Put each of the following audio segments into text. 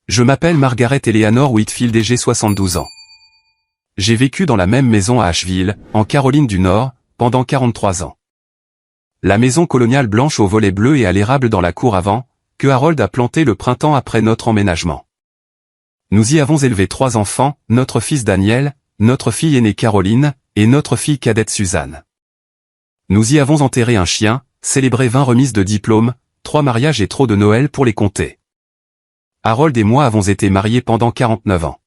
Je m'appelle Margaret Eleanor Whitfield et j'ai 72 ans. J'ai vécu dans la même maison à Asheville, en Caroline du Nord, pendant 43 ans. La maison coloniale blanche aux volets bleus et à l'érable dans la cour avant, que Harold a plantée le printemps après notre emménagement. Nous y avons élevé 3 enfants, notre fils Daniel, notre fille aînée Caroline, et notre fille cadette Suzanne. Nous y avons enterré un chien, célébré 20 remises de diplômes, 3 mariages et trop de Noël pour les compter. Harold et moi avons été mariés pendant 49 ans.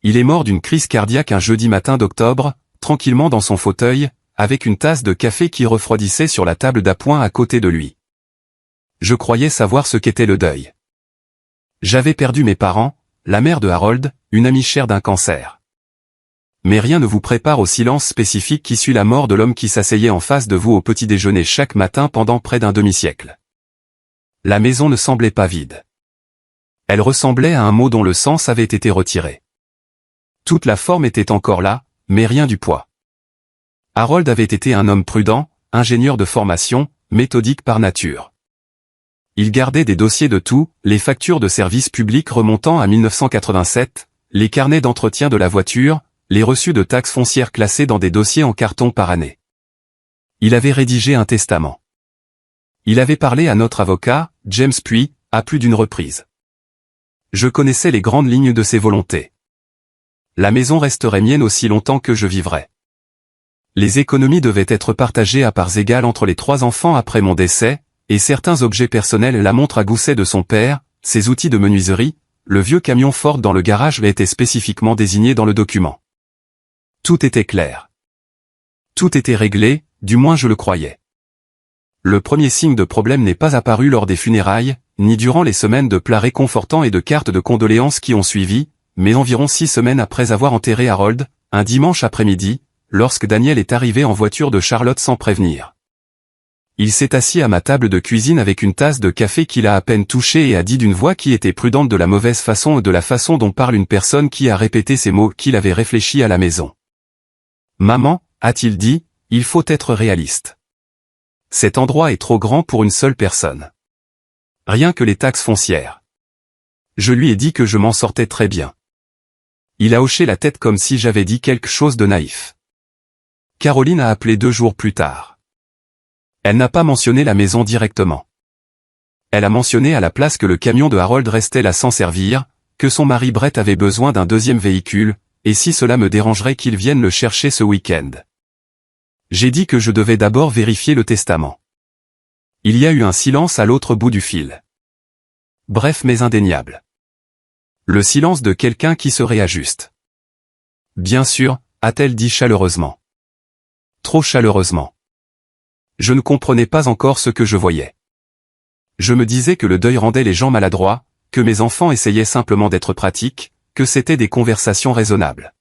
Il est mort d'une crise cardiaque un jeudi matin d'octobre, tranquillement dans son fauteuil, avec une tasse de café qui refroidissait sur la table d'appoint à côté de lui. Je croyais savoir ce qu'était le deuil. J'avais perdu mes parents, la mère de Harold, une amie chère d'un cancer. Mais rien ne vous prépare au silence spécifique qui suit la mort de l'homme qui s'asseyait en face de vous au petit déjeuner chaque matin pendant près d'un demi-siècle. La maison ne semblait pas vide. Elle ressemblait à un mot dont le sens avait été retiré. Toute la forme était encore là, mais rien du poids. Harold avait été un homme prudent, ingénieur de formation, méthodique par nature. Il gardait des dossiers de tout, les factures de services publics remontant à 1987, les carnets d'entretien de la voiture, les reçus de taxes foncières classés dans des dossiers en carton par année. Il avait rédigé un testament. Il avait parlé à notre avocat, James Puy, à plus d'une reprise. Je connaissais les grandes lignes de ses volontés. La maison resterait mienne aussi longtemps que je vivrais. Les économies devaient être partagées à parts égales entre les 3 enfants après mon décès, et certains objets personnels, la montre à gousset de son père, ses outils de menuiserie, le vieux camion Ford dans le garage étaient spécifiquement désignés dans le document. Tout était clair. Tout était réglé, du moins je le croyais. Le premier signe de problème n'est pas apparu lors des funérailles, ni durant les semaines de plats réconfortants et de cartes de condoléances qui ont suivi, mais environ 6 semaines après avoir enterré Harold, un dimanche après-midi, lorsque Daniel est arrivé en voiture de Charlotte sans prévenir. Il s'est assis à ma table de cuisine avec une tasse de café qu'il a à peine touchée et a dit d'une voix qui était prudente de la mauvaise façon et de la façon dont parle une personne qui a répété ces mots qu'il avait réfléchi à la maison. « Maman, a-t-il dit, il faut être réaliste. Cet endroit est trop grand pour une seule personne. Rien que les taxes foncières. » Je lui ai dit que je m'en sortais très bien. Il a hoché la tête comme si j'avais dit quelque chose de naïf. Caroline a appelé 2 jours plus tard. Elle n'a pas mentionné la maison directement. Elle a mentionné à la place que le camion de Harold restait là sans servir, que son mari Brett avait besoin d'un 2e véhicule, et si cela me dérangerait qu'il vienne le chercher ce week-end. J'ai dit que je devais d'abord vérifier le testament. Il y a eu un silence à l'autre bout du fil. Bref mais indéniable. Le silence de quelqu'un qui se réajuste. Bien sûr, a-t-elle dit chaleureusement. Trop chaleureusement. Je ne comprenais pas encore ce que je voyais. Je me disais que le deuil rendait les gens maladroits, que mes enfants essayaient simplement d'être pratiques, que c'était des conversations raisonnables.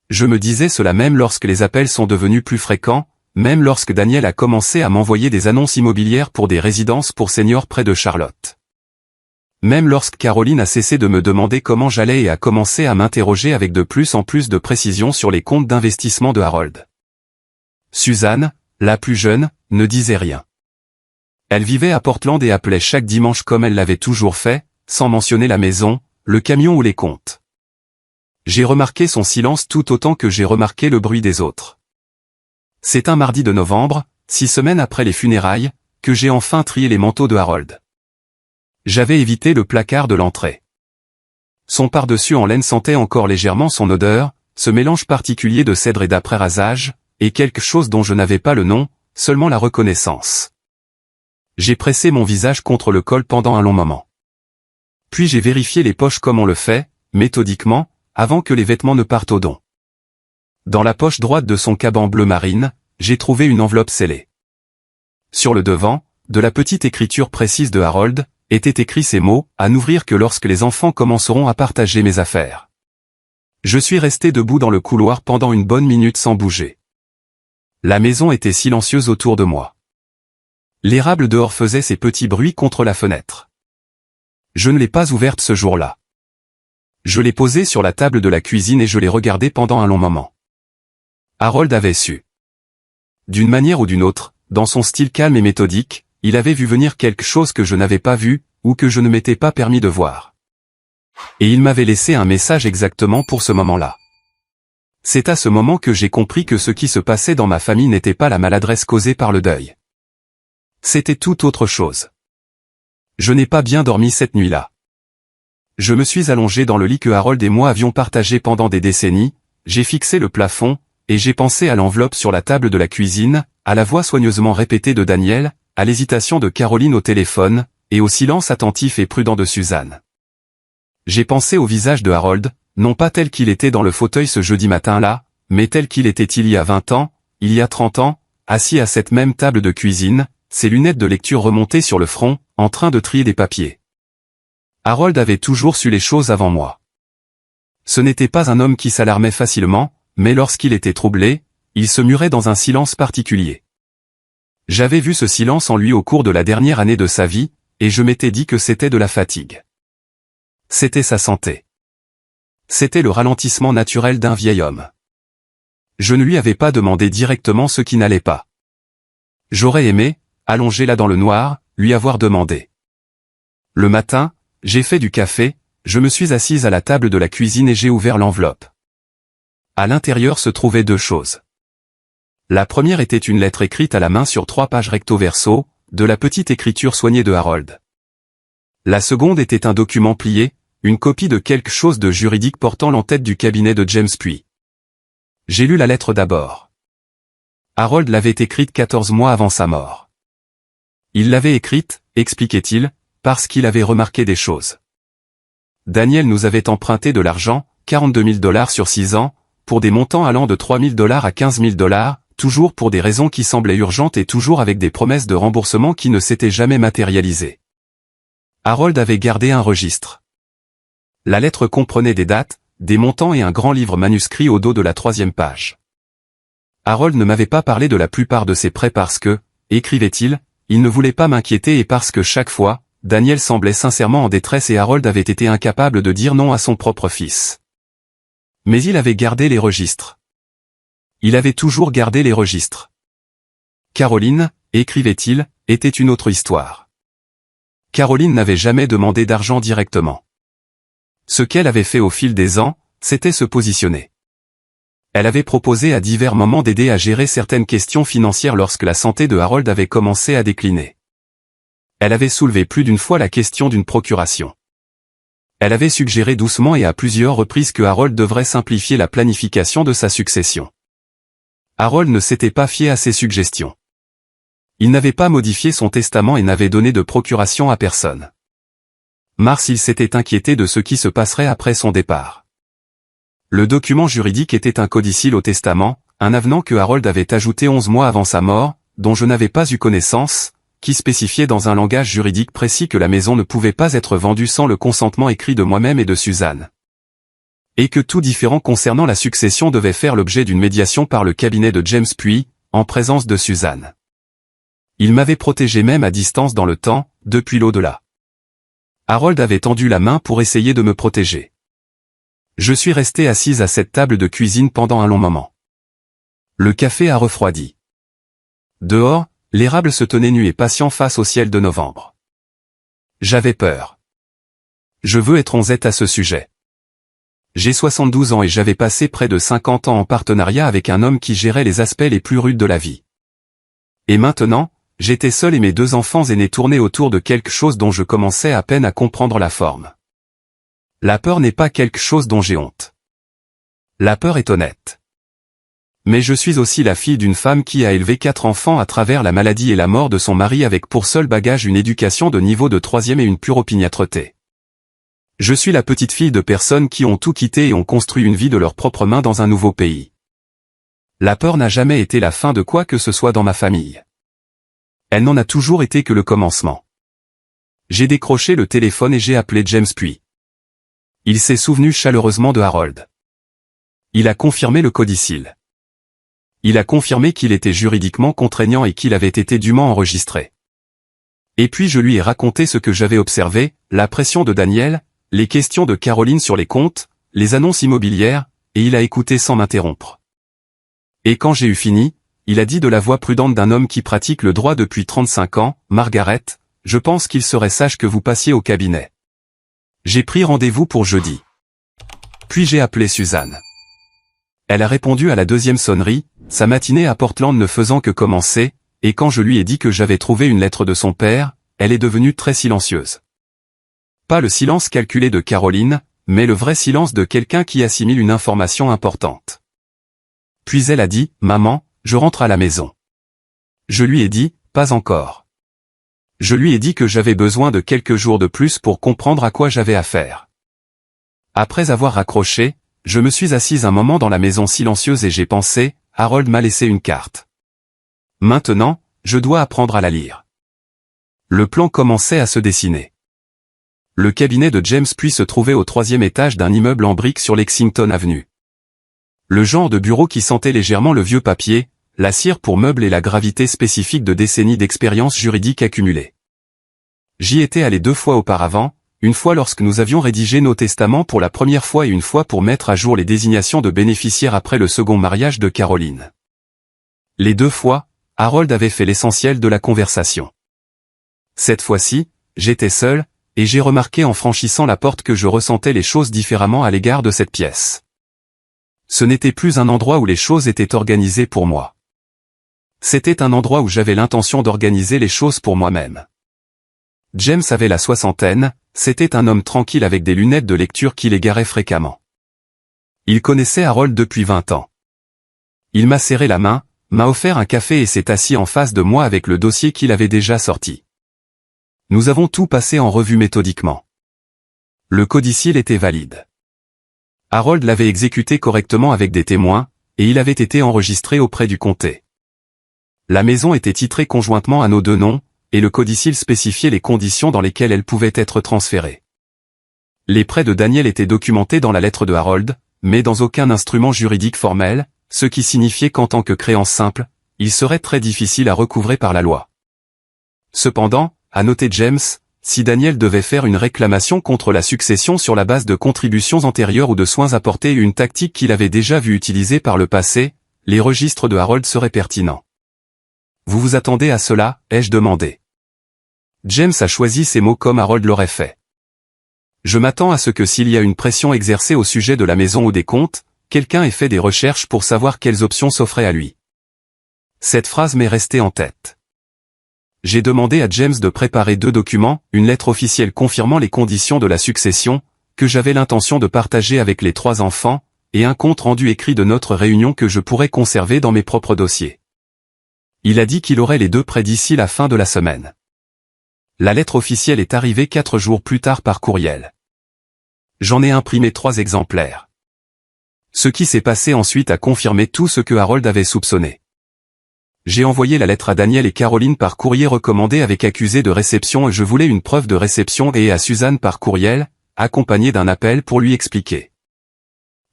Je me disais cela même lorsque les appels sont devenus plus fréquents, même lorsque Daniel a commencé à m'envoyer des annonces immobilières pour des résidences pour seniors près de Charlotte. Même lorsque Caroline a cessé de me demander comment j'allais et a commencé à m'interroger avec de plus en plus de précision sur les comptes d'investissement de Harold. Suzanne, la plus jeune, ne disait rien. Elle vivait à Portland et appelait chaque dimanche comme elle l'avait toujours fait, sans mentionner la maison, le camion ou les comptes. J'ai remarqué son silence tout autant que j'ai remarqué le bruit des autres. C'est un mardi de novembre, 6 semaines après les funérailles, que j'ai enfin trié les manteaux de Harold. J'avais évité le placard de l'entrée. Son pardessus en laine sentait encore légèrement son odeur, ce mélange particulier de cèdre et d'après-rasage, et quelque chose dont je n'avais pas le nom, seulement la reconnaissance. J'ai pressé mon visage contre le col pendant un long moment. Puis j'ai vérifié les poches comme on le fait, méthodiquement, avant que les vêtements ne partent au don. Dans la poche droite de son caban bleu marine, j'ai trouvé une enveloppe scellée. Sur le devant, de la petite écriture précise de Harold, étaient écrits ces mots, à n'ouvrir que lorsque les enfants commenceront à partager mes affaires. Je suis resté debout dans le couloir pendant une bonne minute sans bouger. La maison était silencieuse autour de moi. L'érable dehors faisait ses petits bruits contre la fenêtre. Je ne l'ai pas ouverte ce jour-là. Je l'ai posée sur la table de la cuisine et je l'ai regardée pendant un long moment. Harold avait su. D'une manière ou d'une autre, dans son style calme et méthodique, il avait vu venir quelque chose que je n'avais pas vu, ou que je ne m'étais pas permis de voir. Et il m'avait laissé un message exactement pour ce moment-là. C'est à ce moment que j'ai compris que ce qui se passait dans ma famille n'était pas la maladresse causée par le deuil. C'était tout autre chose. Je n'ai pas bien dormi cette nuit-là. Je me suis allongé dans le lit que Harold et moi avions partagé pendant des décennies, j'ai fixé le plafond, et j'ai pensé à l'enveloppe sur la table de la cuisine, à la voix soigneusement répétée de Daniel, à l'hésitation de Caroline au téléphone, et au silence attentif et prudent de Suzanne. J'ai pensé au visage de Harold, non pas tel qu'il était dans le fauteuil ce jeudi matin-là, mais tel qu'il était il y a 20 ans, il y a 30 ans, assis à cette même table de cuisine, ses lunettes de lecture remontées sur le front, en train de trier des papiers. Harold avait toujours su les choses avant moi. Ce n'était pas un homme qui s'alarmait facilement, mais lorsqu'il était troublé, il se murait dans un silence particulier. J'avais vu ce silence en lui au cours de la dernière année de sa vie, et je m'étais dit que c'était de la fatigue. C'était sa santé. C'était le ralentissement naturel d'un vieil homme. Je ne lui avais pas demandé directement ce qui n'allait pas. J'aurais aimé, allongé là dans le noir, lui avoir demandé. Le matin, j'ai fait du café, je me suis assise à la table de la cuisine et j'ai ouvert l'enveloppe. À l'intérieur se trouvaient deux choses. La première était une lettre écrite à la main sur 3 pages recto-verso, de la petite écriture soignée de Harold. La seconde était un document plié, une copie de quelque chose de juridique portant l'entête du cabinet de James Puy. J'ai lu la lettre d'abord. Harold l'avait écrite 14 mois avant sa mort. Il l'avait écrite, expliquait-il, parce qu'il avait remarqué des choses. Daniel nous avait emprunté de l'argent, $42 000 sur 6 ans, pour des montants allant de $3 000 à $15 000, toujours pour des raisons qui semblaient urgentes et toujours avec des promesses de remboursement qui ne s'étaient jamais matérialisées. Harold avait gardé un registre. La lettre comprenait des dates, des montants et un grand livre manuscrit au dos de la 3e page. Harold ne m'avait pas parlé de la plupart de ses prêts parce que, écrivait-il, il ne voulait pas m'inquiéter et parce que chaque fois, Daniel semblait sincèrement en détresse et Harold avait été incapable de dire non à son propre fils. Mais il avait gardé les registres. Il avait toujours gardé les registres. Caroline, écrivait-il, était une autre histoire. Caroline n'avait jamais demandé d'argent directement. Ce qu'elle avait fait au fil des ans, c'était se positionner. Elle avait proposé à divers moments d'aider à gérer certaines questions financières lorsque la santé de Harold avait commencé à décliner. Elle avait soulevé plus d'une fois la question d'une procuration. Elle avait suggéré doucement et à plusieurs reprises que Harold devrait simplifier la planification de sa succession. Harold ne s'était pas fié à ces suggestions. Il n'avait pas modifié son testament et n'avait donné de procuration à personne. Mars il s'était inquiété de ce qui se passerait après son départ. Le document juridique était un codicile au testament, un avenant que Harold avait ajouté 11 mois avant sa mort, dont je n'avais pas eu connaissance, qui spécifiait dans un langage juridique précis que la maison ne pouvait pas être vendue sans le consentement écrit de moi-même et de Suzanne. Et que tout différend concernant la succession devait faire l'objet d'une médiation par le cabinet de James Puy, en présence de Suzanne. Il m'avait protégé même à distance dans le temps, depuis l'au-delà. Harold avait tendu la main pour essayer de me protéger. Je suis resté assise à cette table de cuisine pendant un long moment. Le café a refroidi. Dehors, l'érable se tenait nu et patient face au ciel de novembre. J'avais peur. Je veux être honnête à ce sujet. J'ai 72 ans et j'avais passé près de 50 ans en partenariat avec un homme qui gérait les aspects les plus rudes de la vie. Et maintenant, j'étais seul et mes 2 enfants aînés tournaient autour de quelque chose dont je commençais à peine à comprendre la forme. La peur n'est pas quelque chose dont j'ai honte. La peur est honnête. Mais je suis aussi la fille d'une femme qui a élevé 4 enfants à travers la maladie et la mort de son mari avec pour seul bagage une éducation de niveau de 3e et une pure opiniâtreté. Je suis la petite fille de personnes qui ont tout quitté et ont construit une vie de leurs propres mains dans un nouveau pays. La peur n'a jamais été la fin de quoi que ce soit dans ma famille. Elle n'en a toujours été que le commencement. J'ai décroché le téléphone et j'ai appelé James Puy. Il s'est souvenu chaleureusement de Harold. Il a confirmé le codicile. Il a confirmé qu'il était juridiquement contraignant et qu'il avait été dûment enregistré. Et puis je lui ai raconté ce que j'avais observé, la pression de Daniel, les questions de Caroline sur les comptes, les annonces immobilières, et il a écouté sans m'interrompre. Et quand j'ai eu fini, il a dit de la voix prudente d'un homme qui pratique le droit depuis 35 ans, « Margaret, je pense qu'il serait sage que vous passiez au cabinet. J'ai pris rendez-vous pour jeudi. Puis j'ai appelé Suzanne. Elle a répondu à la deuxième sonnerie, sa matinée à Portland ne faisant que commencer, et quand je lui ai dit que j'avais trouvé une lettre de son père, elle est devenue très silencieuse. Pas le silence calculé de Caroline, mais le vrai silence de quelqu'un qui assimile une information importante. Puis elle a dit, « Maman, je rentre à la maison. » Je lui ai dit, « Pas encore. » Je lui ai dit que j'avais besoin de quelques jours de plus pour comprendre à quoi j'avais affaire. Après avoir raccroché, je me suis assise un moment dans la maison silencieuse et j'ai pensé, Harold m'a laissé une carte. Maintenant, je dois apprendre à la lire. Le plan commençait à se dessiner. Le cabinet de James puis se trouvait au 3e étage d'un immeuble en briques sur Lexington Avenue. Le genre de bureau qui sentait légèrement le vieux papier, la cire pour meubles et la gravité spécifique de décennies d'expérience juridique accumulée. J'y étais allé 2 fois auparavant, une fois lorsque nous avions rédigé nos testaments pour la première fois et une fois pour mettre à jour les désignations de bénéficiaires après le second mariage de Caroline. Les 2 fois, Harold avait fait l'essentiel de la conversation. Cette fois-ci, j'étais seul, et j'ai remarqué en franchissant la porte que je ressentais les choses différemment à l'égard de cette pièce. Ce n'était plus un endroit où les choses étaient organisées pour moi. C'était un endroit où j'avais l'intention d'organiser les choses pour moi-même. James avait la soixantaine, c'était un homme tranquille avec des lunettes de lecture qui l'égarait fréquemment. Il connaissait Harold depuis 20 ans. Il m'a serré la main, m'a offert un café et s'est assis en face de moi avec le dossier qu'il avait déjà sorti. Nous avons tout passé en revue méthodiquement. Le codicile était valide. Harold l'avait exécuté correctement avec des témoins, et il avait été enregistré auprès du comté. La maison était titrée conjointement à nos 2 noms, et le codicile spécifiait les conditions dans lesquelles elle pouvait être transférée. Les prêts de Daniel étaient documentés dans la lettre de Harold, mais dans aucun instrument juridique formel, ce qui signifiait qu'en tant que créance simple, il serait très difficile à recouvrer par la loi. Cependant, a noté James, si Daniel devait faire une réclamation contre la succession sur la base de contributions antérieures ou de soins apportés ou une tactique qu'il avait déjà vu utiliser par le passé, les registres de Harold seraient pertinents. Vous vous attendez à cela, ai-je demandé. James a choisi ces mots comme Harold l'aurait fait. Je m'attends à ce que s'il y a une pression exercée au sujet de la maison ou des comptes, quelqu'un ait fait des recherches pour savoir quelles options s'offraient à lui. Cette phrase m'est restée en tête. J'ai demandé à James de préparer 2 documents, une lettre officielle confirmant les conditions de la succession, que j'avais l'intention de partager avec les 3 enfants, et un compte rendu écrit de notre réunion que je pourrais conserver dans mes propres dossiers. Il a dit qu'il aurait les 2 prêts d'ici la fin de la semaine. La lettre officielle est arrivée 4 jours plus tard par courriel. J'en ai imprimé 3 exemplaires. Ce qui s'est passé ensuite a confirmé tout ce que Harold avait soupçonné. J'ai envoyé la lettre à Daniel et Caroline par courrier recommandé avec accusé de réception et je voulais une preuve de réception et à Suzanne par courriel, accompagné d'un appel pour lui expliquer.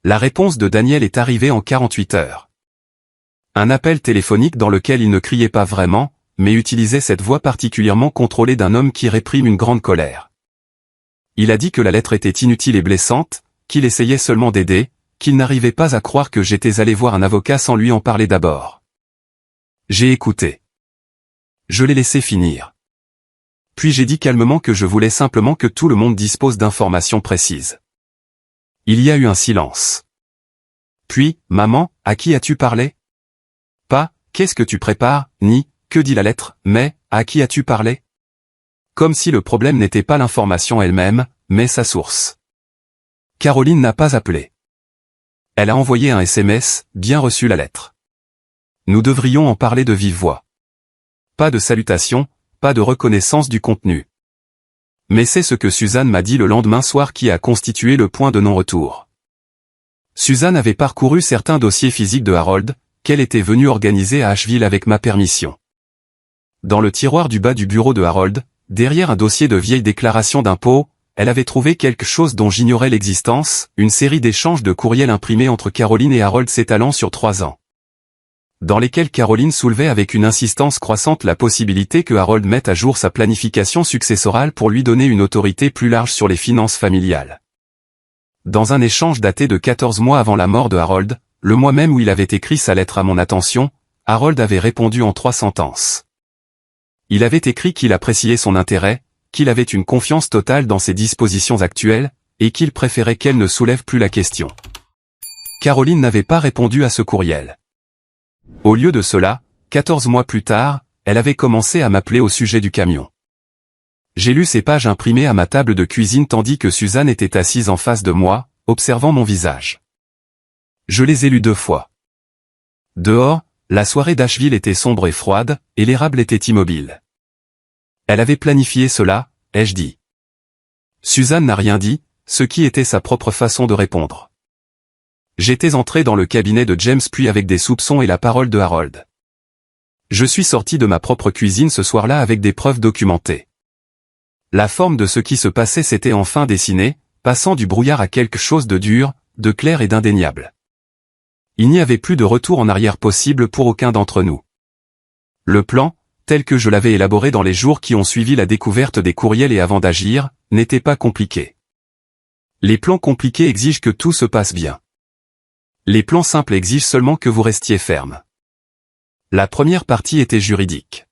La réponse de Daniel est arrivée en 48 heures. Un appel téléphonique dans lequel il ne criait pas vraiment, mais utilisait cette voix particulièrement contrôlée d'un homme qui réprime une grande colère. Il a dit que la lettre était inutile et blessante, qu'il essayait seulement d'aider, qu'il n'arrivait pas à croire que j'étais allé voir un avocat sans lui en parler d'abord. J'ai écouté. Je l'ai laissé finir. Puis j'ai dit calmement que je voulais simplement que tout le monde dispose d'informations précises. Il y a eu un silence. Puis, maman, à qui as-tu parlé? Pas, qu'est-ce que tu prépares, ni, que dit la lettre, mais, à qui as-tu parlé? Comme si le problème n'était pas l'information elle-même, mais sa source. Caroline n'a pas appelé. Elle a envoyé un SMS, bien reçu la lettre. Nous devrions en parler de vive voix. Pas de salutation, pas de reconnaissance du contenu. Mais c'est ce que Suzanne m'a dit le lendemain soir qui a constitué le point de non-retour. Suzanne avait parcouru certains dossiers physiques de Harold, qu'elle était venue organiser à Asheville avec ma permission. Dans le tiroir du bas du bureau de Harold, derrière un dossier de vieilles déclarations d'impôts, elle avait trouvé quelque chose dont j'ignorais l'existence, une série d'échanges de courriels imprimés entre Caroline et Harold s'étalant sur 3 ans. Dans lesquels Caroline soulevait avec une insistance croissante la possibilité que Harold mette à jour sa planification successorale pour lui donner une autorité plus large sur les finances familiales. Dans un échange daté de 14 mois avant la mort de Harold, le mois même où il avait écrit sa lettre à mon attention, Harold avait répondu en 3 sentences. Il avait écrit qu'il appréciait son intérêt, qu'il avait une confiance totale dans ses dispositions actuelles, et qu'il préférait qu'elle ne soulève plus la question. Caroline n'avait pas répondu à ce courriel. Au lieu de cela, 14 mois plus tard, elle avait commencé à m'appeler au sujet du camion. J'ai lu ces pages imprimées à ma table de cuisine tandis que Suzanne était assise en face de moi, observant mon visage. Je les ai lues 2 fois. Dehors, la soirée d'Asheville était sombre et froide, et l'érable était immobile. Elle avait planifié cela, ai-je dit. Suzanne n'a rien dit, ce qui était sa propre façon de répondre. J'étais entré dans le cabinet de James puis avec des soupçons et la parole de Harold. Je suis sorti de ma propre cuisine ce soir-là avec des preuves documentées. La forme de ce qui se passait s'était enfin dessinée, passant du brouillard à quelque chose de dur, de clair et d'indéniable. Il n'y avait plus de retour en arrière possible pour aucun d'entre nous. Le plan, tel que je l'avais élaboré dans les jours qui ont suivi la découverte des courriels et avant d'agir, n'était pas compliqué. Les plans compliqués exigent que tout se passe bien. Les plans simples exigent seulement que vous restiez ferme. La première partie était juridique.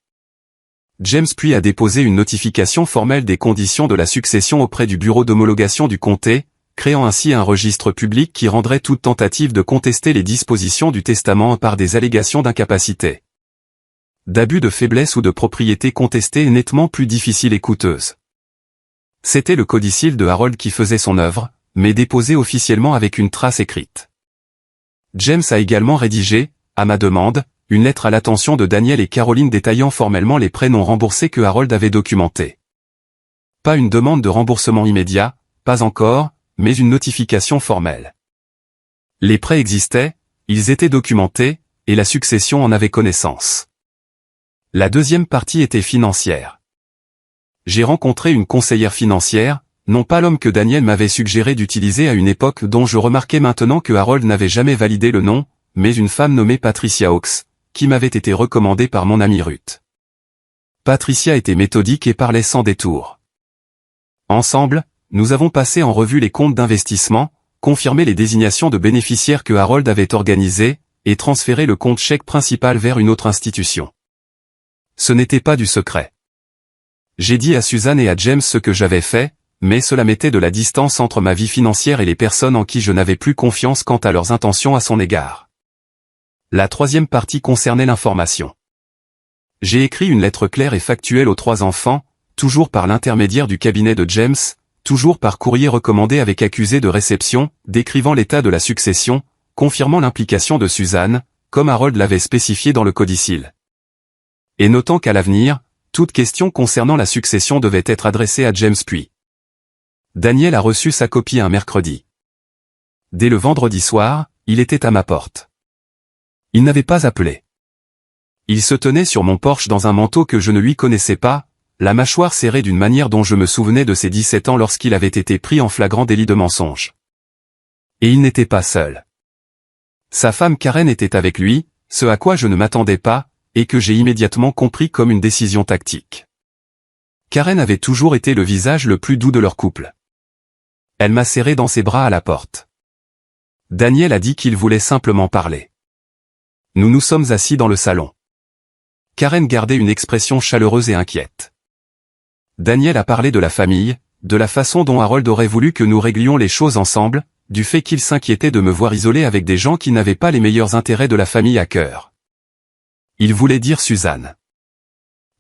James puis a déposé une notification formelle des conditions de la succession auprès du bureau d'homologation du comté, créant ainsi un registre public qui rendrait toute tentative de contester les dispositions du testament par des allégations d'incapacité, d'abus de faiblesse ou de propriété contestée nettement plus difficile et coûteuse. C'était le codicille de Harold qui faisait son œuvre, mais déposé officiellement avec une trace écrite. James a également rédigé, à ma demande, une lettre à l'attention de Daniel et Caroline détaillant formellement les prêts non remboursés que Harold avait documentés. Pas une demande de remboursement immédiat, pas encore, mais une notification formelle. Les prêts existaient, ils étaient documentés, et la succession en avait connaissance. La deuxième partie était financière. J'ai rencontré une conseillère financière, non pas l'homme que Daniel m'avait suggéré d'utiliser à une époque dont je remarquais maintenant que Harold n'avait jamais validé le nom, mais une femme nommée Patricia Hawkes, qui m'avait été recommandée par mon amie Ruth. Patricia était méthodique et parlait sans détour. Ensemble, nous avons passé en revue les comptes d'investissement, confirmé les désignations de bénéficiaires que Harold avait organisées, et transféré le compte chèque principal vers une autre institution. Ce n'était pas du secret. J'ai dit à Suzanne et à James ce que j'avais fait, mais cela mettait de la distance entre ma vie financière et les personnes en qui je n'avais plus confiance quant à leurs intentions à son égard. La troisième partie concernait l'information. J'ai écrit une lettre claire et factuelle aux 3 enfants, toujours par l'intermédiaire du cabinet de James, toujours par courrier recommandé avec accusé de réception, décrivant l'état de la succession, confirmant l'implication de Suzanne, comme Harold l'avait spécifié dans le codicille. Et notant qu'à l'avenir, toute question concernant la succession devait être adressée à James puis. Daniel a reçu sa copie un mercredi. Dès le vendredi soir, il était à ma porte. Il n'avait pas appelé. Il se tenait sur mon porche dans un manteau que je ne lui connaissais pas, la mâchoire serrée d'une manière dont je me souvenais de ses 17 ans lorsqu'il avait été pris en flagrant délit de mensonge. Et il n'était pas seul. Sa femme Karen était avec lui, ce à quoi je ne m'attendais pas, et que j'ai immédiatement compris comme une décision tactique. Karen avait toujours été le visage le plus doux de leur couple. Elle m'a serré dans ses bras à la porte. Daniel a dit qu'il voulait simplement parler. Nous nous sommes assis dans le salon. Karen gardait une expression chaleureuse et inquiète. Daniel a parlé de la famille, de la façon dont Harold aurait voulu que nous réglions les choses ensemble, du fait qu'il s'inquiétait de me voir isolé avec des gens qui n'avaient pas les meilleurs intérêts de la famille à cœur. Il voulait dire Suzanne.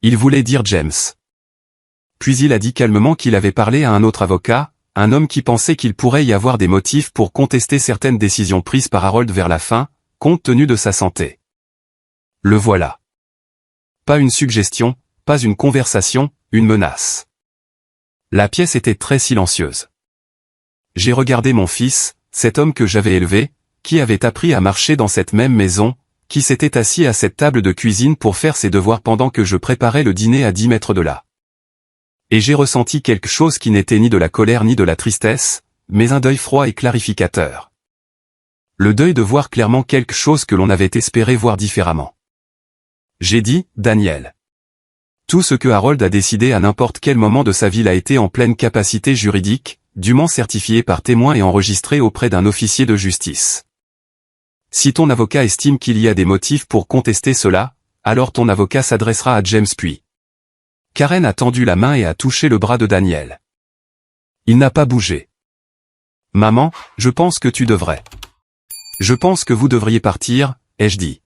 Il voulait dire James. Puis il a dit calmement qu'il avait parlé à un autre avocat, un homme qui pensait qu'il pourrait y avoir des motifs pour contester certaines décisions prises par Harold vers la fin, compte tenu de sa santé. Le voilà. Pas une suggestion, pas une conversation, une menace. La pièce était très silencieuse. J'ai regardé mon fils, cet homme que j'avais élevé, qui avait appris à marcher dans cette même maison, qui s'était assis à cette table de cuisine pour faire ses devoirs pendant que je préparais le dîner à 10 mètres de là. Et j'ai ressenti quelque chose qui n'était ni de la colère ni de la tristesse, mais un deuil froid et clarificateur. Le deuil de voir clairement quelque chose que l'on avait espéré voir différemment. J'ai dit, Daniel. Tout ce que Harold a décidé à n'importe quel moment de sa vie l'a été en pleine capacité juridique, dûment certifié par témoin et enregistré auprès d'un officier de justice. Si ton avocat estime qu'il y a des motifs pour contester cela, alors ton avocat s'adressera à James puis. Karen a tendu la main et a touché le bras de Daniel. Il n'a pas bougé. Maman, je pense que tu devrais. Je pense que vous devriez partir, ai-je dit.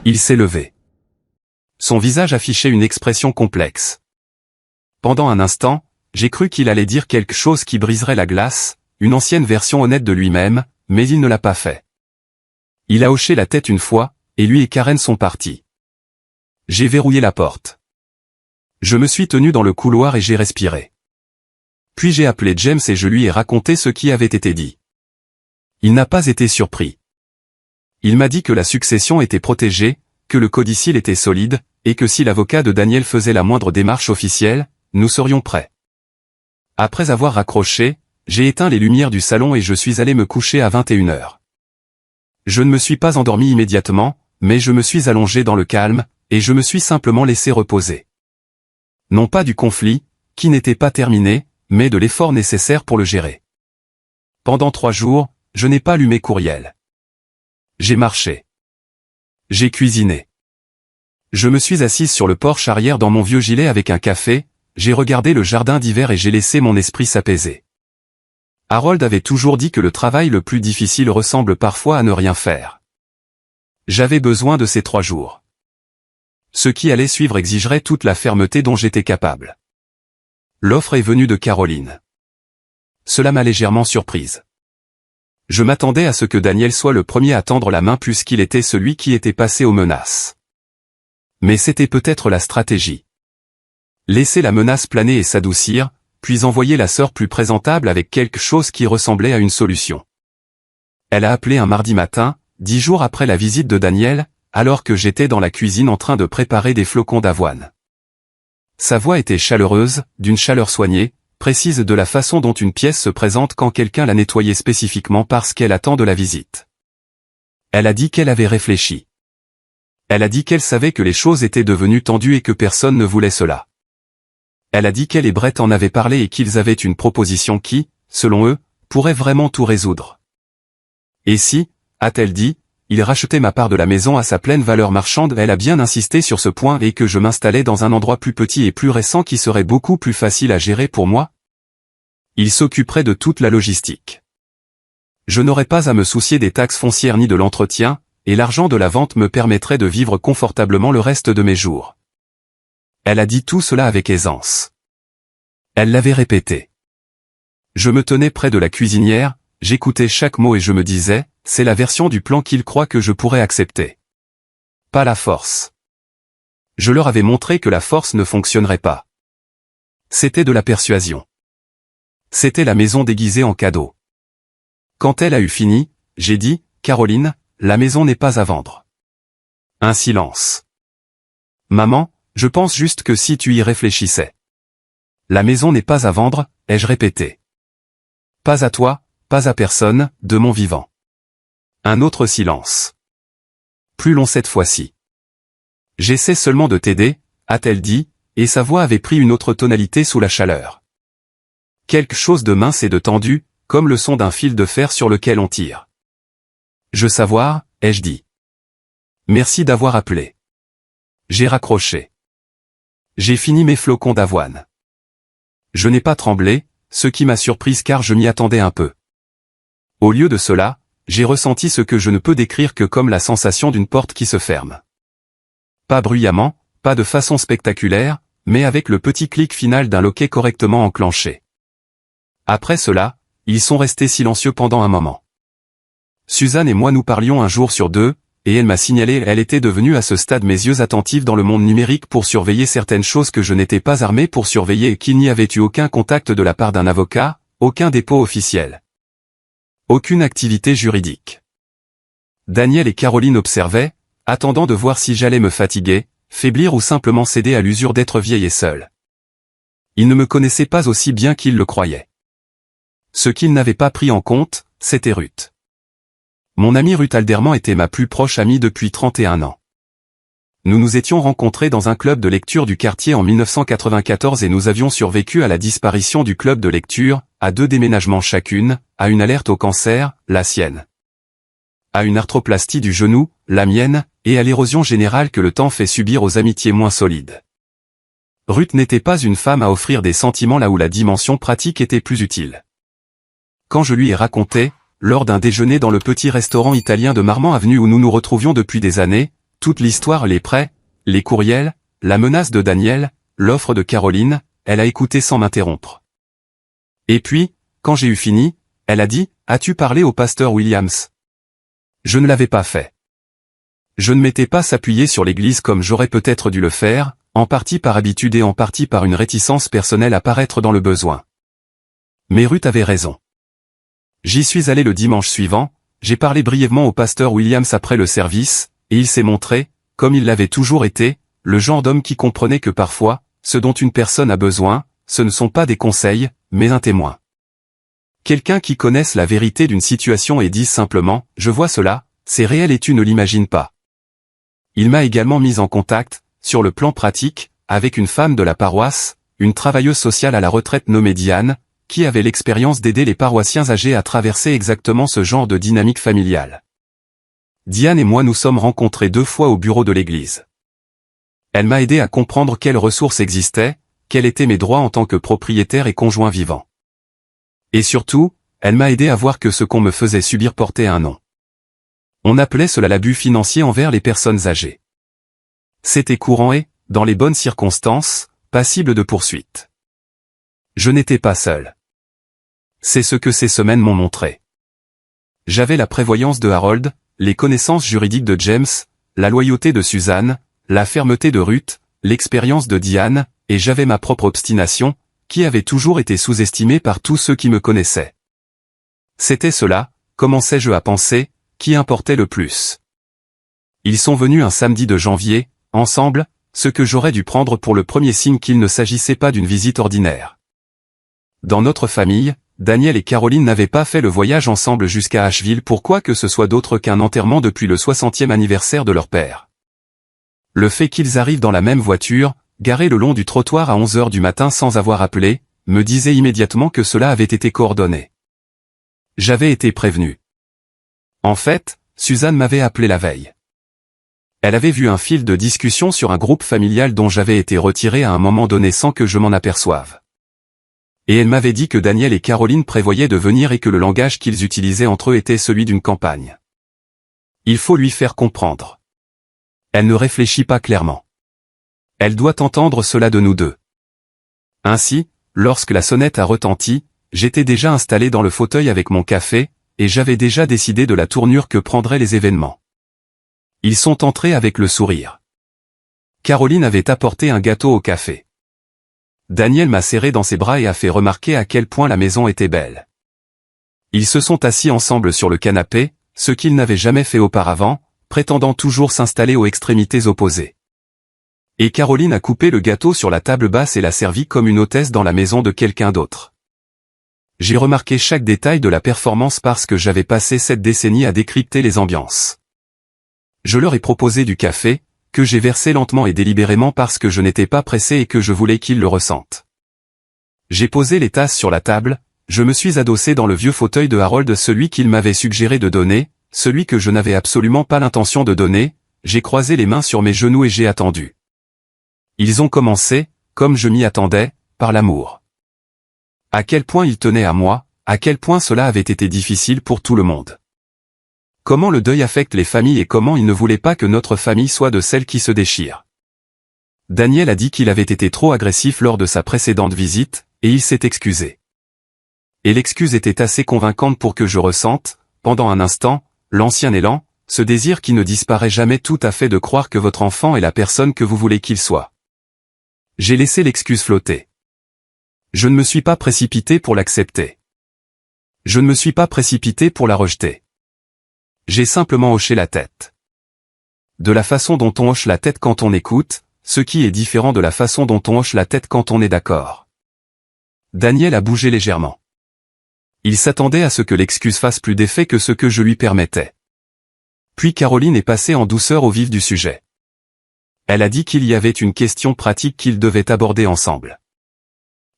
Il s'est levé. Son visage affichait une expression complexe. Pendant un instant, j'ai cru qu'il allait dire quelque chose qui briserait la glace, une ancienne version honnête de lui-même, mais il ne l'a pas fait. Il a hoché la tête une fois, et lui et Karen sont partis. J'ai verrouillé la porte. Je me suis tenu dans le couloir et j'ai respiré. Puis j'ai appelé James et je lui ai raconté ce qui avait été dit. Il n'a pas été surpris. Il m'a dit que la succession était protégée, que le codicille était solide, et que si l'avocat de Daniel faisait la moindre démarche officielle, nous serions prêts. Après avoir raccroché, j'ai éteint les lumières du salon et je suis allé me coucher à 21h. Je ne me suis pas endormi immédiatement, mais je me suis allongé dans le calme, et je me suis simplement laissé reposer. Non pas du conflit, qui n'était pas terminé, mais de l'effort nécessaire pour le gérer. Pendant 3 jours, je n'ai pas lu mes courriels. J'ai marché. J'ai cuisiné. Je me suis assise sur le porche arrière dans mon vieux gilet avec un café, j'ai regardé le jardin d'hiver et j'ai laissé mon esprit s'apaiser. Harold avait toujours dit que le travail le plus difficile ressemble parfois à ne rien faire. J'avais besoin de ces 3 jours. Ce qui allait suivre exigerait toute la fermeté dont j'étais capable. L'offre est venue de Caroline. Cela m'a légèrement surprise. Je m'attendais à ce que Daniel soit le premier à tendre la main puisqu'il était celui qui était passé aux menaces. Mais c'était peut-être la stratégie. Laisser la menace planer et s'adoucir, puis envoyer la sœur plus présentable avec quelque chose qui ressemblait à une solution. Elle a appelé un mardi matin, 10 jours après la visite de Daniel, alors que j'étais dans la cuisine en train de préparer des flocons d'avoine. Sa voix était chaleureuse, d'une chaleur soignée, précise de la façon dont une pièce se présente quand quelqu'un l'a nettoyée spécifiquement parce qu'elle attend de la visite. Elle a dit qu'elle avait réfléchi. Elle a dit qu'elle savait que les choses étaient devenues tendues et que personne ne voulait cela. Elle a dit qu'elle et Brett en avaient parlé et qu'ils avaient une proposition qui, selon eux, pourrait vraiment tout résoudre. Et si, a-t-elle dit, il rachetait ma part de la maison à sa pleine valeur marchande, elle a bien insisté sur ce point et que je m'installais dans un endroit plus petit et plus récent qui serait beaucoup plus facile à gérer pour moi. Il s'occuperait de toute la logistique. Je n'aurais pas à me soucier des taxes foncières ni de l'entretien, et l'argent de la vente me permettrait de vivre confortablement le reste de mes jours. Elle a dit tout cela avec aisance. Elle l'avait répété. Je me tenais près de la cuisinière, j'écoutais chaque mot et je me disais, c'est la version du plan qu'il croit que je pourrais accepter. Pas la force. Je leur avais montré que la force ne fonctionnerait pas. C'était de la persuasion. C'était la maison déguisée en cadeau. Quand elle a eu fini, j'ai dit, Caroline, la maison n'est pas à vendre. Un silence. Maman, je pense juste que si tu y réfléchissais. La maison n'est pas à vendre, ai-je répété. Pas à toi, pas à personne, de mon vivant. Un autre silence. Plus long cette fois-ci. J'essaie seulement de t'aider, a-t-elle dit, et sa voix avait pris une autre tonalité sous la chaleur. Quelque chose de mince et de tendu, comme le son d'un fil de fer sur lequel on tire. Je savoir, ai-je dit. Merci d'avoir appelé. J'ai raccroché. J'ai fini mes flocons d'avoine. Je n'ai pas tremblé, ce qui m'a surprise car je m'y attendais un peu. Au lieu de cela, j'ai ressenti ce que je ne peux décrire que comme la sensation d'une porte qui se ferme. Pas bruyamment, pas de façon spectaculaire, mais avec le petit clic final d'un loquet correctement enclenché. Après cela, ils sont restés silencieux pendant un moment. Suzanne et moi nous parlions un jour sur 2, et elle m'a signalé elle était devenue à ce stade mes yeux attentifs dans le monde numérique pour surveiller certaines choses que je n'étais pas armé pour surveiller et qu'il n'y avait eu aucun contact de la part d'un avocat, aucun dépôt officiel. Aucune activité juridique. Daniel et Caroline observaient, attendant de voir si j'allais me fatiguer, faiblir ou simplement céder à l'usure d'être vieille et seule. Ils ne me connaissaient pas aussi bien qu'ils le croyaient. Ce qu'ils n'avaient pas pris en compte, c'était Ruth. Mon amie Ruth Alderman était ma plus proche amie depuis 31 ans. Nous nous étions rencontrés dans un club de lecture du quartier en 1994 et nous avions survécu à la disparition du club de lecture, à 2 déménagements chacune, à une alerte au cancer, la sienne. À une arthroplastie du genou, la mienne, et à l'érosion générale que le temps fait subir aux amitiés moins solides. Ruth n'était pas une femme à offrir des sentiments là où la dimension pratique était plus utile. Quand je lui ai raconté, lors d'un déjeuner dans le petit restaurant italien de Marmont Avenue où nous nous retrouvions depuis des années, toute l'histoire, les prêts, les courriels, la menace de Daniel, l'offre de Caroline, elle a écouté sans m'interrompre. Et puis, quand j'ai eu fini, elle a dit, « As-tu parlé au pasteur Williams ?» Je ne l'avais pas fait. Je ne m'étais pas s'appuyer sur l'Église comme j'aurais peut-être dû le faire, en partie par habitude et en partie par une réticence personnelle à paraître dans le besoin. Mais Ruth avait raison. J'y suis allé le dimanche suivant, j'ai parlé brièvement au pasteur Williams après le service, et il s'est montré, comme il l'avait toujours été, le genre d'homme qui comprenait que parfois, ce dont une personne a besoin, ce ne sont pas des conseils, mais un témoin. Quelqu'un qui connaisse la vérité d'une situation et dise simplement, « Je vois cela, c'est réel et tu ne l'imagines pas ». Il m'a également mis en contact, sur le plan pratique, avec une femme de la paroisse, une travailleuse sociale à la retraite nommée Diane, qui avait l'expérience d'aider les paroissiens âgés à traverser exactement ce genre de dynamique familiale. Diane et moi nous sommes rencontrés 2 fois au bureau de l'église. Elle m'a aidé à comprendre quelles ressources existaient, quels étaient mes droits en tant que propriétaire et conjoint vivant. Et surtout, elle m'a aidé à voir que ce qu'on me faisait subir portait un nom. On appelait cela l'abus financier envers les personnes âgées. C'était courant et, dans les bonnes circonstances, passible de poursuite. Je n'étais pas seul. C'est ce que ces semaines m'ont montré. J'avais la prévoyance de Harold, les connaissances juridiques de James, la loyauté de Suzanne, la fermeté de Ruth, l'expérience de Diane, et j'avais ma propre obstination, qui avait toujours été sous-estimée par tous ceux qui me connaissaient. C'était cela, commençais-je à penser, qui importait le plus. Ils sont venus un samedi de janvier, ensemble, ce que j'aurais dû prendre pour le premier signe qu'il ne s'agissait pas d'une visite ordinaire. Dans notre famille, Daniel et Caroline n'avaient pas fait le voyage ensemble jusqu'à Asheville pour quoi que ce soit d'autre qu'un enterrement depuis le 60e anniversaire de leur père. Le fait qu'ils arrivent dans la même voiture, garée le long du trottoir à 11 h du matin sans avoir appelé, me disait immédiatement que cela avait été coordonné. J'avais été prévenu. En fait, Suzanne m'avait appelé la veille. Elle avait vu un fil de discussion sur un groupe familial dont j'avais été retiré à un moment donné sans que je m'en aperçoive. Et elle m'avait dit que Daniel et Caroline prévoyaient de venir et que le langage qu'ils utilisaient entre eux était celui d'une campagne. Il faut lui faire comprendre. Elle ne réfléchit pas clairement. Elle doit entendre cela de nous deux. Ainsi, lorsque la sonnette a retenti, j'étais déjà installé dans le fauteuil avec mon café, et j'avais déjà décidé de la tournure que prendraient les événements. Ils sont entrés avec le sourire. Caroline avait apporté un gâteau au café. Daniel m'a serré dans ses bras et a fait remarquer à quel point la maison était belle. Ils se sont assis ensemble sur le canapé, ce qu'ils n'avaient jamais fait auparavant, prétendant toujours s'installer aux extrémités opposées. Et Caroline a coupé le gâteau sur la table basse et l'a servi comme une hôtesse dans la maison de quelqu'un d'autre. J'ai remarqué chaque détail de la performance parce que j'avais passé 7 décennies à décrypter les ambiances. Je leur ai proposé du café, que j'ai versé lentement et délibérément parce que je n'étais pas pressé et que je voulais qu'ils le ressentent. J'ai posé les tasses sur la table, je me suis adossé dans le vieux fauteuil de Harold, celui qu'il m'avait suggéré de donner, celui que je n'avais absolument pas l'intention de donner, j'ai croisé les mains sur mes genoux et j'ai attendu. Ils ont commencé, comme je m'y attendais, par l'amour. À quel point ils tenaient à moi, à quel point cela avait été difficile pour tout le monde. Comment le deuil affecte les familles et comment ils ne voulaient pas que notre famille soit de celles qui se déchirent. Daniel a dit qu'il avait été trop agressif lors de sa précédente visite, et il s'est excusé. Et l'excuse était assez convaincante pour que je ressente, pendant un instant, l'ancien élan, ce désir qui ne disparaît jamais tout à fait de croire que votre enfant est la personne que vous voulez qu'il soit. J'ai laissé l'excuse flotter. Je ne me suis pas précipité pour l'accepter. Je ne me suis pas précipité pour la rejeter. J'ai simplement hoché la tête. De la façon dont on hoche la tête quand on écoute, ce qui est différent de la façon dont on hoche la tête quand on est d'accord. Daniel a bougé légèrement. Il s'attendait à ce que l'excuse fasse plus d'effet que ce que je lui permettais. Puis Caroline est passée en douceur au vif du sujet. Elle a dit qu'il y avait une question pratique qu'ils devaient aborder ensemble.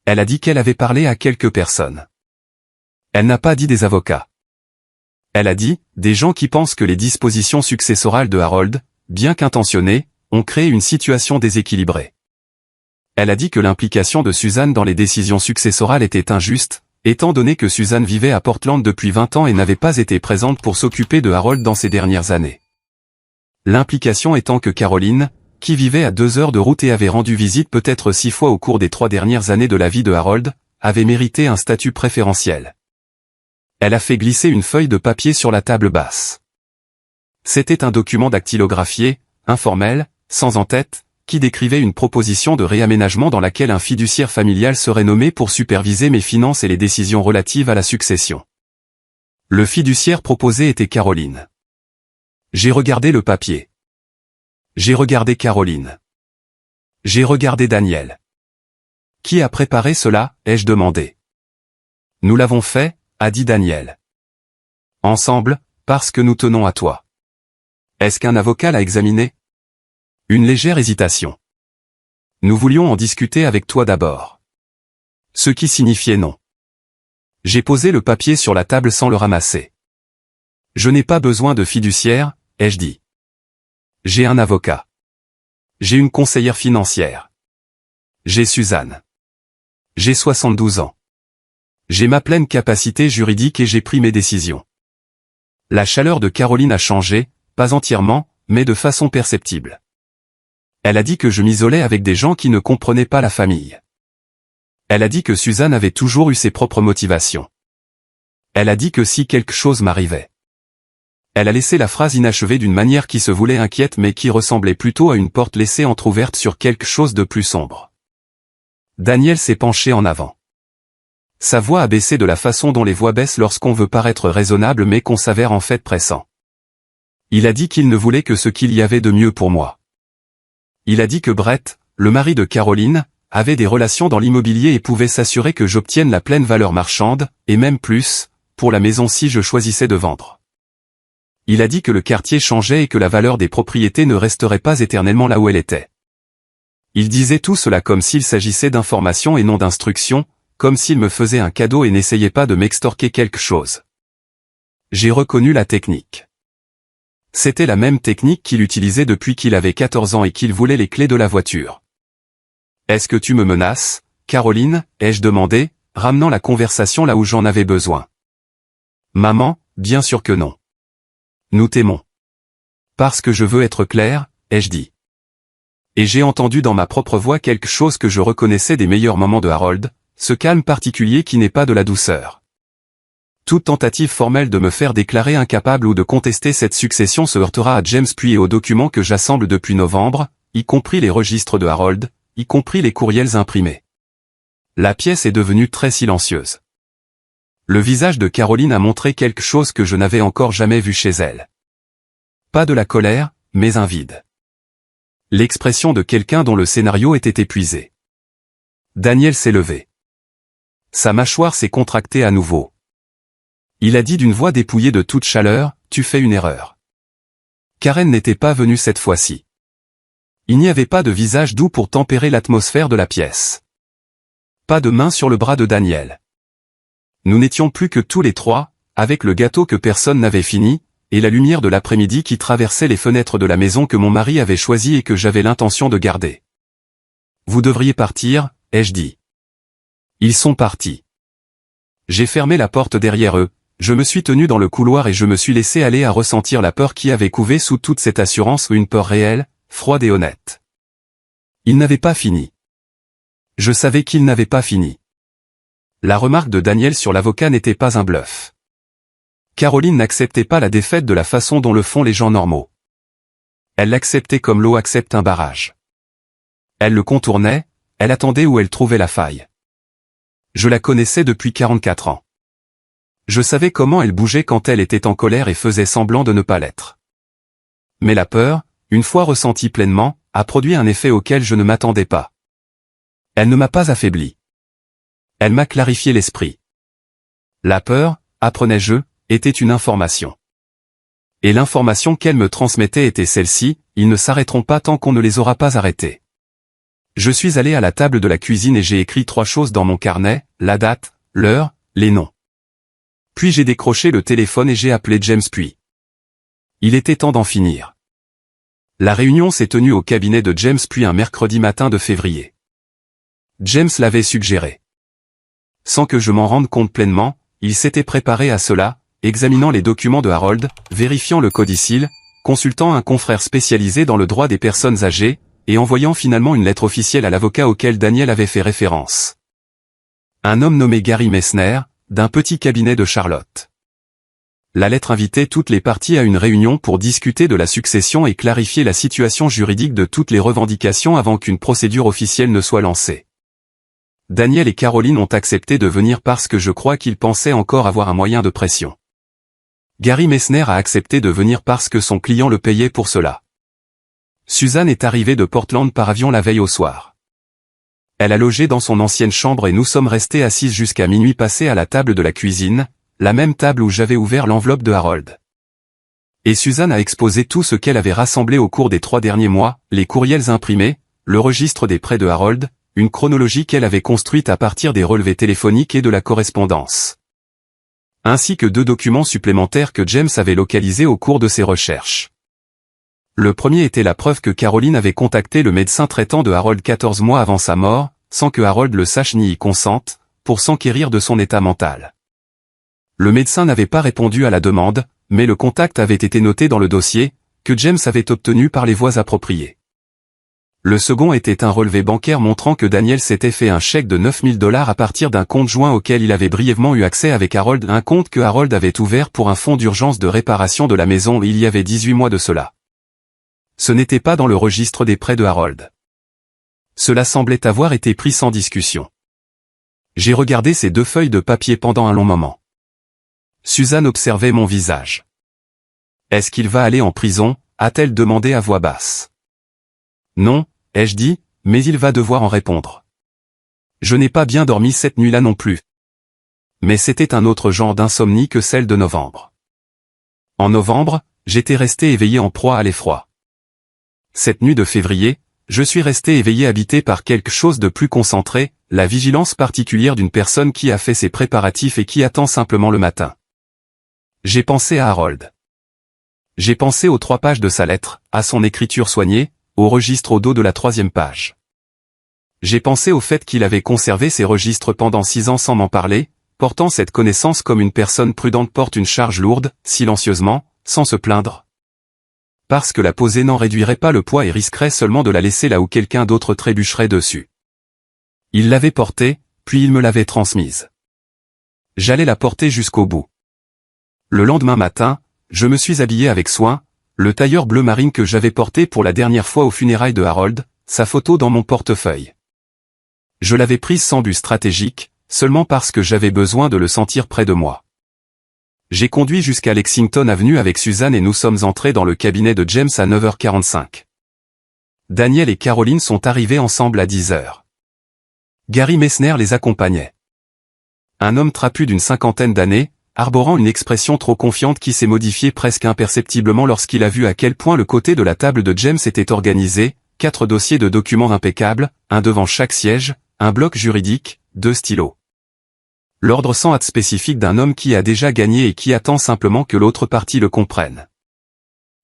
Elle a dit qu'elle avait parlé à quelques personnes. Elle n'a pas dit des avocats. Elle a dit, des gens qui pensent que les dispositions successorales de Harold, bien qu'intentionnées, ont créé une situation déséquilibrée. Elle a dit que l'implication de Suzanne dans les décisions successorales était injuste, étant donné que Suzanne vivait à Portland depuis 20 ans et n'avait pas été présente pour s'occuper de Harold dans ces dernières années. L'implication étant que Caroline, qui vivait à 2 heures de route et avait rendu visite peut-être 6 fois au cours des 3 dernières années de la vie de Harold, avait mérité un statut préférentiel. Elle a fait glisser une feuille de papier sur la table basse. C'était un document dactylographié, informel, sans en-tête, qui décrivait une proposition de réaménagement dans laquelle un fiduciaire familial serait nommé pour superviser mes finances et les décisions relatives à la succession. Le fiduciaire proposé était Caroline. J'ai regardé le papier. J'ai regardé Caroline. J'ai regardé Daniel. Qui a préparé cela, ai-je demandé. Nous l'avons fait, a dit Daniel. Ensemble, parce que nous tenons à toi. Est-ce qu'un avocat l'a examiné? Une légère hésitation. Nous voulions en discuter avec toi d'abord. Ce qui signifiait non. J'ai posé le papier sur la table sans le ramasser. Je n'ai pas besoin de fiduciaire, ai-je dit. J'ai un avocat. J'ai une conseillère financière. J'ai Suzanne. J'ai 72 ans. J'ai ma pleine capacité juridique et j'ai pris mes décisions. La chaleur de Caroline a changé, pas entièrement, mais de façon perceptible. Elle a dit que je m'isolais avec des gens qui ne comprenaient pas la famille. Elle a dit que Suzanne avait toujours eu ses propres motivations. Elle a dit que si quelque chose m'arrivait. Elle a laissé la phrase inachevée d'une manière qui se voulait inquiète mais qui ressemblait plutôt à une porte laissée entr'ouverte sur quelque chose de plus sombre. Daniel s'est penché en avant. Sa voix a baissé de la façon dont les voix baissent lorsqu'on veut paraître raisonnable mais qu'on s'avère en fait pressant. Il a dit qu'il ne voulait que ce qu'il y avait de mieux pour moi. Il a dit que Brett, le mari de Caroline, avait des relations dans l'immobilier et pouvait s'assurer que j'obtienne la pleine valeur marchande, et même plus, pour la maison si je choisissais de vendre. Il a dit que le quartier changeait et que la valeur des propriétés ne resterait pas éternellement là où elle était. Il disait tout cela comme s'il s'agissait d'informations et non d'instructions, comme s'il me faisait un cadeau et n'essayait pas de m'extorquer quelque chose. J'ai reconnu la technique. C'était la même technique qu'il utilisait depuis qu'il avait 14 ans et qu'il voulait les clés de la voiture. « Est-ce que tu me menaces, Caroline ?» ai-je demandé, ramenant la conversation là où j'en avais besoin. « Maman, bien sûr que non. Nous t'aimons. Parce que je veux être clair, ai-je dit. Et j'ai entendu dans ma propre voix quelque chose que je reconnaissais des meilleurs moments de Harold, ce calme particulier qui n'est pas de la douceur. Toute tentative formelle de me faire déclarer incapable ou de contester cette succession se heurtera à James puis et aux documents que j'assemble depuis novembre, y compris les registres de Harold, y compris les courriels imprimés. La pièce est devenue très silencieuse. Le visage de Caroline a montré quelque chose que je n'avais encore jamais vu chez elle. Pas de la colère, mais un vide. L'expression de quelqu'un dont le scénario était épuisé. Daniel s'est levé. Sa mâchoire s'est contractée à nouveau. Il a dit d'une voix dépouillée de toute chaleur, « Tu fais une erreur. » Karen n'était pas venue cette fois-ci. Il n'y avait pas de visage doux pour tempérer l'atmosphère de la pièce. Pas de main sur le bras de Daniel. Nous n'étions plus que tous les trois, avec le gâteau que personne n'avait fini, et la lumière de l'après-midi qui traversait les fenêtres de la maison que mon mari avait choisie et que j'avais l'intention de garder. « Vous devriez partir, » ai-je dit. Ils sont partis. J'ai fermé la porte derrière eux. Je me suis tenu dans le couloir et je me suis laissé aller à ressentir la peur qui avait couvé sous toute cette assurance, une peur réelle, froide et honnête. Il n'avait pas fini. Je savais qu'il n'avait pas fini. La remarque de Daniel sur l'avocat n'était pas un bluff. Caroline n'acceptait pas la défaite de la façon dont le font les gens normaux. Elle l'acceptait comme l'eau accepte un barrage. Elle le contournait, elle attendait où elle trouvait la faille. Je la connaissais depuis 44 ans. Je savais comment elle bougeait quand elle était en colère et faisait semblant de ne pas l'être. Mais la peur, une fois ressentie pleinement, a produit un effet auquel je ne m'attendais pas. Elle ne m'a pas affaibli. Elle m'a clarifié l'esprit. La peur, apprenais-je, était une information. Et l'information qu'elle me transmettait était celle-ci, ils ne s'arrêteront pas tant qu'on ne les aura pas arrêtés. Je suis allé à la table de la cuisine et j'ai écrit 3 choses dans mon carnet, la date, l'heure, les noms. Puis j'ai décroché le téléphone et j'ai appelé James puis. Il était temps d'en finir. La réunion s'est tenue au cabinet de James puis un mercredi matin de février. James l'avait suggéré. Sans que je m'en rende compte pleinement, il s'était préparé à cela, examinant les documents de Harold, vérifiant le codicile, consultant un confrère spécialisé dans le droit des personnes âgées, et envoyant finalement une lettre officielle à l'avocat auquel Daniel avait fait référence. Un homme nommé Gary Messner, d'un petit cabinet de Charlotte. La lettre invitait toutes les parties à une réunion pour discuter de la succession et clarifier la situation juridique de toutes les revendications avant qu'une procédure officielle ne soit lancée. Daniel et Caroline ont accepté de venir parce que je crois qu'ils pensaient encore avoir un moyen de pression. Gary Messner a accepté de venir parce que son client le payait pour cela. Suzanne est arrivée de Portland par avion la veille au soir. Elle a logé dans son ancienne chambre et nous sommes restés assises jusqu'à minuit passé à la table de la cuisine, la même table où j'avais ouvert l'enveloppe de Harold. Et Suzanne a exposé tout ce qu'elle avait rassemblé au cours des 3 derniers mois, les courriels imprimés, le registre des prêts de Harold, une chronologie qu'elle avait construite à partir des relevés téléphoniques et de la correspondance. Ainsi que 2 documents supplémentaires que James avait localisés au cours de ses recherches. Le premier était la preuve que Caroline avait contacté le médecin traitant de Harold 14 mois avant sa mort, sans que Harold le sache ni y consente, pour s'enquérir de son état mental. Le médecin n'avait pas répondu à la demande, mais le contact avait été noté dans le dossier, que James avait obtenu par les voies appropriées. Le second était un relevé bancaire montrant que Daniel s'était fait un chèque de 9 000 $ à partir d'un compte joint auquel il avait brièvement eu accès avec Harold, un compte que Harold avait ouvert pour un fonds d'urgence de réparation de la maison il y avait 18 mois de cela. Ce n'était pas dans le registre des prêts de Harold. Cela semblait avoir été pris sans discussion. J'ai regardé ces 2 feuilles de papier pendant un long moment. Suzanne observait mon visage. « Est-ce qu'il va aller en prison ?» a-t-elle demandé à voix basse. « Non », ai-je dit, mais il va devoir en répondre. Je n'ai pas bien dormi cette nuit-là non plus. Mais c'était un autre genre d'insomnie que celle de novembre. En novembre, j'étais resté éveillé en proie à l'effroi. Cette nuit de février, je suis resté éveillé habité par quelque chose de plus concentré, la vigilance particulière d'une personne qui a fait ses préparatifs et qui attend simplement le matin. J'ai pensé à Harold. J'ai pensé aux 3 pages de sa lettre, à son écriture soignée, au registre au dos de la 3e page. J'ai pensé au fait qu'il avait conservé ces registres pendant 6 ans sans m'en parler, portant cette connaissance comme une personne prudente porte une charge lourde, silencieusement, sans se plaindre. Parce que la poser n'en réduirait pas le poids et risquerait seulement de la laisser là où quelqu'un d'autre trébucherait dessus. Il l'avait portée, puis il me l'avait transmise. J'allais la porter jusqu'au bout. Le lendemain matin, je me suis habillé avec soin, le tailleur bleu marine que j'avais porté pour la dernière fois aux funérailles de Harold, sa photo dans mon portefeuille. Je l'avais prise sans but stratégique, seulement parce que j'avais besoin de le sentir près de moi. J'ai conduit jusqu'à Lexington Avenue avec Suzanne et nous sommes entrés dans le cabinet de James à 9h45. Daniel et Caroline sont arrivés ensemble à 10h. Gary Messner les accompagnait. Un homme trapu d'une 50aine d'années, arborant une expression trop confiante qui s'est modifiée presque imperceptiblement lorsqu'il a vu à quel point le côté de la table de James était organisé, 4 dossiers de documents impeccables, un devant chaque siège, un bloc juridique, 2 stylos. L'ordre sans hâte spécifique d'un homme qui a déjà gagné et qui attend simplement que l'autre partie le comprenne.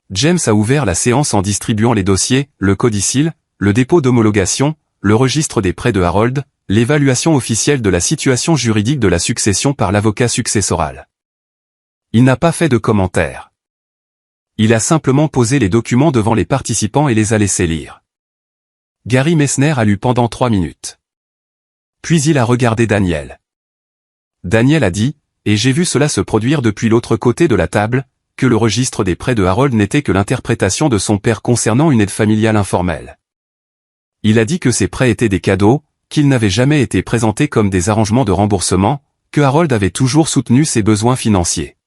James a ouvert la séance en distribuant les dossiers, le codicile, le dépôt d'homologation, le registre des prêts de Harold, l'évaluation officielle de la situation juridique de la succession par l'avocat successoral. Il n'a pas fait de commentaires. Il a simplement posé les documents devant les participants et les a laissés lire. Gary Messner a lu pendant 3 minutes. Puis il a regardé Daniel. Daniel a dit, et j'ai vu cela se produire depuis l'autre côté de la table, que le registre des prêts de Harold n'était que l'interprétation de son père concernant une aide familiale informelle. Il a dit que ces prêts étaient des cadeaux, qu'ils n'avaient jamais été présentés comme des arrangements de remboursement, que Harold avait toujours soutenu ses besoins financiers.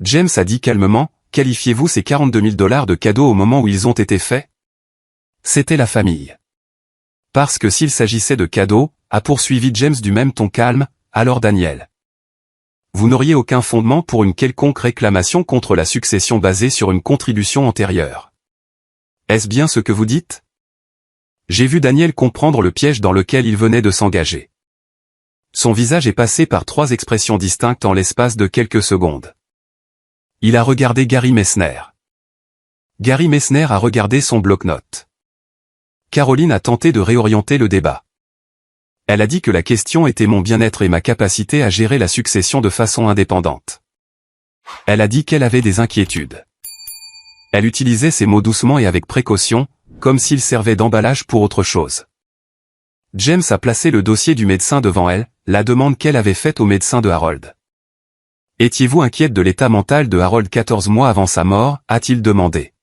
James a dit calmement, qualifiez-vous ces 42 000 $ de cadeaux au moment où ils ont été faits? C'était la famille. Parce que s'il s'agissait de cadeaux, a poursuivi James du même ton calme, alors Daniel. Vous n'auriez aucun fondement pour une quelconque réclamation contre la succession basée sur une contribution antérieure. Est-ce bien ce que vous dites? J'ai vu Daniel comprendre le piège dans lequel il venait de s'engager. Son visage est passé par 3 expressions distinctes en l'espace de quelques secondes. Il a regardé Gary Messner. Gary Messner a regardé son bloc-notes. Caroline a tenté de réorienter le débat. Elle a dit que la question était mon bien-être et ma capacité à gérer la succession de façon indépendante. Elle a dit qu'elle avait des inquiétudes. Elle utilisait ces mots doucement et avec précaution, comme s'ils servaient d'emballage pour autre chose. James a placé le dossier du médecin devant elle, la demande qu'elle avait faite au médecin de Harold. « Étiez-vous inquiète de l'état mental de Harold 14 mois avant sa mort ?» a-t-il demandé.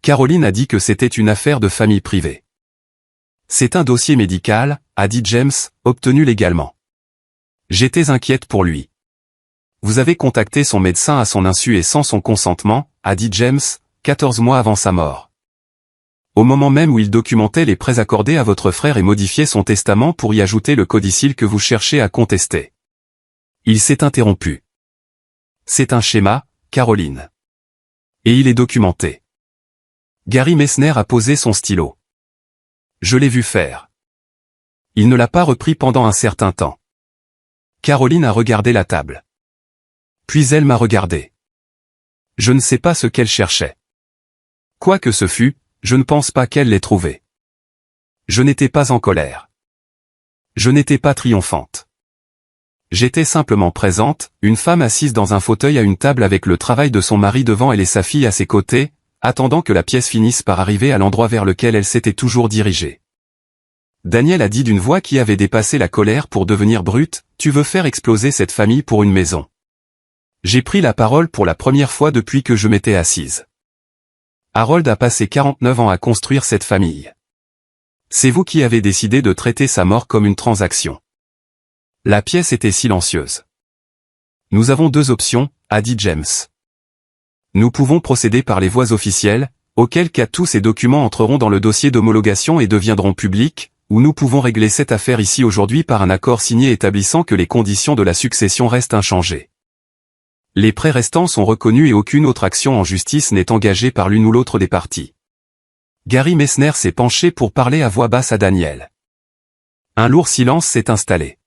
Caroline a dit que c'était une affaire de famille privée. « C'est un dossier médical », a dit James, obtenu légalement. « J'étais inquiète pour lui. »« Vous avez contacté son médecin à son insu et sans son consentement », a dit James, 14 mois avant sa mort. Au moment même où il documentait les prêts accordés à votre frère et modifiait son testament pour y ajouter le codicile que vous cherchez à contester. Il s'est interrompu. C'est un schéma, Caroline. Et il est documenté. Gary Messner a posé son stylo. Je l'ai vu faire. Il ne l'a pas repris pendant un certain temps. Caroline a regardé la table. Puis elle m'a regardé. Je ne sais pas ce qu'elle cherchait. Quoi que ce fût, je ne pense pas qu'elle l'ait trouvé. Je n'étais pas en colère. Je n'étais pas triomphante. J'étais simplement présente, une femme assise dans un fauteuil à une table avec le travail de son mari devant elle et sa fille à ses côtés, attendant que la pièce finisse par arriver à l'endroit vers lequel elle s'était toujours dirigée. Daniel a dit d'une voix qui avait dépassé la colère pour devenir brute, « Tu veux faire exploser cette famille pour une maison. » J'ai pris la parole pour la première fois depuis que je m'étais assise. Harold a passé 49 ans à construire cette famille. C'est vous qui avez décidé de traiter sa mort comme une transaction. La pièce était silencieuse. Nous avons deux options, a dit James. Nous pouvons procéder par les voies officielles, auquel cas tous ces documents entreront dans le dossier d'homologation et deviendront publics, ou nous pouvons régler cette affaire ici aujourd'hui par un accord signé établissant que les conditions de la succession restent inchangées. Les prêts restants sont reconnus et aucune autre action en justice n'est engagée par l'une ou l'autre des parties. Gary Messner s'est penché pour parler à voix basse à Daniel. Un lourd silence s'est installé.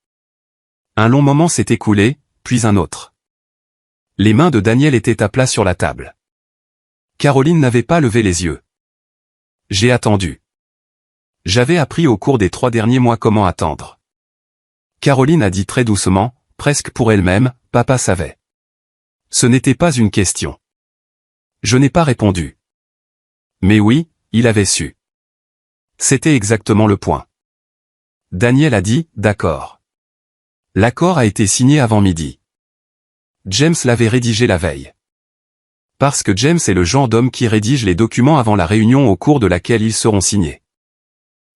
Un long moment s'est écoulé, puis un autre. Les mains de Daniel étaient à plat sur la table. Caroline n'avait pas levé les yeux. J'ai attendu. J'avais appris au cours des 3 derniers mois comment attendre. Caroline a dit très doucement, presque pour elle-même, « Papa savait. » Ce n'était pas une question. Je n'ai pas répondu. Mais oui, il avait su. C'était exactement le point. Daniel a dit, d'accord. L'accord a été signé avant midi. James l'avait rédigé la veille. Parce que James est le genre d'homme qui rédige les documents avant la réunion au cours de laquelle ils seront signés.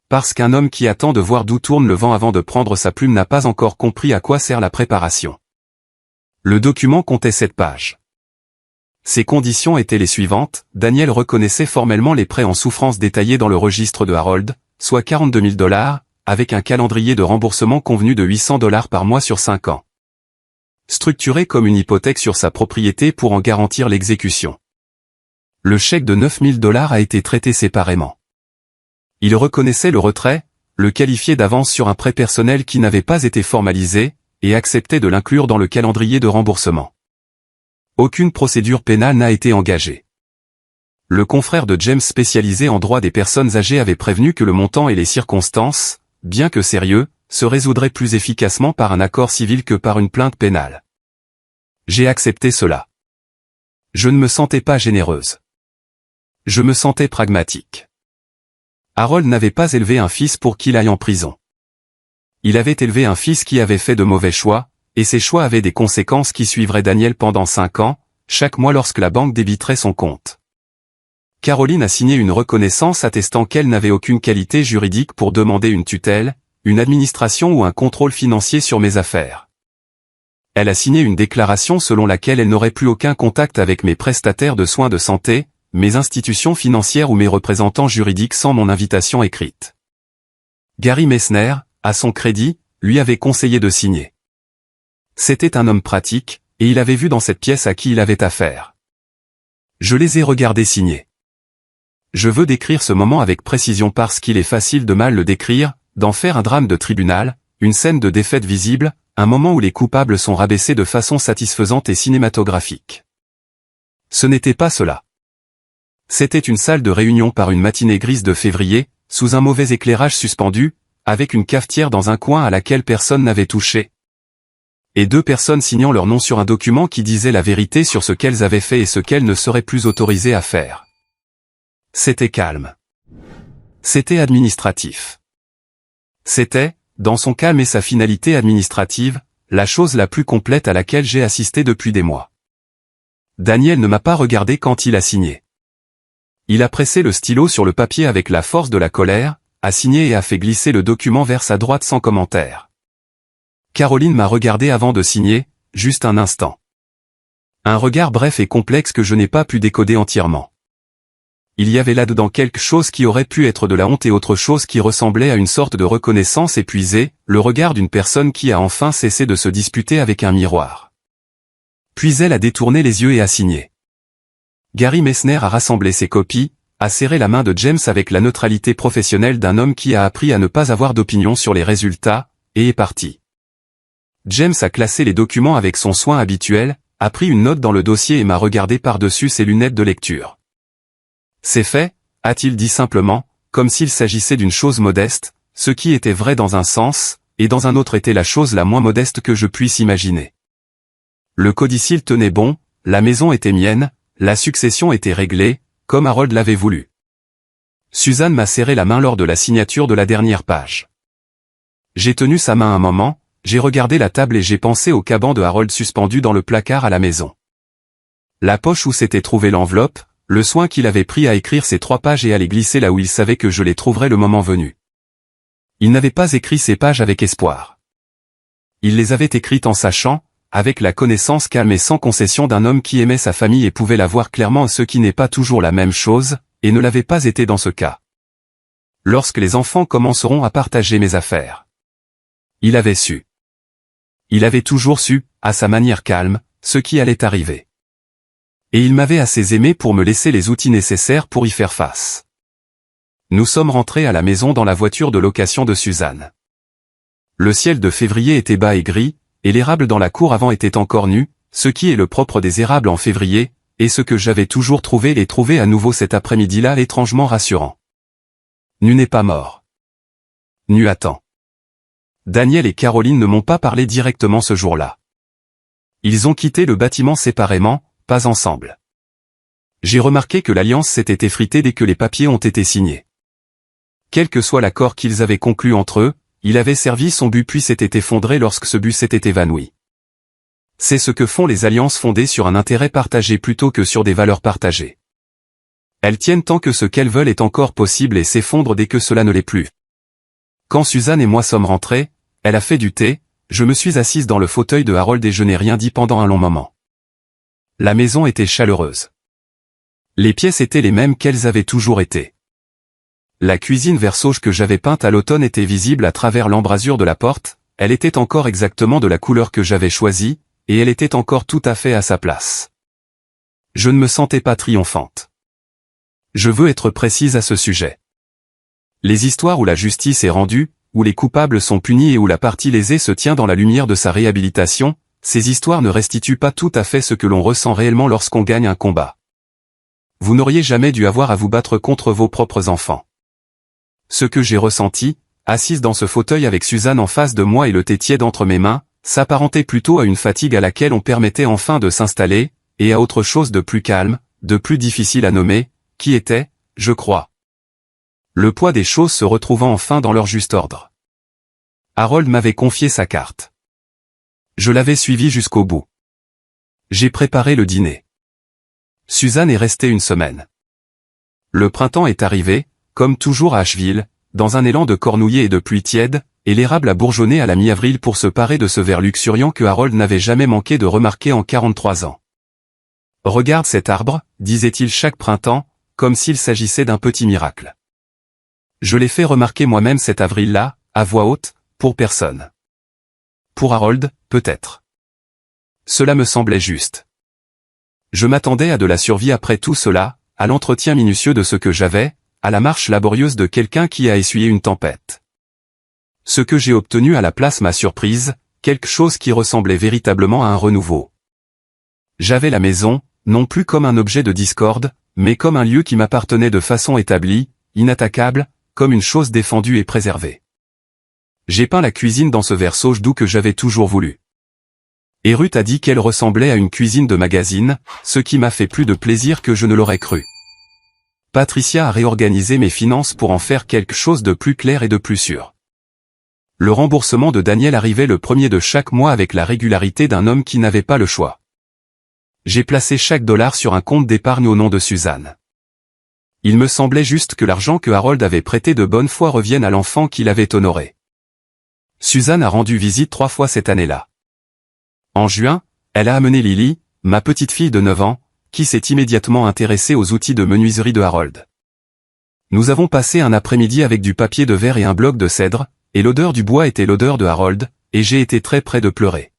Parce qu'un homme qui attend de voir d'où tourne le vent avant de prendre sa plume n'a pas encore compris à quoi sert la préparation. Le document comptait 7 pages. Ses conditions étaient les suivantes, Daniel reconnaissait formellement les prêts en souffrance détaillés dans le registre de Harold, soit 42 000 $, avec un calendrier de remboursement convenu de 800 $ par mois sur 5 ans. Structuré comme une hypothèque sur sa propriété pour en garantir l'exécution. Le chèque de 9 000 $ a été traité séparément. Il reconnaissait le retrait, le qualifiait d'avance sur un prêt personnel qui n'avait pas été formalisé, et acceptait de l'inclure dans le calendrier de remboursement. Aucune procédure pénale n'a été engagée. Le confrère de James spécialisé en droit des personnes âgées avait prévenu que le montant et les circonstances, bien que sérieux, se résoudraient plus efficacement par un accord civil que par une plainte pénale. J'ai accepté cela. Je ne me sentais pas généreuse. Je me sentais pragmatique. Harold n'avait pas élevé un fils pour qu'il aille en prison. Il avait élevé un fils qui avait fait de mauvais choix, et ces choix avaient des conséquences qui suivraient Daniel pendant 5 ans, chaque mois lorsque la banque débiterait son compte. Caroline a signé une reconnaissance attestant qu'elle n'avait aucune qualité juridique pour demander une tutelle, une administration ou un contrôle financier sur mes affaires. Elle a signé une déclaration selon laquelle elle n'aurait plus aucun contact avec mes prestataires de soins de santé, mes institutions financières ou mes représentants juridiques sans mon invitation écrite. Gary Messner, à son crédit, lui avait conseillé de signer. C'était un homme pratique, et il avait vu dans cette pièce à qui il avait affaire. Je les ai regardés signer. Je veux décrire ce moment avec précision parce qu'il est facile de mal le décrire, d'en faire un drame de tribunal, une scène de défaite visible, un moment où les coupables sont rabaissés de façon satisfaisante et cinématographique. Ce n'était pas cela. C'était une salle de réunion par une matinée grise de février, sous un mauvais éclairage suspendu, avec une cafetière dans un coin à laquelle personne n'avait touché. Et 2 personnes signant leur nom sur un document qui disait la vérité sur ce qu'elles avaient fait et ce qu'elles ne seraient plus autorisées à faire. C'était calme. C'était administratif. C'était, dans son calme et sa finalité administrative, la chose la plus complète à laquelle j'ai assisté depuis des mois. Daniel ne m'a pas regardé quand il a signé. Il a pressé le stylo sur le papier avec la force de la colère, a signé et a fait glisser le document vers sa droite sans commentaire. Caroline m'a regardé avant de signer, juste un instant. Un regard bref et complexe que je n'ai pas pu décoder entièrement. Il y avait là-dedans quelque chose qui aurait pu être de la honte et autre chose qui ressemblait à une sorte de reconnaissance épuisée, le regard d'une personne qui a enfin cessé de se disputer avec un miroir. Puis elle a détourné les yeux et a signé. Gary Messner a rassemblé ses copies, a serré la main de James avec la neutralité professionnelle d'un homme qui a appris à ne pas avoir d'opinion sur les résultats, et est parti. James a classé les documents avec son soin habituel, a pris une note dans le dossier et m'a regardé par-dessus ses lunettes de lecture. C'est fait, a-t-il dit simplement, comme s'il s'agissait d'une chose modeste, ce qui était vrai dans un sens, et dans un autre était la chose la moins modeste que je puisse imaginer. Le codicile tenait bon, la maison était mienne, la succession était réglée, comme Harold l'avait voulu. Suzanne m'a serré la main lors de la signature de la dernière page. J'ai tenu sa main un moment, j'ai regardé la table et j'ai pensé au caban de Harold suspendu dans le placard à la maison. La poche où s'était trouvée l'enveloppe, le soin qu'il avait pris à écrire ces 3 pages et à les glisser là où il savait que je les trouverais le moment venu. Il n'avait pas écrit ces pages avec espoir. Il les avait écrites en sachant, avec la connaissance calme et sans concession d'un homme qui aimait sa famille et pouvait la voir clairement, ce qui n'est pas toujours la même chose, et ne l'avait pas été dans ce cas. Lorsque les enfants commenceront à partager mes affaires. Il avait su. Il avait toujours su, à sa manière calme, ce qui allait arriver. Et il m'avait assez aimé pour me laisser les outils nécessaires pour y faire face. Nous sommes rentrés à la maison dans la voiture de location de Suzanne. Le ciel de février était bas et gris, et l'érable dans la cour avant était encore nu, ce qui est le propre des érables en février, et ce que j'avais toujours trouvé et trouvé à nouveau cet après-midi-là étrangement rassurant. Nu n'est pas mort. Nu attend. Daniel et Caroline ne m'ont pas parlé directement ce jour-là. Ils ont quitté le bâtiment séparément, pas ensemble. J'ai remarqué que l'alliance s'était effritée dès que les papiers ont été signés. Quel que soit l'accord qu'ils avaient conclu entre eux, il avait servi son but puis s'était effondré lorsque ce but s'était évanoui. C'est ce que font les alliances fondées sur un intérêt partagé plutôt que sur des valeurs partagées. Elles tiennent tant que ce qu'elles veulent est encore possible et s'effondrent dès que cela ne l'est plus. Quand Suzanne et moi sommes rentrés, elle a fait du thé, je me suis assise dans le fauteuil de Harold et je n'ai rien dit pendant un long moment. La maison était chaleureuse. Les pièces étaient les mêmes qu'elles avaient toujours été. La cuisine vert sauge que j'avais peinte à l'automne était visible à travers l'embrasure de la porte, elle était encore exactement de la couleur que j'avais choisie, et elle était encore tout à fait à sa place. Je ne me sentais pas triomphante. Je veux être précise à ce sujet. Les histoires où la justice est rendue, où les coupables sont punis et où la partie lésée se tient dans la lumière de sa réhabilitation, ces histoires ne restituent pas tout à fait ce que l'on ressent réellement lorsqu'on gagne un combat. Vous n'auriez jamais dû avoir à vous battre contre vos propres enfants. Ce que j'ai ressenti, assise dans ce fauteuil avec Suzanne en face de moi et le thé tiède entre mes mains, s'apparentait plutôt à une fatigue à laquelle on permettait enfin de s'installer, et à autre chose de plus calme, de plus difficile à nommer, qui était, je crois, le poids des choses se retrouvant enfin dans leur juste ordre. Harold m'avait confié sa carte. Je l'avais suivi jusqu'au bout. J'ai préparé le dîner. Suzanne est restée une semaine. Le printemps est arrivé, comme toujours à Asheville, dans un élan de cornouiller et de pluie tiède, et l'érable a bourgeonné à la mi-avril pour se parer de ce vert luxuriant que Harold n'avait jamais manqué de remarquer en 43 ans. « Regarde cet arbre », disait-il chaque printemps, comme s'il s'agissait d'un petit miracle. Je l'ai fait remarquer moi-même cet avril-là, à voix haute, pour personne. Pour Harold, peut-être. Cela me semblait juste. Je m'attendais à de la survie après tout cela, à l'entretien minutieux de ce que j'avais, à la marche laborieuse de quelqu'un qui a essuyé une tempête. Ce que j'ai obtenu à la place m'a surprise, quelque chose qui ressemblait véritablement à un renouveau. J'avais la maison, non plus comme un objet de discorde, mais comme un lieu qui m'appartenait de façon établie, inattaquable, comme une chose défendue et préservée. J'ai peint la cuisine dans ce vert sauge doux que j'avais toujours voulu. Et Ruth a dit qu'elle ressemblait à une cuisine de magazine, ce qui m'a fait plus de plaisir que je ne l'aurais cru. Patricia a réorganisé mes finances pour en faire quelque chose de plus clair et de plus sûr. Le remboursement de Daniel arrivait le premier de chaque mois avec la régularité d'un homme qui n'avait pas le choix. J'ai placé chaque dollar sur un compte d'épargne au nom de Suzanne. Il me semblait juste que l'argent que Harold avait prêté de bonne foi revienne à l'enfant qu'il avait honoré. Suzanne a rendu visite 3 fois cette année-là. En juin, elle a amené Lily, ma petite fille de 9 ans, qui s'est immédiatement intéressée aux outils de menuiserie de Harold. Nous avons passé un après-midi avec du papier de verre et un bloc de cèdre, et l'odeur du bois était l'odeur de Harold, et j'ai été très près de pleurer.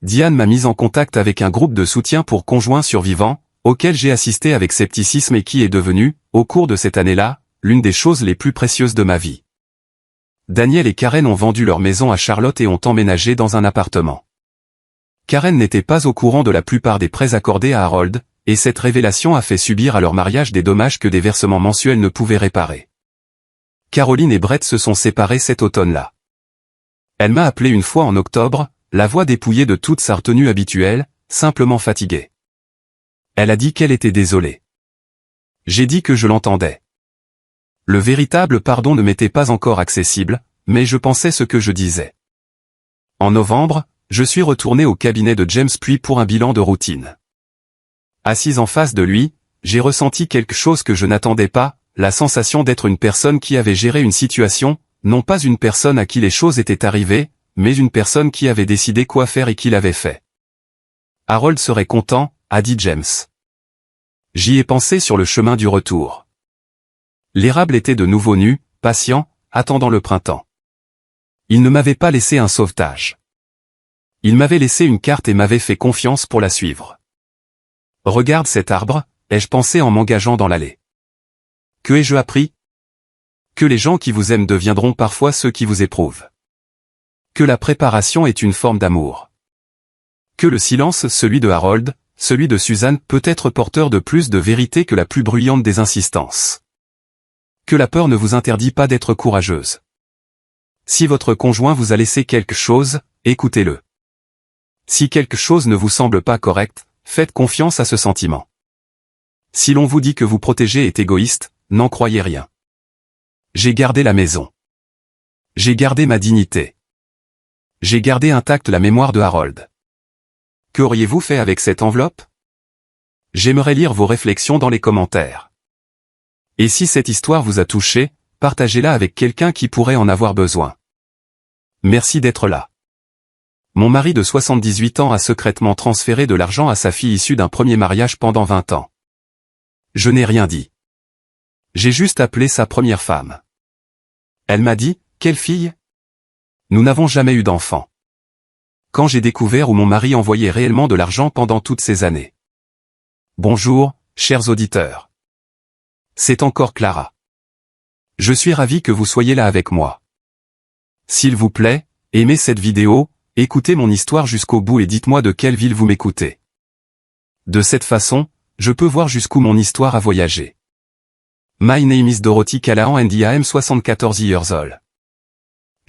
Diane m'a mise en contact avec un groupe de soutien pour conjoints survivants, auquel j'ai assisté avec scepticisme et qui est devenu, au cours de cette année-là, l'une des choses les plus précieuses de ma vie. Daniel et Karen ont vendu leur maison à Charlotte et ont emménagé dans un appartement. Karen n'était pas au courant de la plupart des prêts accordés à Harold, et cette révélation a fait subir à leur mariage des dommages que des versements mensuels ne pouvaient réparer. Caroline et Brett se sont séparés cet automne-là. Elle m'a appelé une fois en octobre, la voix dépouillée de toute sa retenue habituelle, simplement fatiguée. Elle a dit qu'elle était désolée. J'ai dit que je l'entendais. Le véritable pardon ne m'était pas encore accessible, mais je pensais ce que je disais. En novembre, je suis retourné au cabinet de James Puy pour un bilan de routine. Assise en face de lui, j'ai ressenti quelque chose que je n'attendais pas, la sensation d'être une personne qui avait géré une situation, non pas une personne à qui les choses étaient arrivées, mais une personne qui avait décidé quoi faire et qui l'avait fait. Harold serait content, a dit James. J'y ai pensé sur le chemin du retour. L'érable était de nouveau nu, patient, attendant le printemps. Il ne m'avait pas laissé un sauvetage. Il m'avait laissé une carte et m'avait fait confiance pour la suivre. Regarde cet arbre, ai-je pensé en m'engageant dans l'allée. Que ai-je appris? Que les gens qui vous aiment deviendront parfois ceux qui vous éprouvent. Que la préparation est une forme d'amour. Que le silence, celui de Harold, celui de Suzanne, peut être porteur de plus de vérité que la plus bruyante des insistances. Que la peur ne vous interdit pas d'être courageuse. Si votre conjoint vous a laissé quelque chose, écoutez-le. Si quelque chose ne vous semble pas correct, faites confiance à ce sentiment. Si l'on vous dit que vous protéger est égoïste, n'en croyez rien. J'ai gardé la maison. J'ai gardé ma dignité. J'ai gardé intacte la mémoire de Harold. Qu'auriez-vous fait avec cette enveloppe? J'aimerais lire vos réflexions dans les commentaires. Et si cette histoire vous a touché, partagez-la avec quelqu'un qui pourrait en avoir besoin. Merci d'être là. Mon mari de 78 ans a secrètement transféré de l'argent à sa fille issue d'un premier mariage pendant 20 ans. Je n'ai rien dit. J'ai juste appelé sa première femme. Elle m'a dit, « Quelle fille ? Nous n'avons jamais eu d'enfant. » Quand j'ai découvert où mon mari envoyait réellement de l'argent pendant toutes ces années. Bonjour, chers auditeurs. C'est encore Clara. Je suis ravi que vous soyez là avec moi. S'il vous plaît, aimez cette vidéo, écoutez mon histoire jusqu'au bout et dites-moi de quelle ville vous m'écoutez. De cette façon, je peux voir jusqu'où mon histoire a voyagé. My name is Dorothy Callahan and I am 74 years old.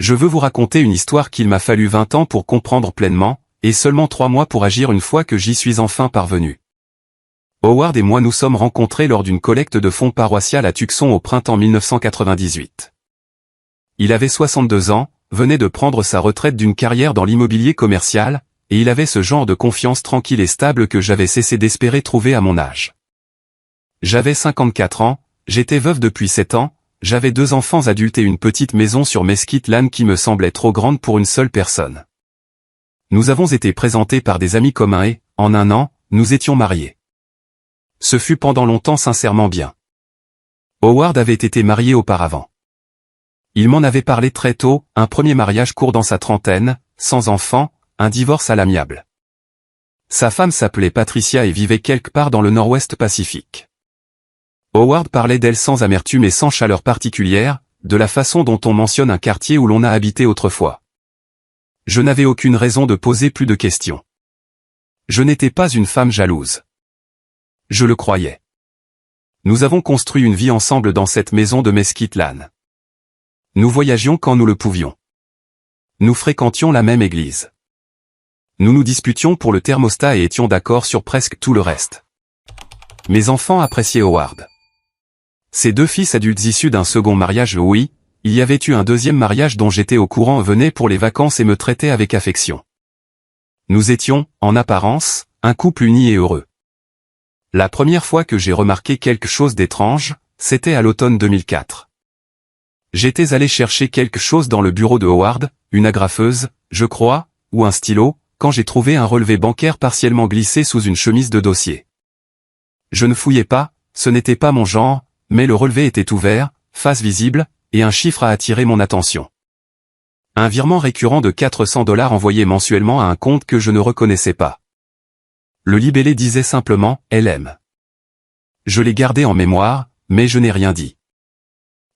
Je veux vous raconter une histoire qu'il m'a fallu 20 ans pour comprendre pleinement, et seulement 3 mois pour agir une fois que j'y suis enfin parvenu. Howard et moi nous sommes rencontrés lors d'une collecte de fonds paroissiale à Tucson au printemps 1998. Il avait 62 ans, venait de prendre sa retraite d'une carrière dans l'immobilier commercial, et il avait ce genre de confiance tranquille et stable que j'avais cessé d'espérer trouver à mon âge. J'avais 54 ans, j'étais veuve depuis 7 ans, j'avais 2 enfants adultes et une petite maison sur Mesquite Lane qui me semblait trop grande pour une seule personne. Nous avons été présentés par des amis communs et, en un an, nous étions mariés. Ce fut pendant longtemps sincèrement bien. Howard avait été marié auparavant. Il m'en avait parlé très tôt, un premier mariage court dans sa trentaine, sans enfant, un divorce à l'amiable. Sa femme s'appelait Patricia et vivait quelque part dans le nord-ouest Pacifique. Howard parlait d'elle sans amertume et sans chaleur particulière, de la façon dont on mentionne un quartier où l'on a habité autrefois. Je n'avais aucune raison de poser plus de questions. Je n'étais pas une femme jalouse. Je le croyais. Nous avons construit une vie ensemble dans cette maison de Mesquite Lane. Nous voyagions quand nous le pouvions. Nous fréquentions la même église. Nous nous disputions pour le thermostat et étions d'accord sur presque tout le reste. Mes enfants appréciaient Howard. Ses 2 fils adultes issus d'un second mariage, oui, il y avait eu un deuxième mariage dont j'étais au courant, venaient pour les vacances et me traitaient avec affection. Nous étions, en apparence, un couple uni et heureux. La première fois que j'ai remarqué quelque chose d'étrange, c'était à l'automne 2004. J'étais allé chercher quelque chose dans le bureau de Howard, une agrafeuse, je crois, ou un stylo, quand j'ai trouvé un relevé bancaire partiellement glissé sous une chemise de dossier. Je ne fouillais pas, ce n'était pas mon genre, mais le relevé était ouvert, face visible, et un chiffre a attiré mon attention. Un virement récurrent de 400 $ envoyé mensuellement à un compte que je ne reconnaissais pas. Le libellé disait simplement « LM ». Je l'ai gardé en mémoire, mais je n'ai rien dit.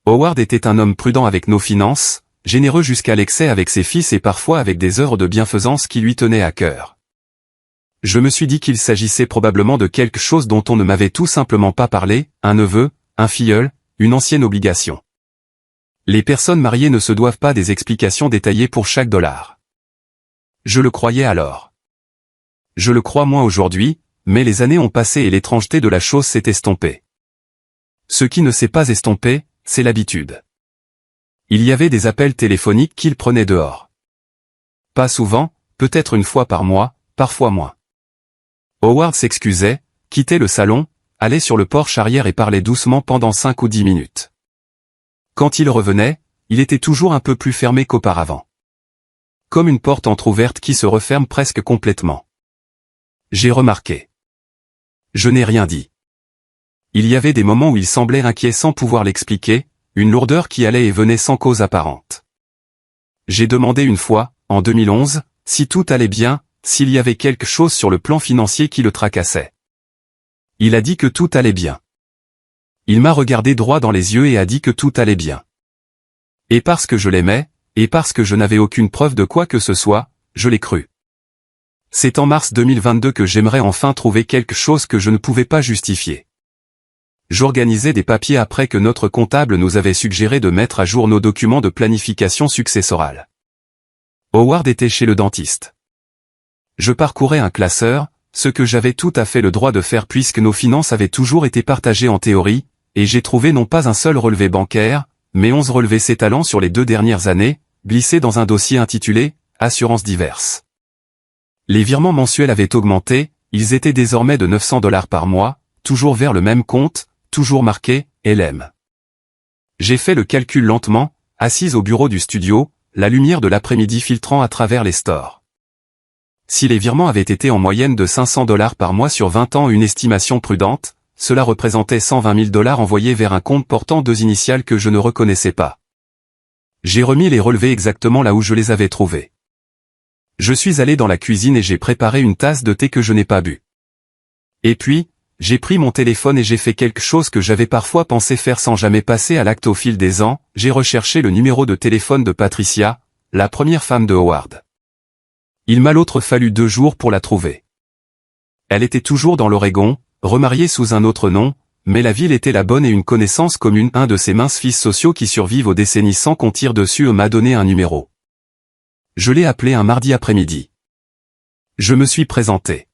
Howard était un homme prudent avec nos finances, généreux jusqu'à l'excès avec ses fils et parfois avec des œuvres de bienfaisance qui lui tenaient à cœur. Je me suis dit qu'il s'agissait probablement de quelque chose dont on ne m'avait tout simplement pas parlé, un neveu, un filleul, une ancienne obligation. Les personnes mariées ne se doivent pas des explications détaillées pour chaque dollar. Je le croyais alors. Je le crois moins aujourd'hui, mais les années ont passé et l'étrangeté de la chose s'est estompée. Ce qui ne s'est pas estompé, c'est l'habitude. Il y avait des appels téléphoniques qu'il prenait dehors. Pas souvent, peut-être une fois par mois, parfois moins. Howard s'excusait, quittait le salon, allait sur le porche arrière et parlait doucement pendant 5 ou 10 minutes. Quand il revenait, il était toujours un peu plus fermé qu'auparavant. Comme une porte entr'ouverte qui se referme presque complètement. J'ai remarqué. Je n'ai rien dit. Il y avait des moments où il semblait inquiet sans pouvoir l'expliquer, une lourdeur qui allait et venait sans cause apparente. J'ai demandé une fois, en 2011, si tout allait bien, s'il y avait quelque chose sur le plan financier qui le tracassait. Il a dit que tout allait bien. Il m'a regardé droit dans les yeux et a dit que tout allait bien. Et parce que je l'aimais, et parce que je n'avais aucune preuve de quoi que ce soit, je l'ai cru. C'est en mars 2022 que j'aimerais enfin trouver quelque chose que je ne pouvais pas justifier. J'organisais des papiers après que notre comptable nous avait suggéré de mettre à jour nos documents de planification successorale. Howard était chez le dentiste. Je parcourais un classeur, ce que j'avais tout à fait le droit de faire puisque nos finances avaient toujours été partagées en théorie, et j'ai trouvé non pas un seul relevé bancaire, mais 11 relevés s'étalant sur les 2 dernières années, glissés dans un dossier intitulé « Assurances diverses ». Les virements mensuels avaient augmenté, ils étaient désormais de 900 $ par mois, toujours vers le même compte, toujours marqué « LM ». J'ai fait le calcul lentement, assise au bureau du studio, la lumière de l'après-midi filtrant à travers les stores. Si les virements avaient été en moyenne de 500 $ par mois sur 20 ans, une estimation prudente, cela représentait 120 000 $ envoyés vers un compte portant 2 initiales que je ne reconnaissais pas. J'ai remis les relevés exactement là où je les avais trouvés. Je suis allé dans la cuisine et j'ai préparé une tasse de thé que je n'ai pas bu. Et puis, j'ai pris mon téléphone et j'ai fait quelque chose que j'avais parfois pensé faire sans jamais passer à l'acte au fil des ans, j'ai recherché le numéro de téléphone de Patricia, la première femme de Howard. Il m'a l'autre fallu 2 jours pour la trouver. Elle était toujours dans l'Oregon, remariée sous un autre nom, mais la ville était la bonne et une connaissance commune, un de ces minces fils sociaux qui survivent aux décennies sans qu'on tire dessus, m'a donné un numéro. Je l'ai appelé un mardi après-midi. Je me suis présenté.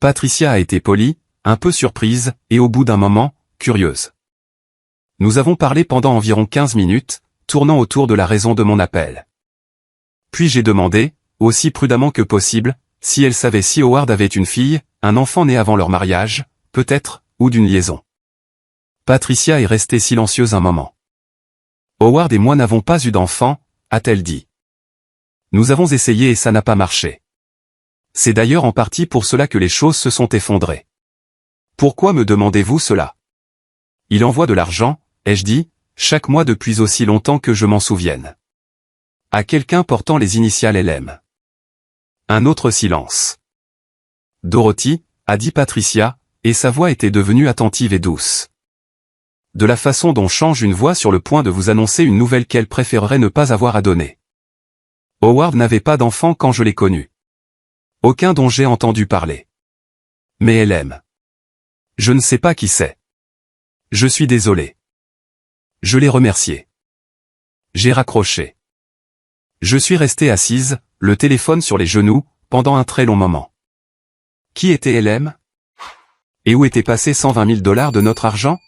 Patricia a été polie, un peu surprise, et au bout d'un moment, curieuse. Nous avons parlé pendant environ 15 minutes, tournant autour de la raison de mon appel. Puis j'ai demandé, aussi prudemment que possible, si elle savait si Howard avait une fille, un enfant né avant leur mariage, peut-être, ou d'une liaison. Patricia est restée silencieuse un moment. Howard et moi n'avons pas eu d'enfant, a-t-elle dit. Nous avons essayé et ça n'a pas marché. C'est d'ailleurs en partie pour cela que les choses se sont effondrées. Pourquoi me demandez-vous cela? Il envoie de l'argent, ai-je dit, chaque mois depuis aussi longtemps que je m'en souvienne. À quelqu'un portant les initiales LM. Un autre silence. Dorothy, a dit Patricia, et sa voix était devenue attentive et douce. De la façon dont change une voix sur le point de vous annoncer une nouvelle qu'elle préférerait ne pas avoir à donner. Howard n'avait pas d'enfant quand je l'ai connu. Aucun dont j'ai entendu parler. Mais elle aime. Je ne sais pas qui c'est. Je suis désolé. Je l'ai remercié. J'ai raccroché. Je suis restée assise, le téléphone sur les genoux, pendant un très long moment. Qui était LM? Et où étaient passés 120 000 $ de notre argent?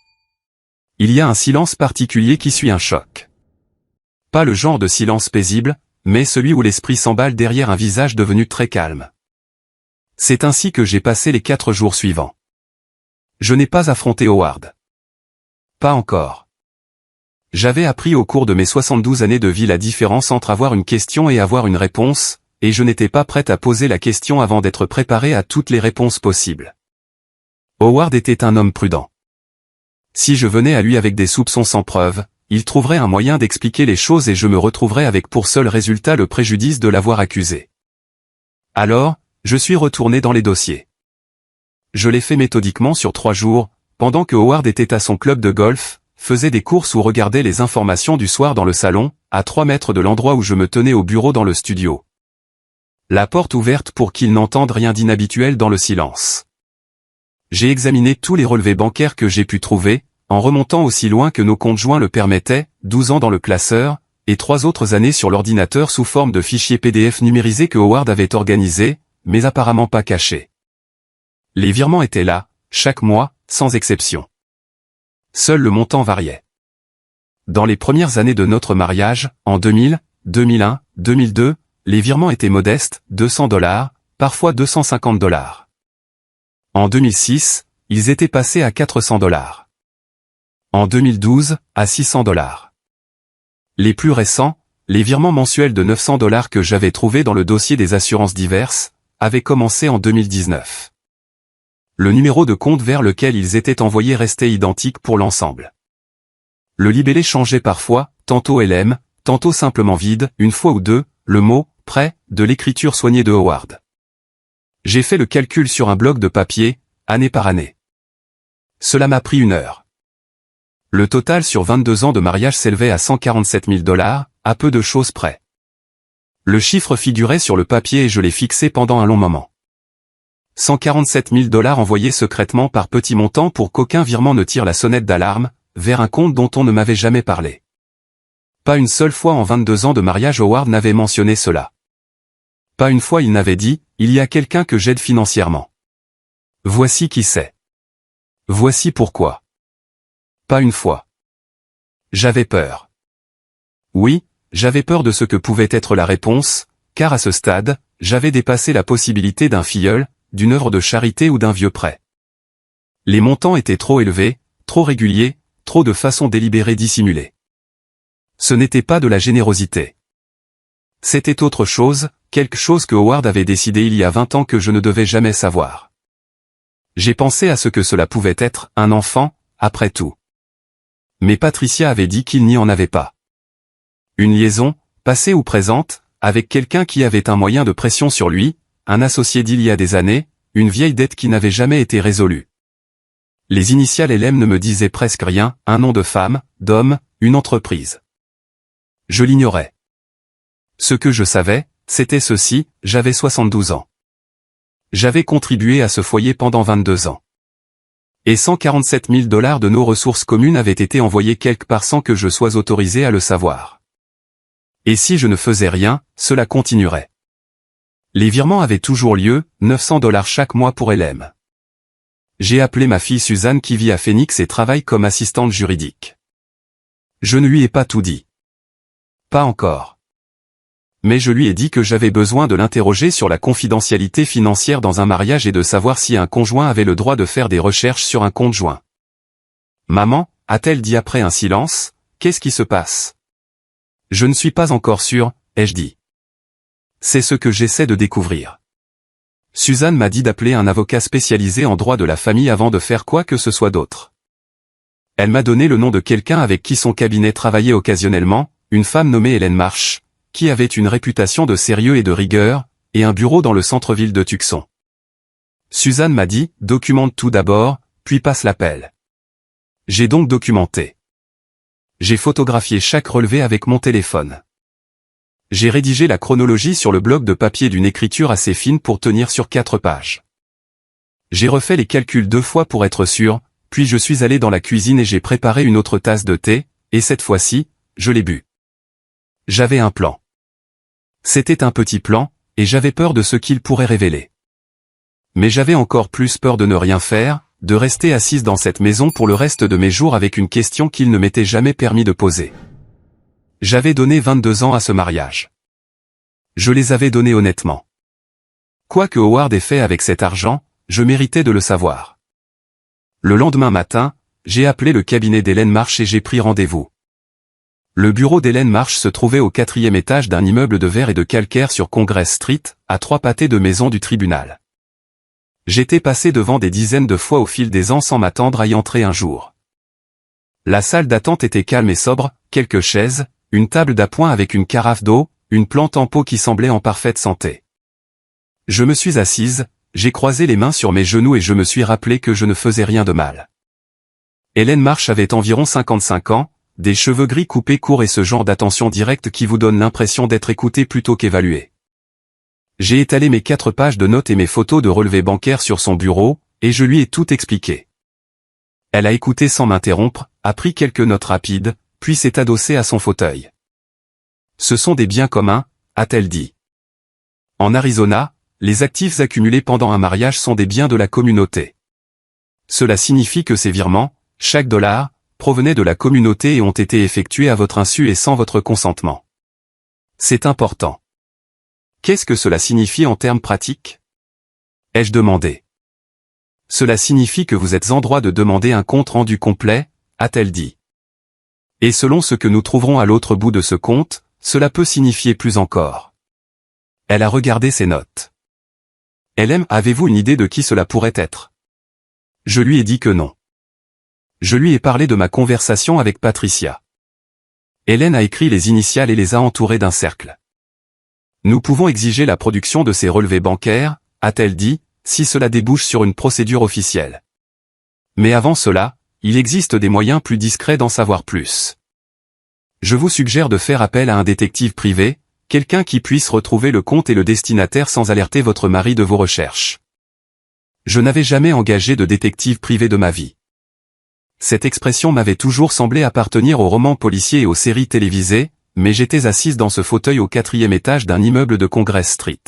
Il y a un silence particulier qui suit un choc. Pas le genre de silence paisible, mais celui où l'esprit s'emballe derrière un visage devenu très calme. C'est ainsi que j'ai passé les 4 jours suivants. Je n'ai pas affronté Howard. Pas encore. J'avais appris au cours de mes 72 années de vie la différence entre avoir une question et avoir une réponse, et je n'étais pas prête à poser la question avant d'être préparée à toutes les réponses possibles. Howard était un homme prudent. Si je venais à lui avec des soupçons sans preuve, il trouverait un moyen d'expliquer les choses et je me retrouverais avec pour seul résultat le préjudice de l'avoir accusé. Alors, je suis retourné dans les dossiers. Je l'ai fait méthodiquement sur 3 jours, pendant que Howard était à son club de golf, faisait des courses ou regardait les informations du soir dans le salon, à 3 mètres de l'endroit où je me tenais au bureau dans le studio. La porte ouverte pour qu'il n'entende rien d'inhabituel dans le silence. J'ai examiné tous les relevés bancaires que j'ai pu trouver, en remontant aussi loin que nos comptes joints le permettaient, 12 ans dans le classeur, et 3 autres années sur l'ordinateur sous forme de fichiers PDF numérisés que Howard avait organisés, mais apparemment pas cachés. Les virements étaient là, chaque mois, sans exception. Seul le montant variait. Dans les premières années de notre mariage, en 2000, 2001, 2002, les virements étaient modestes, 200 $, parfois 250 $. En 2006, ils étaient passés à 400 $. En 2012, à 600 $. Les plus récents, les virements mensuels de 900 $ que j'avais trouvés dans le dossier des assurances diverses, avaient commencé en 2019. Le numéro de compte vers lequel ils étaient envoyés restait identique pour l'ensemble. Le libellé changeait parfois, tantôt LM, tantôt simplement vide, une fois ou deux, le mot « prêt » de l'écriture soignée de Howard. J'ai fait le calcul sur un bloc de papier, année par année. Cela m'a pris 1 heure. Le total sur 22 ans de mariage s'élevait à 147 000 $, à peu de choses près. Le chiffre figurait sur le papier et je l'ai fixé pendant un long moment. 147 000 $ envoyés secrètement par petits montants pour qu'aucun virement ne tire la sonnette d'alarme, vers un compte dont on ne m'avait jamais parlé. Pas une seule fois en 22 ans de mariage Howard n'avait mentionné cela. Pas une fois il n'avait dit, il y a quelqu'un que j'aide financièrement. Voici qui c'est. Voici pourquoi. Pas une fois. J'avais peur. Oui, j'avais peur de ce que pouvait être la réponse, car à ce stade, j'avais dépassé la possibilité d'un filleul, d'une œuvre de charité ou d'un vieux prêt. Les montants étaient trop élevés, trop réguliers, trop de façon délibérée dissimulée. Ce n'était pas de la générosité. C'était autre chose, quelque chose que Howard avait décidé il y a 20 ans que je ne devais jamais savoir. J'ai pensé à ce que cela pouvait être, un enfant, après tout. Mais Patricia avait dit qu'il n'y en avait pas. Une liaison, passée ou présente, avec quelqu'un qui avait un moyen de pression sur lui, un associé d'il y a des années, une vieille dette qui n'avait jamais été résolue. Les initiales LM ne me disaient presque rien, un nom de femme, d'homme, une entreprise. Je l'ignorais. Ce que je savais, c'était ceci, j'avais 72 ans. J'avais contribué à ce foyer pendant 22 ans. Et 147 000 $ de nos ressources communes avaient été envoyés quelque part sans que je sois autorisé à le savoir. Et si je ne faisais rien, cela continuerait. Les virements avaient toujours lieu, 900 $ chaque mois pour LM. J'ai appelé ma fille Suzanne qui vit à Phoenix et travaille comme assistante juridique. Je ne lui ai pas tout dit. Pas encore. Mais je lui ai dit que j'avais besoin de l'interroger sur la confidentialité financière dans un mariage et de savoir si un conjoint avait le droit de faire des recherches sur un conjoint. Maman, a-t-elle dit après un silence, qu'est-ce qui se passe? Je ne suis pas encore sûr, ai-je dit. C'est ce que j'essaie de découvrir. Suzanne m'a dit d'appeler un avocat spécialisé en droit de la famille avant de faire quoi que ce soit d'autre. Elle m'a donné le nom de quelqu'un avec qui son cabinet travaillait occasionnellement, une femme nommée Hélène Marsh, qui avait une réputation de sérieux et de rigueur, et un bureau dans le centre-ville de Tucson. Suzanne m'a dit, documente tout d'abord, puis passe l'appel. J'ai donc documenté. J'ai photographié chaque relevé avec mon téléphone. J'ai rédigé la chronologie sur le bloc de papier d'une écriture assez fine pour tenir sur 4 pages. J'ai refait les calculs 2 fois pour être sûr, puis je suis allé dans la cuisine et j'ai préparé une autre tasse de thé, et cette fois-ci, je l'ai bu. J'avais un plan. C'était un petit plan, et j'avais peur de ce qu'il pourrait révéler. Mais j'avais encore plus peur de ne rien faire, de rester assise dans cette maison pour le reste de mes jours avec une question qu'il ne m'était jamais permis de poser. J'avais donné 22 ans à ce mariage. Je les avais donnés honnêtement. Quoi que Howard ait fait avec cet argent, je méritais de le savoir. Le lendemain matin, j'ai appelé le cabinet d'Hélène Marsh et j'ai pris rendez-vous. Le bureau d'Hélène Marsh se trouvait au 4e étage d'un immeuble de verre et de calcaire sur Congress Street, à 3 pâtés de maison du tribunal. J'étais passé devant des dizaines de fois au fil des ans sans m'attendre à y entrer un jour. La salle d'attente était calme et sobre, quelques chaises, une table d'appoint avec une carafe d'eau, une plante en pot qui semblait en parfaite santé. Je me suis assise, j'ai croisé les mains sur mes genoux et je me suis rappelé que je ne faisais rien de mal. Hélène Marsh avait environ 55 ans, des cheveux gris coupés courts et ce genre d'attention directe qui vous donne l'impression d'être écouté plutôt qu'évalué. J'ai étalé mes 4 pages de notes et mes photos de relevés bancaires sur son bureau, et je lui ai tout expliqué. Elle a écouté sans m'interrompre, a pris quelques notes rapides, puis s'est adossée à son fauteuil. Ce sont des biens communs, a-t-elle dit. En Arizona, les actifs accumulés pendant un mariage sont des biens de la communauté. Cela signifie que ces virements, chaque dollar, provenaient de la communauté et ont été effectués à votre insu et sans votre consentement. C'est important. Qu'est-ce que cela signifie en termes pratiques? Ai-je demandé. Cela signifie que vous êtes en droit de demander un compte rendu complet, a-t-elle dit. Et selon ce que nous trouverons à l'autre bout de ce compte, cela peut signifier plus encore. Elle a regardé ses notes. Avez-vous une idée de qui cela pourrait être? Je lui ai dit que non. Je lui ai parlé de ma conversation avec Patricia. Hélène a écrit les initiales et les a entourées d'un cercle. Nous pouvons exiger la production de ces relevés bancaires, a-t-elle dit, si cela débouche sur une procédure officielle. Mais avant cela, il existe des moyens plus discrets d'en savoir plus. Je vous suggère de faire appel à un détective privé, quelqu'un qui puisse retrouver le compte et le destinataire sans alerter votre mari de vos recherches. Je n'avais jamais engagé de détective privé de ma vie. Cette expression m'avait toujours semblé appartenir aux romans policiers et aux séries télévisées, mais j'étais assise dans ce fauteuil au 4e étage d'un immeuble de Congress Street.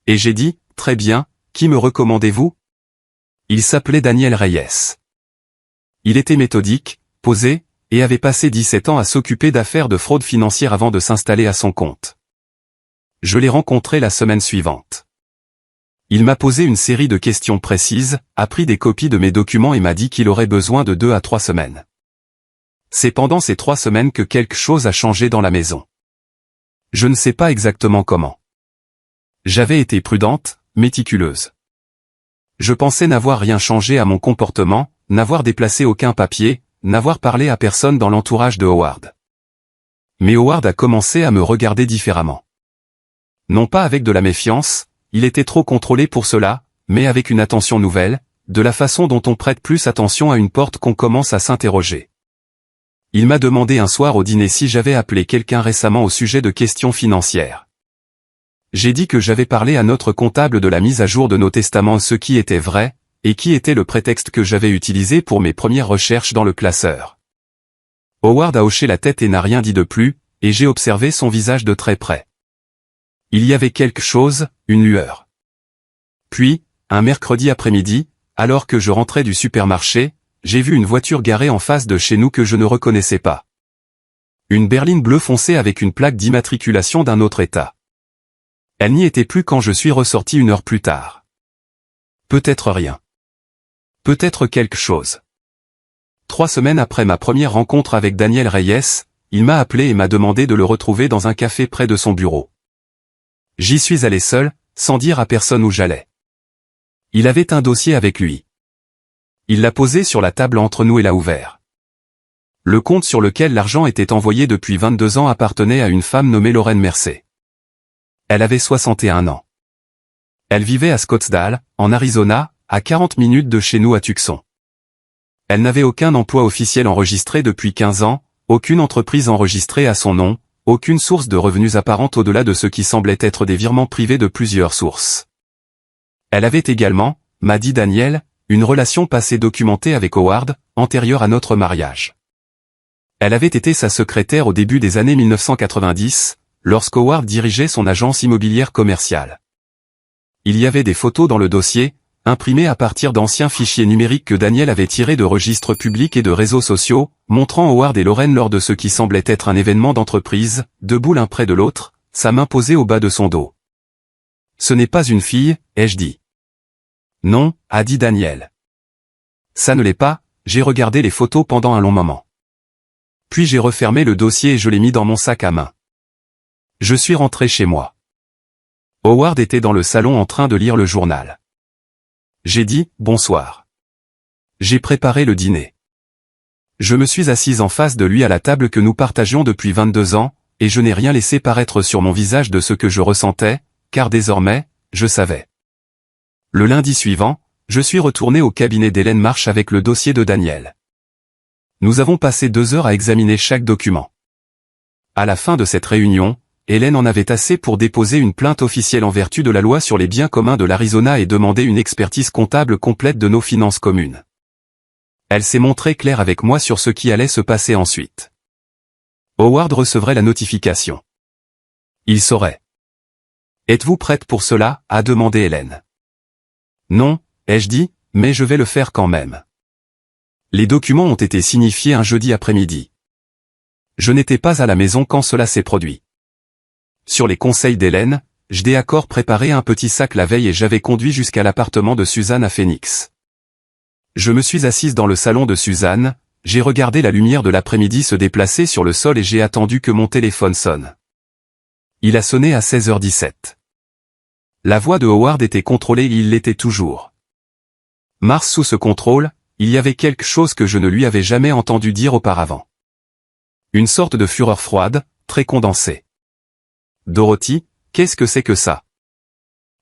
Et j'ai dit, très bien, qui me recommandez-vous? Il s'appelait Daniel Reyes. Il était méthodique, posé, et avait passé 17 ans à s'occuper d'affaires de fraude financière avant de s'installer à son compte. Je l'ai rencontré la semaine suivante. Il m'a posé une série de questions précises, a pris des copies de mes documents et m'a dit qu'il aurait besoin de 2 à 3 semaines. C'est pendant ces 3 semaines que quelque chose a changé dans la maison. Je ne sais pas exactement comment. J'avais été prudente, méticuleuse. Je pensais n'avoir rien changé à mon comportement, n'avoir déplacé aucun papier, n'avoir parlé à personne dans l'entourage de Howard. Mais Howard a commencé à me regarder différemment. Non pas avec de la méfiance, il était trop contrôlé pour cela, mais avec une attention nouvelle, de la façon dont on prête plus attention à une porte qu'on commence à s'interroger. Il m'a demandé un soir au dîner si j'avais appelé quelqu'un récemment au sujet de questions financières. J'ai dit que j'avais parlé à notre comptable de la mise à jour de nos testaments, ce qui était vrai, et qui était le prétexte que j'avais utilisé pour mes premières recherches dans le classeur. Howard a hoché la tête et n'a rien dit de plus, et j'ai observé son visage de très près. Il y avait quelque chose, une lueur. Puis, un mercredi après-midi, alors que je rentrais du supermarché, j'ai vu une voiture garée en face de chez nous que je ne reconnaissais pas. Une berline bleue foncée avec une plaque d'immatriculation d'un autre état. Elle n'y était plus quand je suis ressorti 1 heure plus tard. Peut-être rien. Peut-être quelque chose. 3 semaines après ma première rencontre avec Daniel Reyes, il m'a appelé et m'a demandé de le retrouver dans un café près de son bureau. J'y suis allé seul, sans dire à personne où j'allais. Il avait un dossier avec lui. Il l'a posé sur la table entre nous et l'a ouvert. Le compte sur lequel l'argent était envoyé depuis 22 ans appartenait à une femme nommée Lorraine Mercé. Elle avait 61 ans. Elle vivait à Scottsdale, en Arizona, à 40 minutes de chez nous à Tucson. Elle n'avait aucun emploi officiel enregistré depuis 15 ans, aucune entreprise enregistrée à son nom, aucune source de revenus apparente au-delà de ce qui semblait être des virements privés de plusieurs sources. Elle avait également, m'a dit Daniel, une relation passée documentée avec Howard, antérieure à notre mariage. Elle avait été sa secrétaire au début des années 1990, lorsqu'Howard dirigeait son agence immobilière commerciale. Il y avait des photos dans le dossier, imprimées à partir d'anciens fichiers numériques que Daniel avait tirés de registres publics et de réseaux sociaux, montrant Howard et Lorraine lors de ce qui semblait être un événement d'entreprise, debout l'un près de l'autre, sa main posée au bas de son dos. « Ce n'est pas une fille, ai-je dit. »« Non, » a dit Daniel. « Ça ne l'est pas, j'ai regardé les photos pendant un long moment. Puis j'ai refermé le dossier et je l'ai mis dans mon sac à main. Je suis rentré chez moi. » Howard était dans le salon en train de lire le journal. J'ai dit « Bonsoir ». J'ai préparé le dîner. Je me suis assise en face de lui à la table que nous partagions depuis 22 ans, et je n'ai rien laissé paraître sur mon visage de ce que je ressentais, car désormais, je savais. Le lundi suivant, je suis retourné au cabinet d'Hélène Marsh avec le dossier de Daniel. Nous avons passé 2 heures à examiner chaque document. À la fin de cette réunion, Hélène en avait assez pour déposer une plainte officielle en vertu de la loi sur les biens communs de l'Arizona et demander une expertise comptable complète de nos finances communes. Elle s'est montrée claire avec moi sur ce qui allait se passer ensuite. Howard recevrait la notification. Il saurait. « Êtes-vous prête pour cela ?» a demandé Hélène. « Non, ai-je dit, mais je vais le faire quand même. » Les documents ont été signifiés un jeudi après-midi. Je n'étais pas à la maison quand cela s'est produit. Sur les conseils d'Hélène, j'd'ai accord préparé un petit sac la veille et j'avais conduit jusqu'à l'appartement de Suzanne à Phoenix. Je me suis assise dans le salon de Suzanne, j'ai regardé la lumière de l'après-midi se déplacer sur le sol et j'ai attendu que mon téléphone sonne. Il a sonné à 16h17. La voix de Howard était contrôlée et il l'était toujours. Mars sous ce contrôle, il y avait quelque chose que je ne lui avais jamais entendu dire auparavant. Une sorte de fureur froide, très condensée. « Dorothy, qu'est-ce que c'est que ça ?»«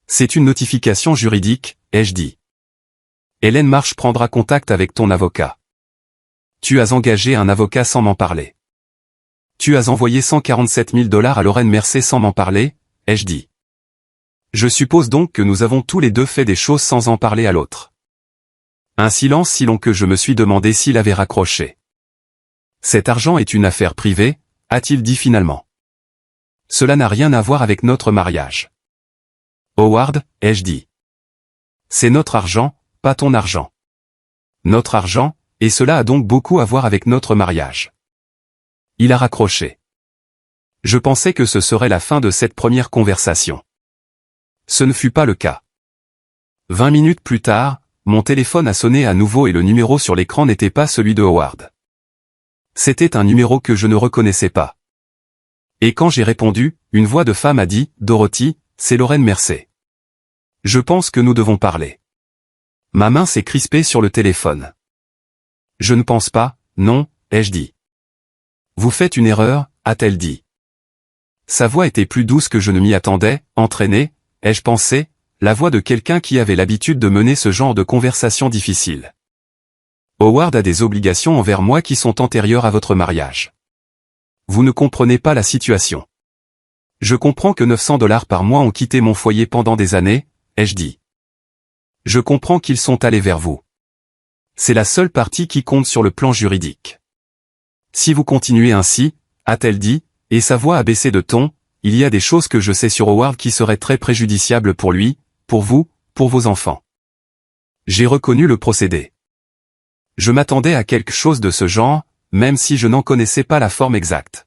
C'est une notification juridique, ai-je dit. Hélène Marsh prendra contact avec ton avocat. Tu as engagé un avocat sans m'en parler. Tu as envoyé 147 000 $ à Lorraine Mercer sans m'en parler, ai-je dit. Je suppose donc que nous avons tous les deux fait des choses sans en parler à l'autre. » Un silence si long que je me suis demandé s'il avait raccroché. « Cet argent est une affaire privée, a-t-il dit finalement. Cela n'a rien à voir avec notre mariage. Howard, ai-je dit. C'est notre argent, pas ton argent. Notre argent, et cela a donc beaucoup à voir avec notre mariage. Il a raccroché. Je pensais que ce serait la fin de cette première conversation. Ce ne fut pas le cas. 20 minutes plus tard, mon téléphone a sonné à nouveau et le numéro sur l'écran n'était pas celui de Howard. C'était un numéro que je ne reconnaissais pas. Et quand j'ai répondu, une voix de femme a dit « Dorothy, c'est Lorraine Mercer. Je pense que nous devons parler. » Ma main s'est crispée sur le téléphone. « Je ne pense pas, non, ai-je dit. »« Vous faites une erreur, a-t-elle dit. » Sa voix était plus douce que je ne m'y attendais, entraînée, ai-je pensé, la voix de quelqu'un qui avait l'habitude de mener ce genre de conversation difficile. « Howard a des obligations envers moi qui sont antérieures à votre mariage. Vous ne comprenez pas la situation. Je comprends que 900 $ par mois ont quitté mon foyer pendant des années, ai-je dit. Je comprends qu'ils sont allés vers vous. C'est la seule partie qui compte sur le plan juridique. Si vous continuez ainsi, a-t-elle dit, et sa voix a baissé de ton, il y a des choses que je sais sur Howard qui seraient très préjudiciables pour lui, pour vous, pour vos enfants. J'ai reconnu le procédé. Je m'attendais à quelque chose de ce genre, même si je n'en connaissais pas la forme exacte.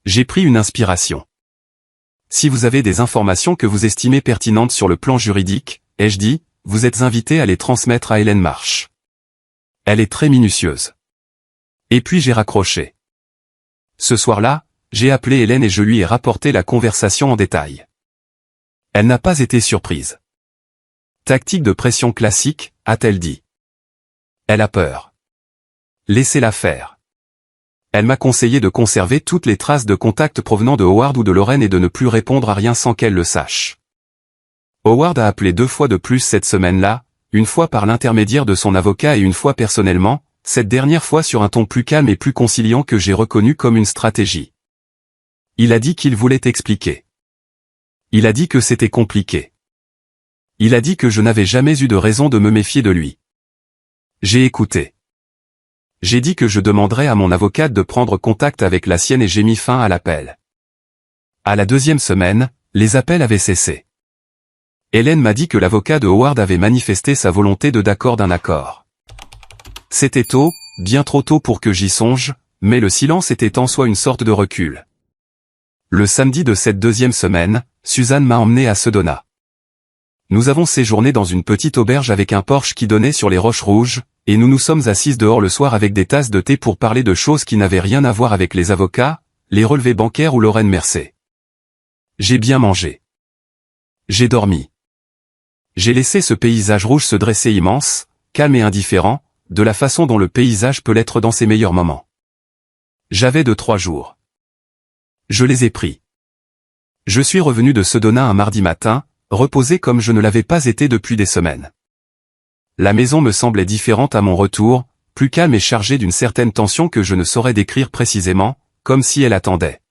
J'ai pris une inspiration. Si vous avez des informations que vous estimez pertinentes sur le plan juridique, ai-je dit, vous êtes invité à les transmettre à Hélène Marsh. Elle est très minutieuse. Et puis j'ai raccroché. Ce soir-là, j'ai appelé Hélène et je lui ai rapporté la conversation en détail. Elle n'a pas été surprise. Tactique de pression classique, a-t-elle dit. Elle a peur. Laissez-la faire. Elle m'a conseillé de conserver toutes les traces de contact provenant de Howard ou de Lorraine et de ne plus répondre à rien sans qu'elle le sache. Howard a appelé 2 fois de plus cette semaine-là, une fois par l'intermédiaire de son avocat et une fois personnellement, cette dernière fois sur un ton plus calme et plus conciliant que j'ai reconnu comme une stratégie. Il a dit qu'il voulait expliquer. Il a dit que c'était compliqué. Il a dit que je n'avais jamais eu de raison de me méfier de lui. J'ai écouté. J'ai dit que je demanderais à mon avocate de prendre contact avec la sienne et j'ai mis fin à l'appel. À la 2e semaine, les appels avaient cessé. Hélène m'a dit que l'avocat de Howard avait manifesté sa volonté de d'accord d'un accord. C'était tôt, bien trop tôt pour que j'y songe, mais le silence était en soi une sorte de recul. Le samedi de cette 2e semaine, Suzanne m'a emmené à Sedona. Nous avons séjourné dans une petite auberge avec un porche qui donnait sur les Roches Rouges, et nous nous sommes assises dehors le soir avec des tasses de thé pour parler de choses qui n'avaient rien à voir avec les avocats, les relevés bancaires ou Lorraine Mercé. J'ai bien mangé. J'ai dormi. J'ai laissé ce paysage rouge se dresser immense, calme et indifférent, de la façon dont le paysage peut l'être dans ses meilleurs moments. J'avais 3 jours. Je les ai pris. Je suis revenu de Sedona un mardi matin, reposé comme je ne l'avais pas été depuis des semaines. La maison me semblait différente à mon retour, plus calme et chargée d'une certaine tension que je ne saurais décrire précisément, comme si elle attendait.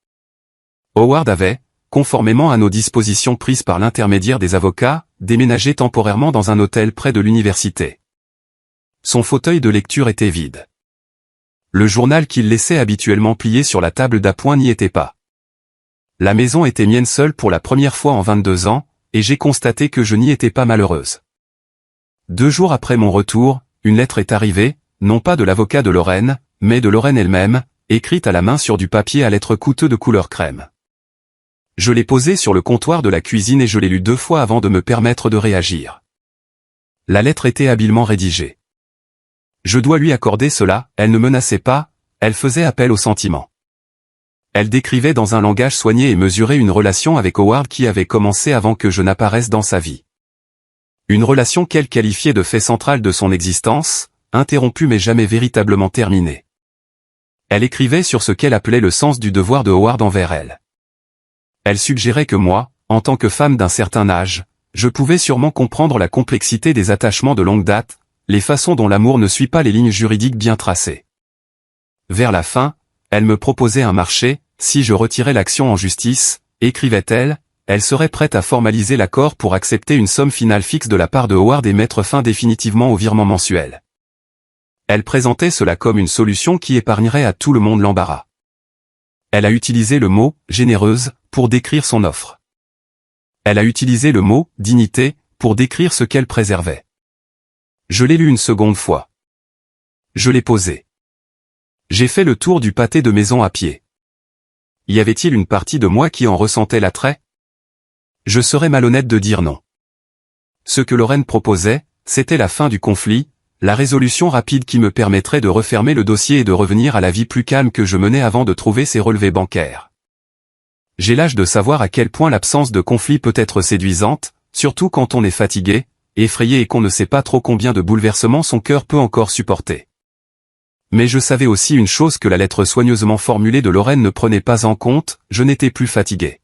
Howard avait, conformément à nos dispositions prises par l'intermédiaire des avocats, déménagé temporairement dans un hôtel près de l'université. Son fauteuil de lecture était vide. Le journal qu'il laissait habituellement plié sur la table d'appoint n'y était pas. La maison était mienne seule pour la première fois en 22 ans, et j'ai constaté que je n'y étais pas malheureuse. 2 jours après mon retour, une lettre est arrivée, non pas de l'avocat de Lorraine, mais de Lorraine elle-même, écrite à la main sur du papier à lettres coûteux de couleur crème. Je l'ai posée sur le comptoir de la cuisine et je l'ai lue 2 fois avant de me permettre de réagir. La lettre était habilement rédigée. Je dois lui accorder cela, elle ne menaçait pas, elle faisait appel au sentiment. Elle décrivait dans un langage soigné et mesuré une relation avec Howard qui avait commencé avant que je n'apparaisse dans sa vie. Une relation qu'elle qualifiait de fait central de son existence, interrompue mais jamais véritablement terminée. Elle écrivait sur ce qu'elle appelait le sens du devoir de Howard envers elle. Elle suggérait que moi, en tant que femme d'un certain âge, je pouvais sûrement comprendre la complexité des attachements de longue date, les façons dont l'amour ne suit pas les lignes juridiques bien tracées. Vers la fin, elle me proposait un marché, si je retirais l'action en justice, écrivait-elle, elle serait prête à formaliser l'accord pour accepter une somme finale fixe de la part de Howard et mettre fin définitivement au virement mensuel. Elle présentait cela comme une solution qui épargnerait à tout le monde l'embarras. Elle a utilisé le mot « généreuse » pour décrire son offre. Elle a utilisé le mot « dignité » pour décrire ce qu'elle préservait. Je l'ai lu une seconde fois. Je l'ai posé. J'ai fait le tour du pâté de maison à pied. Y avait-il une partie de moi qui en ressentait l'attrait? Je serais malhonnête de dire non. Ce que Lorraine proposait, c'était la fin du conflit, la résolution rapide qui me permettrait de refermer le dossier et de revenir à la vie plus calme que je menais avant de trouver ces relevés bancaires. J'ai l'âge de savoir à quel point l'absence de conflit peut être séduisante, surtout quand on est fatigué, effrayé et qu'on ne sait pas trop combien de bouleversements son cœur peut encore supporter. Mais je savais aussi une chose que la lettre soigneusement formulée de Lorraine ne prenait pas en compte, je n'étais plus fatigué.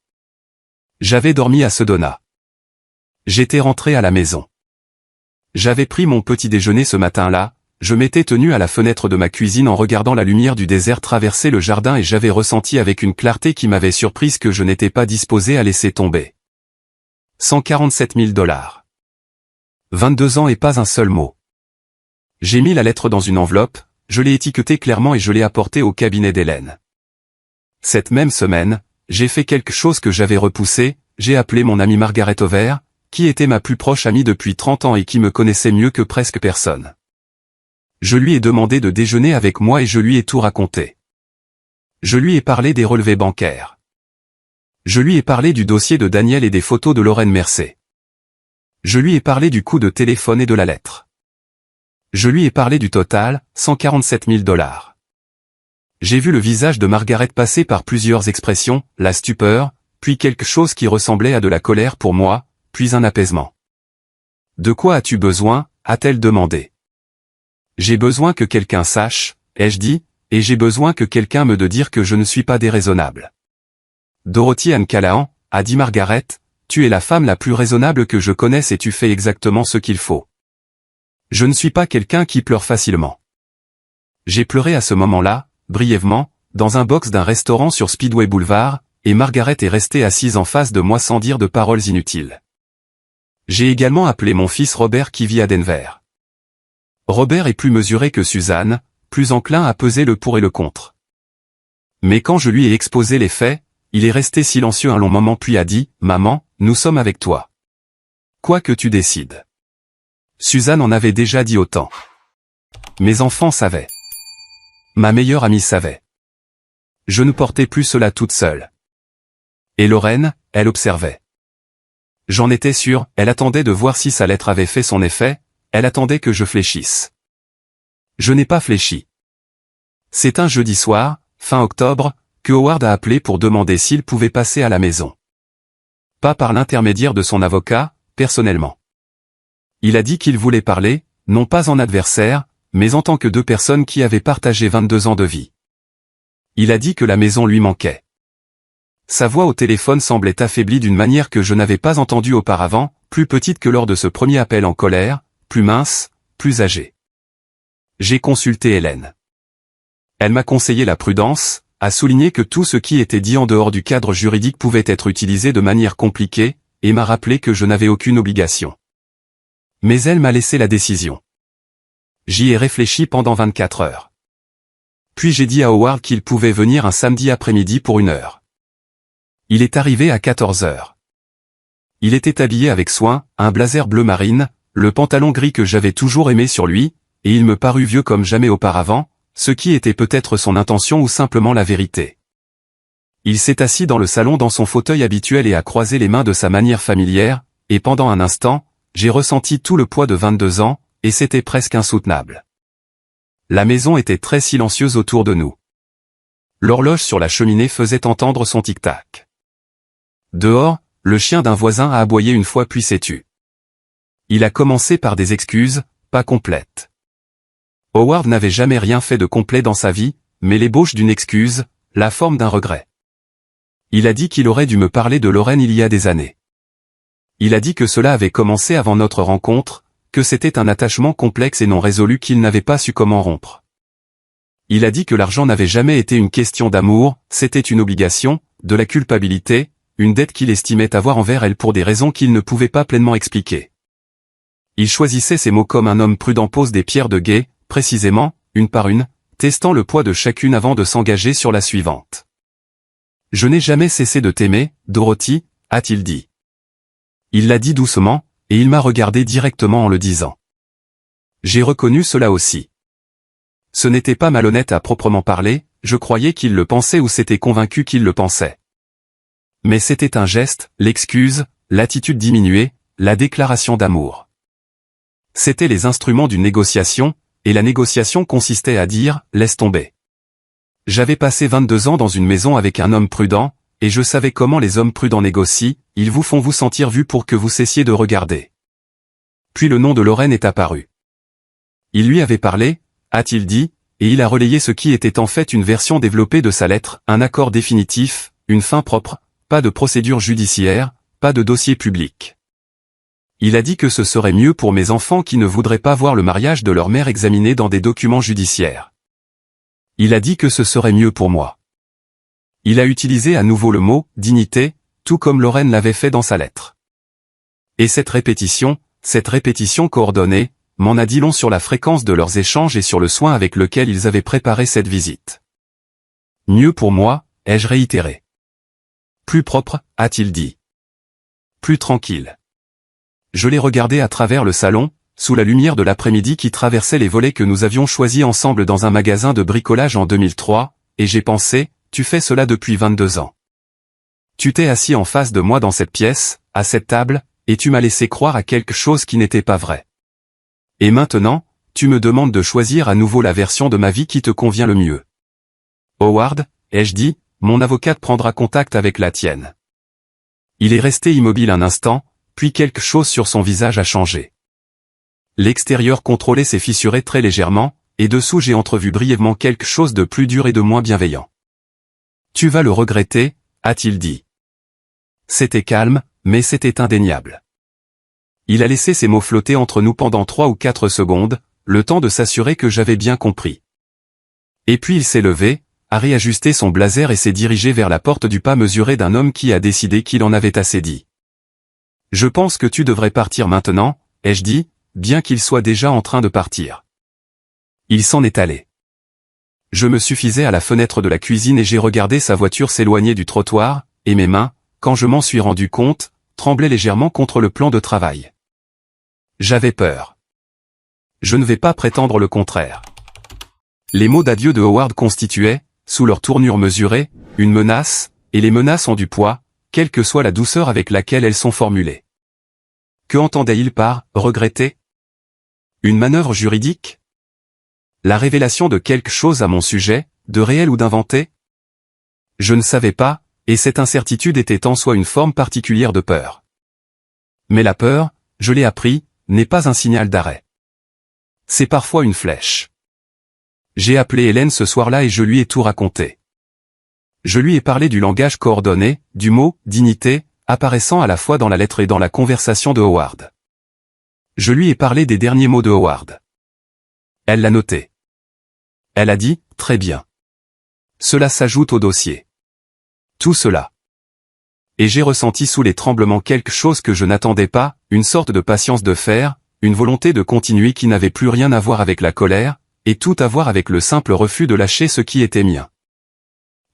J'avais dormi à Sedona. J'étais rentré à la maison. J'avais pris mon petit déjeuner ce matin-là, je m'étais tenu à la fenêtre de ma cuisine en regardant la lumière du désert traverser le jardin et j'avais ressenti avec une clarté qui m'avait surprise que je n'étais pas disposé à laisser tomber. 147 000 $. 22 ans et pas un seul mot. J'ai mis la lettre dans une enveloppe, je l'ai étiquetée clairement et je l'ai apportée au cabinet d'Hélène. Cette même semaine, j'ai fait quelque chose que j'avais repoussé, j'ai appelé mon amie Margaret Over, qui était ma plus proche amie depuis 30 ans et qui me connaissait mieux que presque personne. Je lui ai demandé de déjeuner avec moi et je lui ai tout raconté. Je lui ai parlé des relevés bancaires. Je lui ai parlé du dossier de Daniel et des photos de Lorraine Mercé. Je lui ai parlé du coup de téléphone et de la lettre. Je lui ai parlé du total, 147 000 $. J'ai vu le visage de Margaret passer par plusieurs expressions, la stupeur, puis quelque chose qui ressemblait à de la colère pour moi, puis un apaisement. « De quoi as-tu besoin ?» a-t-elle demandé. « J'ai besoin que quelqu'un sache, ai-je dit, et j'ai besoin que quelqu'un me de dire que je ne suis pas déraisonnable. » Dorothy Ann Callahan, a dit Margaret, tu es la femme la plus raisonnable que je connaisse et tu fais exactement ce qu'il faut. Je ne suis pas quelqu'un qui pleure facilement. J'ai pleuré à ce moment-là, brièvement, dans un box d'un restaurant sur Speedway Boulevard, et Margaret est restée assise en face de moi sans dire de paroles inutiles. J'ai également appelé mon fils Robert qui vit à Denver. Robert est plus mesuré que Suzanne, plus enclin à peser le pour et le contre. Mais quand je lui ai exposé les faits, Il est resté silencieux un long moment puis a dit, « Maman, nous sommes avec toi. Quoi que tu décides. » Suzanne en avait déjà dit autant. Mes enfants savaient. Ma meilleure amie savait. Je ne portais plus cela toute seule. Et Lorraine, elle observait. J'en étais sûr, elle attendait de voir si sa lettre avait fait son effet, elle attendait que je fléchisse. Je n'ai pas fléchi. C'est un jeudi soir, fin octobre, que Howard a appelé pour demander s'il pouvait passer à la maison. Pas par l'intermédiaire de son avocat, personnellement. Il a dit qu'il voulait parler, non pas en adversaire, mais en tant que deux personnes qui avaient partagé 22 ans de vie. Il a dit que la maison lui manquait. Sa voix au téléphone semblait affaiblie d'une manière que je n'avais pas entendue auparavant, plus petite que lors de ce premier appel en colère, plus mince, plus âgée. J'ai consulté Hélène. Elle m'a conseillé la prudence, a souligné que tout ce qui était dit en dehors du cadre juridique pouvait être utilisé de manière compliquée, et m'a rappelé que je n'avais aucune obligation. Mais elle m'a laissé la décision. J'y ai réfléchi pendant 24 heures. Puis j'ai dit à Howard qu'il pouvait venir un samedi après-midi pour 1 heure. Il est arrivé à 14 heures. Il était habillé avec soin, un blazer bleu marine, le pantalon gris que j'avais toujours aimé sur lui, et il me parut vieux comme jamais auparavant, ce qui était peut-être son intention ou simplement la vérité. Il s'est assis dans le salon dans son fauteuil habituel et a croisé les mains de sa manière familière, et pendant un instant, j'ai ressenti tout le poids de 22 ans, et c'était presque insoutenable. La maison était très silencieuse autour de nous. L'horloge sur la cheminée faisait entendre son tic-tac. Dehors, le chien d'un voisin a aboyé une fois puis s'est tu. Il a commencé par des excuses, pas complètes. Howard n'avait jamais rien fait de complet dans sa vie, mais l'ébauche d'une excuse, la forme d'un regret. Il a dit qu'il aurait dû me parler de Lorraine il y a des années. Il a dit que cela avait commencé avant notre rencontre, que c'était un attachement complexe et non résolu qu'il n'avait pas su comment rompre. Il a dit que l'argent n'avait jamais été une question d'amour, c'était une obligation, de la culpabilité, une dette qu'il estimait avoir envers elle pour des raisons qu'il ne pouvait pas pleinement expliquer. Il choisissait ces mots comme un homme prudent pose des pierres de guet, précisément, une par une, testant le poids de chacune avant de s'engager sur la suivante. « Je n'ai jamais cessé de t'aimer, Dorothy », a-t-il dit. Il l'a dit doucement, et il m'a regardé directement en le disant. J'ai reconnu cela aussi. Ce n'était pas malhonnête à proprement parler, je croyais qu'il le pensait ou s'était convaincu qu'il le pensait. Mais c'était un geste, l'excuse, l'attitude diminuée, la déclaration d'amour. C'étaient les instruments d'une négociation, et la négociation consistait à dire « laisse tomber ». J'avais passé 22 ans dans une maison avec un homme prudent, et je savais comment les hommes prudents négocient, ils vous font vous sentir vu pour que vous cessiez de regarder. Puis le nom de Lorraine est apparu. Il lui avait parlé, a-t-il dit, et il a relayé ce qui était en fait une version développée de sa lettre, un accord définitif, une fin propre, pas de procédure judiciaire, pas de dossier public. Il a dit que ce serait mieux pour mes enfants qui ne voudraient pas voir le mariage de leur mère examiné dans des documents judiciaires. Il a dit que ce serait mieux pour moi. Il a utilisé à nouveau le mot « dignité », tout comme Lorraine l'avait fait dans sa lettre. Et cette répétition coordonnée, m'en a dit long sur la fréquence de leurs échanges et sur le soin avec lequel ils avaient préparé cette visite. Mieux pour moi, ai-je réitéré. Plus propre, a-t-il dit. Plus tranquille. Je l'ai regardé à travers le salon, sous la lumière de l'après-midi qui traversait les volets que nous avions choisis ensemble dans un magasin de bricolage en 2003, et j'ai pensé, tu fais cela depuis 22 ans. Tu t'es assis en face de moi dans cette pièce, à cette table, et tu m'as laissé croire à quelque chose qui n'était pas vrai. Et maintenant, tu me demandes de choisir à nouveau la version de ma vie qui te convient le mieux. Howard, ai-je dit, mon avocate prendra contact avec la tienne. Il est resté immobile un instant, puis quelque chose sur son visage a changé. L'extérieur contrôlé s'est fissuré très légèrement, et dessous j'ai entrevu brièvement quelque chose de plus dur et de moins bienveillant. Tu vas le regretter, a-t-il dit. C'était calme, mais c'était indéniable. Il a laissé ces mots flotter entre nous pendant 3 ou 4 secondes, le temps de s'assurer que j'avais bien compris. Et puis il s'est levé, a réajusté son blazer et s'est dirigé vers la porte du pas mesuré d'un homme qui a décidé qu'il en avait assez dit. Je pense que tu devrais partir maintenant, ai-je dit, bien qu'il soit déjà en train de partir. Il s'en est allé. Je me suffisais à la fenêtre de la cuisine et j'ai regardé sa voiture s'éloigner du trottoir, et mes mains, quand je m'en suis rendu compte, tremblaient légèrement contre le plan de travail. J'avais peur. Je ne vais pas prétendre le contraire. Les mots d'adieu de Howard constituaient, sous leur tournure mesurée, une menace, et les menaces ont du poids, quelle que soit la douceur avec laquelle elles sont formulées. Que entendait-il par « regretter » ? Une manœuvre juridique ? La révélation de quelque chose à mon sujet, de réel ou d'inventé ? Je ne savais pas, et cette incertitude était en soi une forme particulière de peur. Mais la peur, je l'ai appris, n'est pas un signal d'arrêt. C'est parfois une flèche. J'ai appelé Hélène ce soir-là et je lui ai tout raconté. Je lui ai parlé du langage coordonné, du mot « dignité », apparaissant à la fois dans la lettre et dans la conversation de Howard. Je lui ai parlé des derniers mots de Howard. Elle l'a noté. Elle a dit « Très bien. Cela s'ajoute au dossier. » Tout cela. Et j'ai ressenti sous les tremblements quelque chose que je n'attendais pas, une sorte de patience de fer, une volonté de continuer qui n'avait plus rien à voir avec la colère, et tout à voir avec le simple refus de lâcher ce qui était mien.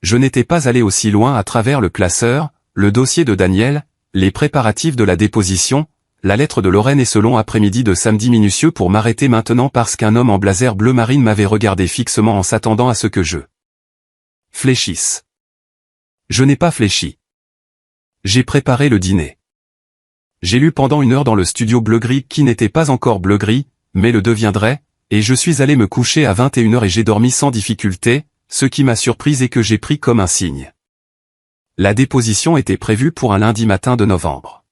Je n'étais pas allé aussi loin à travers le classeur, le dossier de Daniel, les préparatifs de la déposition, la lettre de Lorraine et ce long après-midi de samedi minutieux pour m'arrêter maintenant parce qu'un homme en blazer bleu marine m'avait regardé fixement en s'attendant à ce que je fléchisse. Je n'ai pas fléchi. J'ai préparé le dîner. J'ai lu pendant 1 heure dans le studio bleu-gris qui n'était pas encore bleu-gris, mais le deviendrait, et je suis allé me coucher à 21h et j'ai dormi sans difficulté, ce qui m'a surprise et que j'ai pris comme un signe. La déposition était prévue pour un lundi matin de novembre.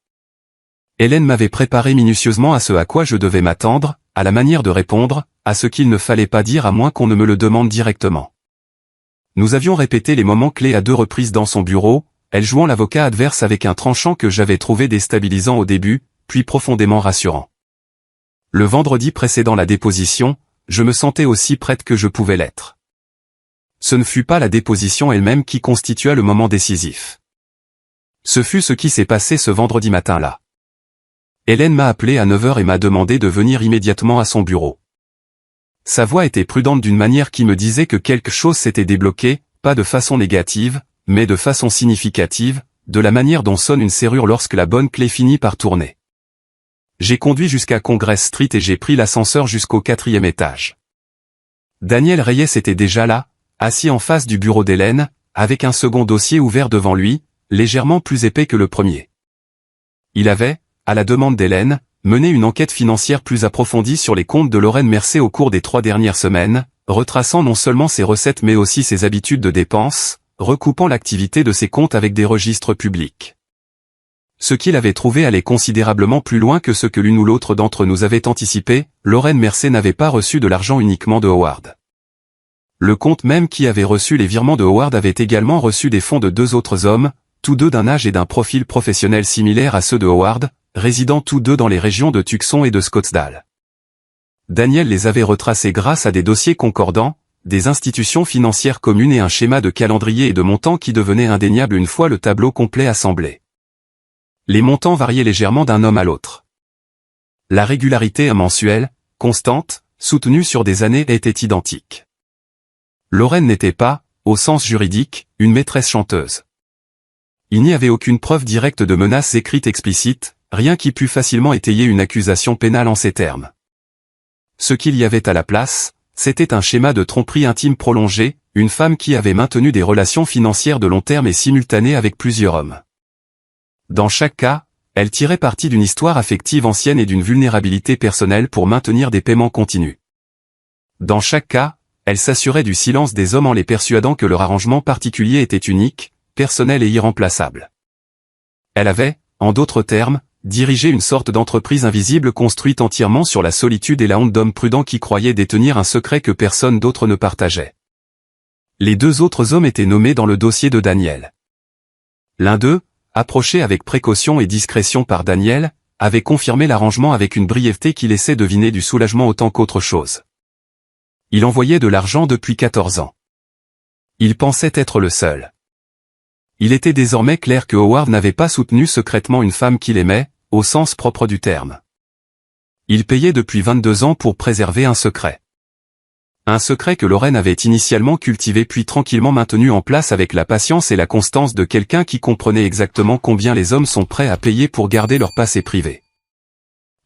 Hélène m'avait préparé minutieusement à ce à quoi je devais m'attendre, à la manière de répondre, à ce qu'il ne fallait pas dire à moins qu'on ne me le demande directement. Nous avions répété les moments clés à 2 reprises dans son bureau, elle jouant l'avocat adverse avec un tranchant que j'avais trouvé déstabilisant au début, puis profondément rassurant. Le vendredi précédant la déposition, je me sentais aussi prête que je pouvais l'être. Ce ne fut pas la déposition elle-même qui constitua le moment décisif. Ce fut ce qui s'est passé ce vendredi matin-là. Hélène m'a appelé à 9h et m'a demandé de venir immédiatement à son bureau. Sa voix était prudente d'une manière qui me disait que quelque chose s'était débloqué, pas de façon négative, mais de façon significative, de la manière dont sonne une serrure lorsque la bonne clé finit par tourner. J'ai conduit jusqu'à Congress Street et j'ai pris l'ascenseur jusqu'au 4e étage. Daniel Reyes était déjà là, assis en face du bureau d'Hélène, avec un second dossier ouvert devant lui, légèrement plus épais que le premier. Il avait, à la demande d'Hélène, mené une enquête financière plus approfondie sur les comptes de Lorraine Mercé au cours des 3 dernières semaines, retraçant non seulement ses recettes mais aussi ses habitudes de dépenses, recoupant l'activité de ses comptes avec des registres publics. Ce qu'il avait trouvé allait considérablement plus loin que ce que l'une ou l'autre d'entre nous avait anticipé, Lorraine Mercé n'avait pas reçu de l'argent uniquement de Howard. Le compte même qui avait reçu les virements de Howard avait également reçu des fonds de 2 autres hommes, tous deux d'un âge et d'un profil professionnel similaires à ceux de Howard, résidant tous deux dans les régions de Tucson et de Scottsdale. Daniel les avait retracés grâce à des dossiers concordants, des institutions financières communes et un schéma de calendrier et de montants qui devenait indéniable une fois le tableau complet assemblé. Les montants variaient légèrement d'un homme à l'autre. La régularité mensuelle, constante, soutenue sur des années était identique. Lorraine n'était pas, au sens juridique, une maîtresse chanteuse. Il n'y avait aucune preuve directe de menace écrite explicite, rien qui pût facilement étayer une accusation pénale en ces termes. Ce qu'il y avait à la place, c'était un schéma de tromperie intime prolongée, une femme qui avait maintenu des relations financières de long terme et simultanées avec plusieurs hommes. Dans chaque cas, elle tirait parti d'une histoire affective ancienne et d'une vulnérabilité personnelle pour maintenir des paiements continus. Dans chaque cas, elle s'assurait du silence des hommes en les persuadant que leur arrangement particulier était unique, personnel et irremplaçable. Elle avait, en d'autres termes, dirigé une sorte d'entreprise invisible construite entièrement sur la solitude et la honte d'hommes prudents qui croyaient détenir un secret que personne d'autre ne partageait. Les 2 autres hommes étaient nommés dans le dossier de Daniel. L'un d'eux, approché avec précaution et discrétion par Daniel, avait confirmé l'arrangement avec une brièveté qui laissait deviner du soulagement autant qu'autre chose. Il envoyait de l'argent depuis 14 ans. Il pensait être le seul. Il était désormais clair que Howard n'avait pas soutenu secrètement une femme qu'il aimait, au sens propre du terme. Il payait depuis 22 ans pour préserver un secret. Un secret que Lorraine avait initialement cultivé puis tranquillement maintenu en place avec la patience et la constance de quelqu'un qui comprenait exactement combien les hommes sont prêts à payer pour garder leur passé privé.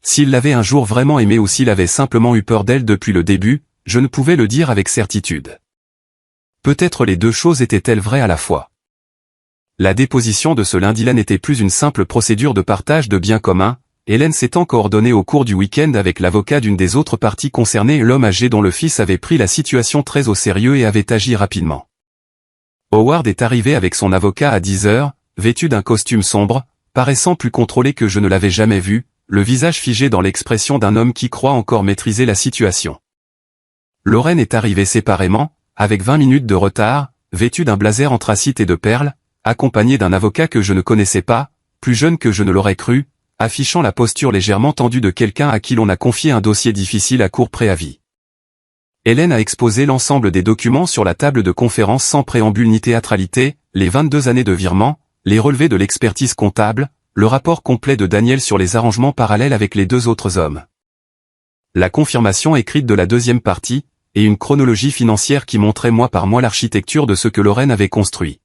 S'il l'avait un jour vraiment aimée ou s'il avait simplement eu peur d'elle depuis le début, je ne pouvais le dire avec certitude. Peut-être les deux choses étaient-elles vraies à la fois. La déposition de ce lundi-là n'était plus une simple procédure de partage de biens communs. Hélène s'étant coordonnée au cours du week-end avec l'avocat d'une des autres parties concernées, l'homme âgé dont le fils avait pris la situation très au sérieux et avait agi rapidement. Howard est arrivé avec son avocat à 10 heures, vêtu d'un costume sombre, paraissant plus contrôlé que je ne l'avais jamais vu, le visage figé dans l'expression d'un homme qui croit encore maîtriser la situation. Lorraine est arrivée séparément, avec 20 minutes de retard, vêtue d'un blazer anthracite et de perles, accompagnée d'un avocat que je ne connaissais pas, plus jeune que je ne l'aurais cru, affichant la posture légèrement tendue de quelqu'un à qui l'on a confié un dossier difficile à court préavis. Hélène a exposé l'ensemble des documents sur la table de conférence sans préambule ni théâtralité, les 22 années de virement, les relevés de l'expertise comptable, le rapport complet de Daniel sur les arrangements parallèles avec les deux autres hommes. La confirmation écrite de la deuxième partie, et une chronologie financière qui montrait mois par mois l'architecture de ce que Lorraine avait construit.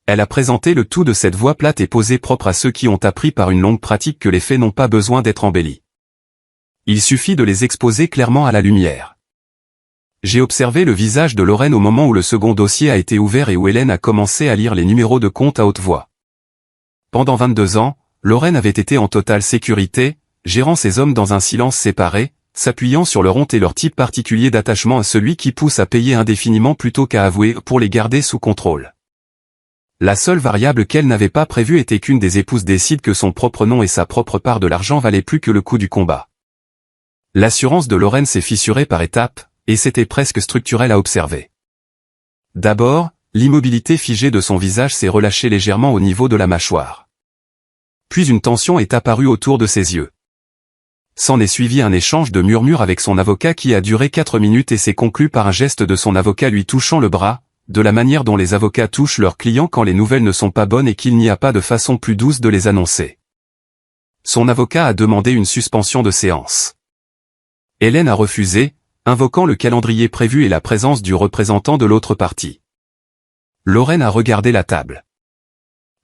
Elle a présenté le tout de cette voix plate et posée propre à ceux qui ont appris par une longue pratique que les faits n'ont pas besoin d'être embellis. Il suffit de les exposer clairement à la lumière. J'ai observé le visage de Lorraine au moment où le second dossier a été ouvert et où Hélène a commencé à lire les numéros de compte à haute voix. Pendant 22 ans, Lorraine avait été en totale sécurité, gérant ses hommes dans un silence séparé, s'appuyant sur leur honte et leur type particulier d'attachement à celui qui pousse à payer indéfiniment plutôt qu'à avouer pour les garder sous contrôle. La seule variable qu'elle n'avait pas prévue était qu'une des épouses décide que son propre nom et sa propre part de l'argent valaient plus que le coût du combat. L'assurance de Lorraine s'est fissurée par étapes, et c'était presque structurel à observer. D'abord, l'immobilité figée de son visage s'est relâchée légèrement au niveau de la mâchoire. Puis une tension est apparue autour de ses yeux. S'en est suivi un échange de murmures avec son avocat qui a duré 4 minutes et s'est conclu par un geste de son avocat lui touchant le bras, de la manière dont les avocats touchent leurs clients quand les nouvelles ne sont pas bonnes et qu'il n'y a pas de façon plus douce de les annoncer. Son avocat a demandé une suspension de séance. Hélène a refusé, invoquant le calendrier prévu et la présence du représentant de l'autre partie. Lorraine a regardé la table.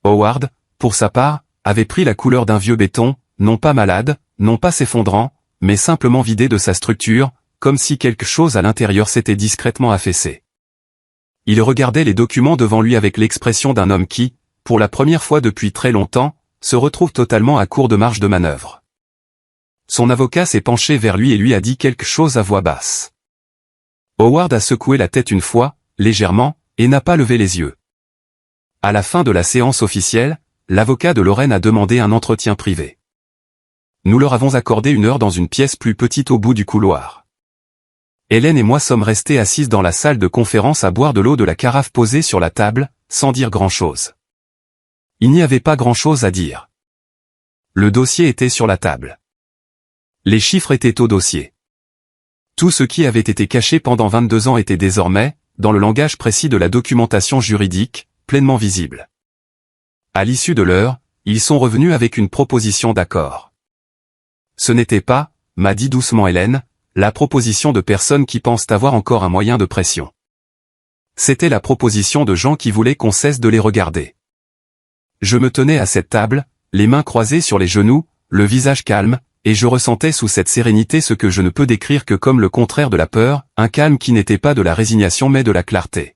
Howard, pour sa part, avait pris la couleur d'un vieux béton, non pas malade, non pas s'effondrant, mais simplement vidé de sa structure, comme si quelque chose à l'intérieur s'était discrètement affaissé. Il regardait les documents devant lui avec l'expression d'un homme qui, pour la première fois depuis très longtemps, se retrouve totalement à court de marge de manœuvre. Son avocat s'est penché vers lui et lui a dit quelque chose à voix basse. Howard a secoué la tête une fois, légèrement, et n'a pas levé les yeux. À la fin de la séance officielle, l'avocat de Lorraine a demandé un entretien privé. Nous leur avons accordé 1 heure dans une pièce plus petite au bout du couloir. Hélène et moi sommes restés assises dans la salle de conférence à boire de l'eau de la carafe posée sur la table, sans dire grand-chose. Il n'y avait pas grand-chose à dire. Le dossier était sur la table. Les chiffres étaient au dossier. Tout ce qui avait été caché pendant 22 ans était désormais, dans le langage précis de la documentation juridique, pleinement visible. À l'issue de l'heure, ils sont revenus avec une proposition d'accord. Ce n'était pas, m'a dit doucement Hélène, la proposition de personnes qui pensent avoir encore un moyen de pression. C'était la proposition de gens qui voulaient qu'on cesse de les regarder. Je me tenais à cette table, les mains croisées sur les genoux, le visage calme, et je ressentais sous cette sérénité ce que je ne peux décrire que comme le contraire de la peur, un calme qui n'était pas de la résignation mais de la clarté.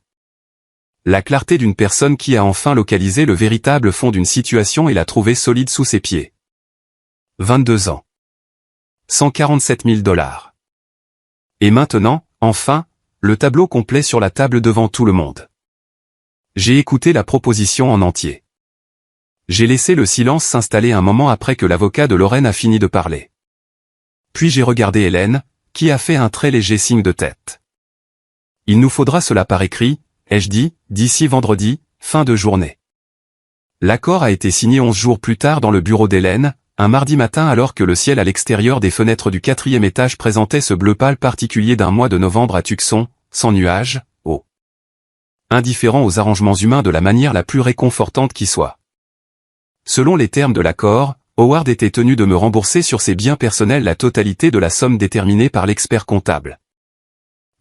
La clarté d'une personne qui a enfin localisé le véritable fond d'une situation et l'a trouvé solide sous ses pieds. 22 ans. 147 000 $. Et maintenant, enfin, le tableau complet sur la table devant tout le monde. J'ai écouté la proposition en entier. J'ai laissé le silence s'installer un moment après que l'avocat de Lorraine a fini de parler. Puis j'ai regardé Hélène, qui a fait un très léger signe de tête. Il nous faudra cela par écrit, ai-je dit, d'ici vendredi, fin de journée. L'accord a été signé 11 jours plus tard dans le bureau d'Hélène, un mardi matin alors que le ciel à l'extérieur des fenêtres du 4e étage présentait ce bleu pâle particulier d'un mois de novembre à Tucson, sans nuages, haut. Indifférent aux arrangements humains de la manière la plus réconfortante qui soit. Selon les termes de l'accord, Howard était tenu de me rembourser sur ses biens personnels la totalité de la somme déterminée par l'expert comptable.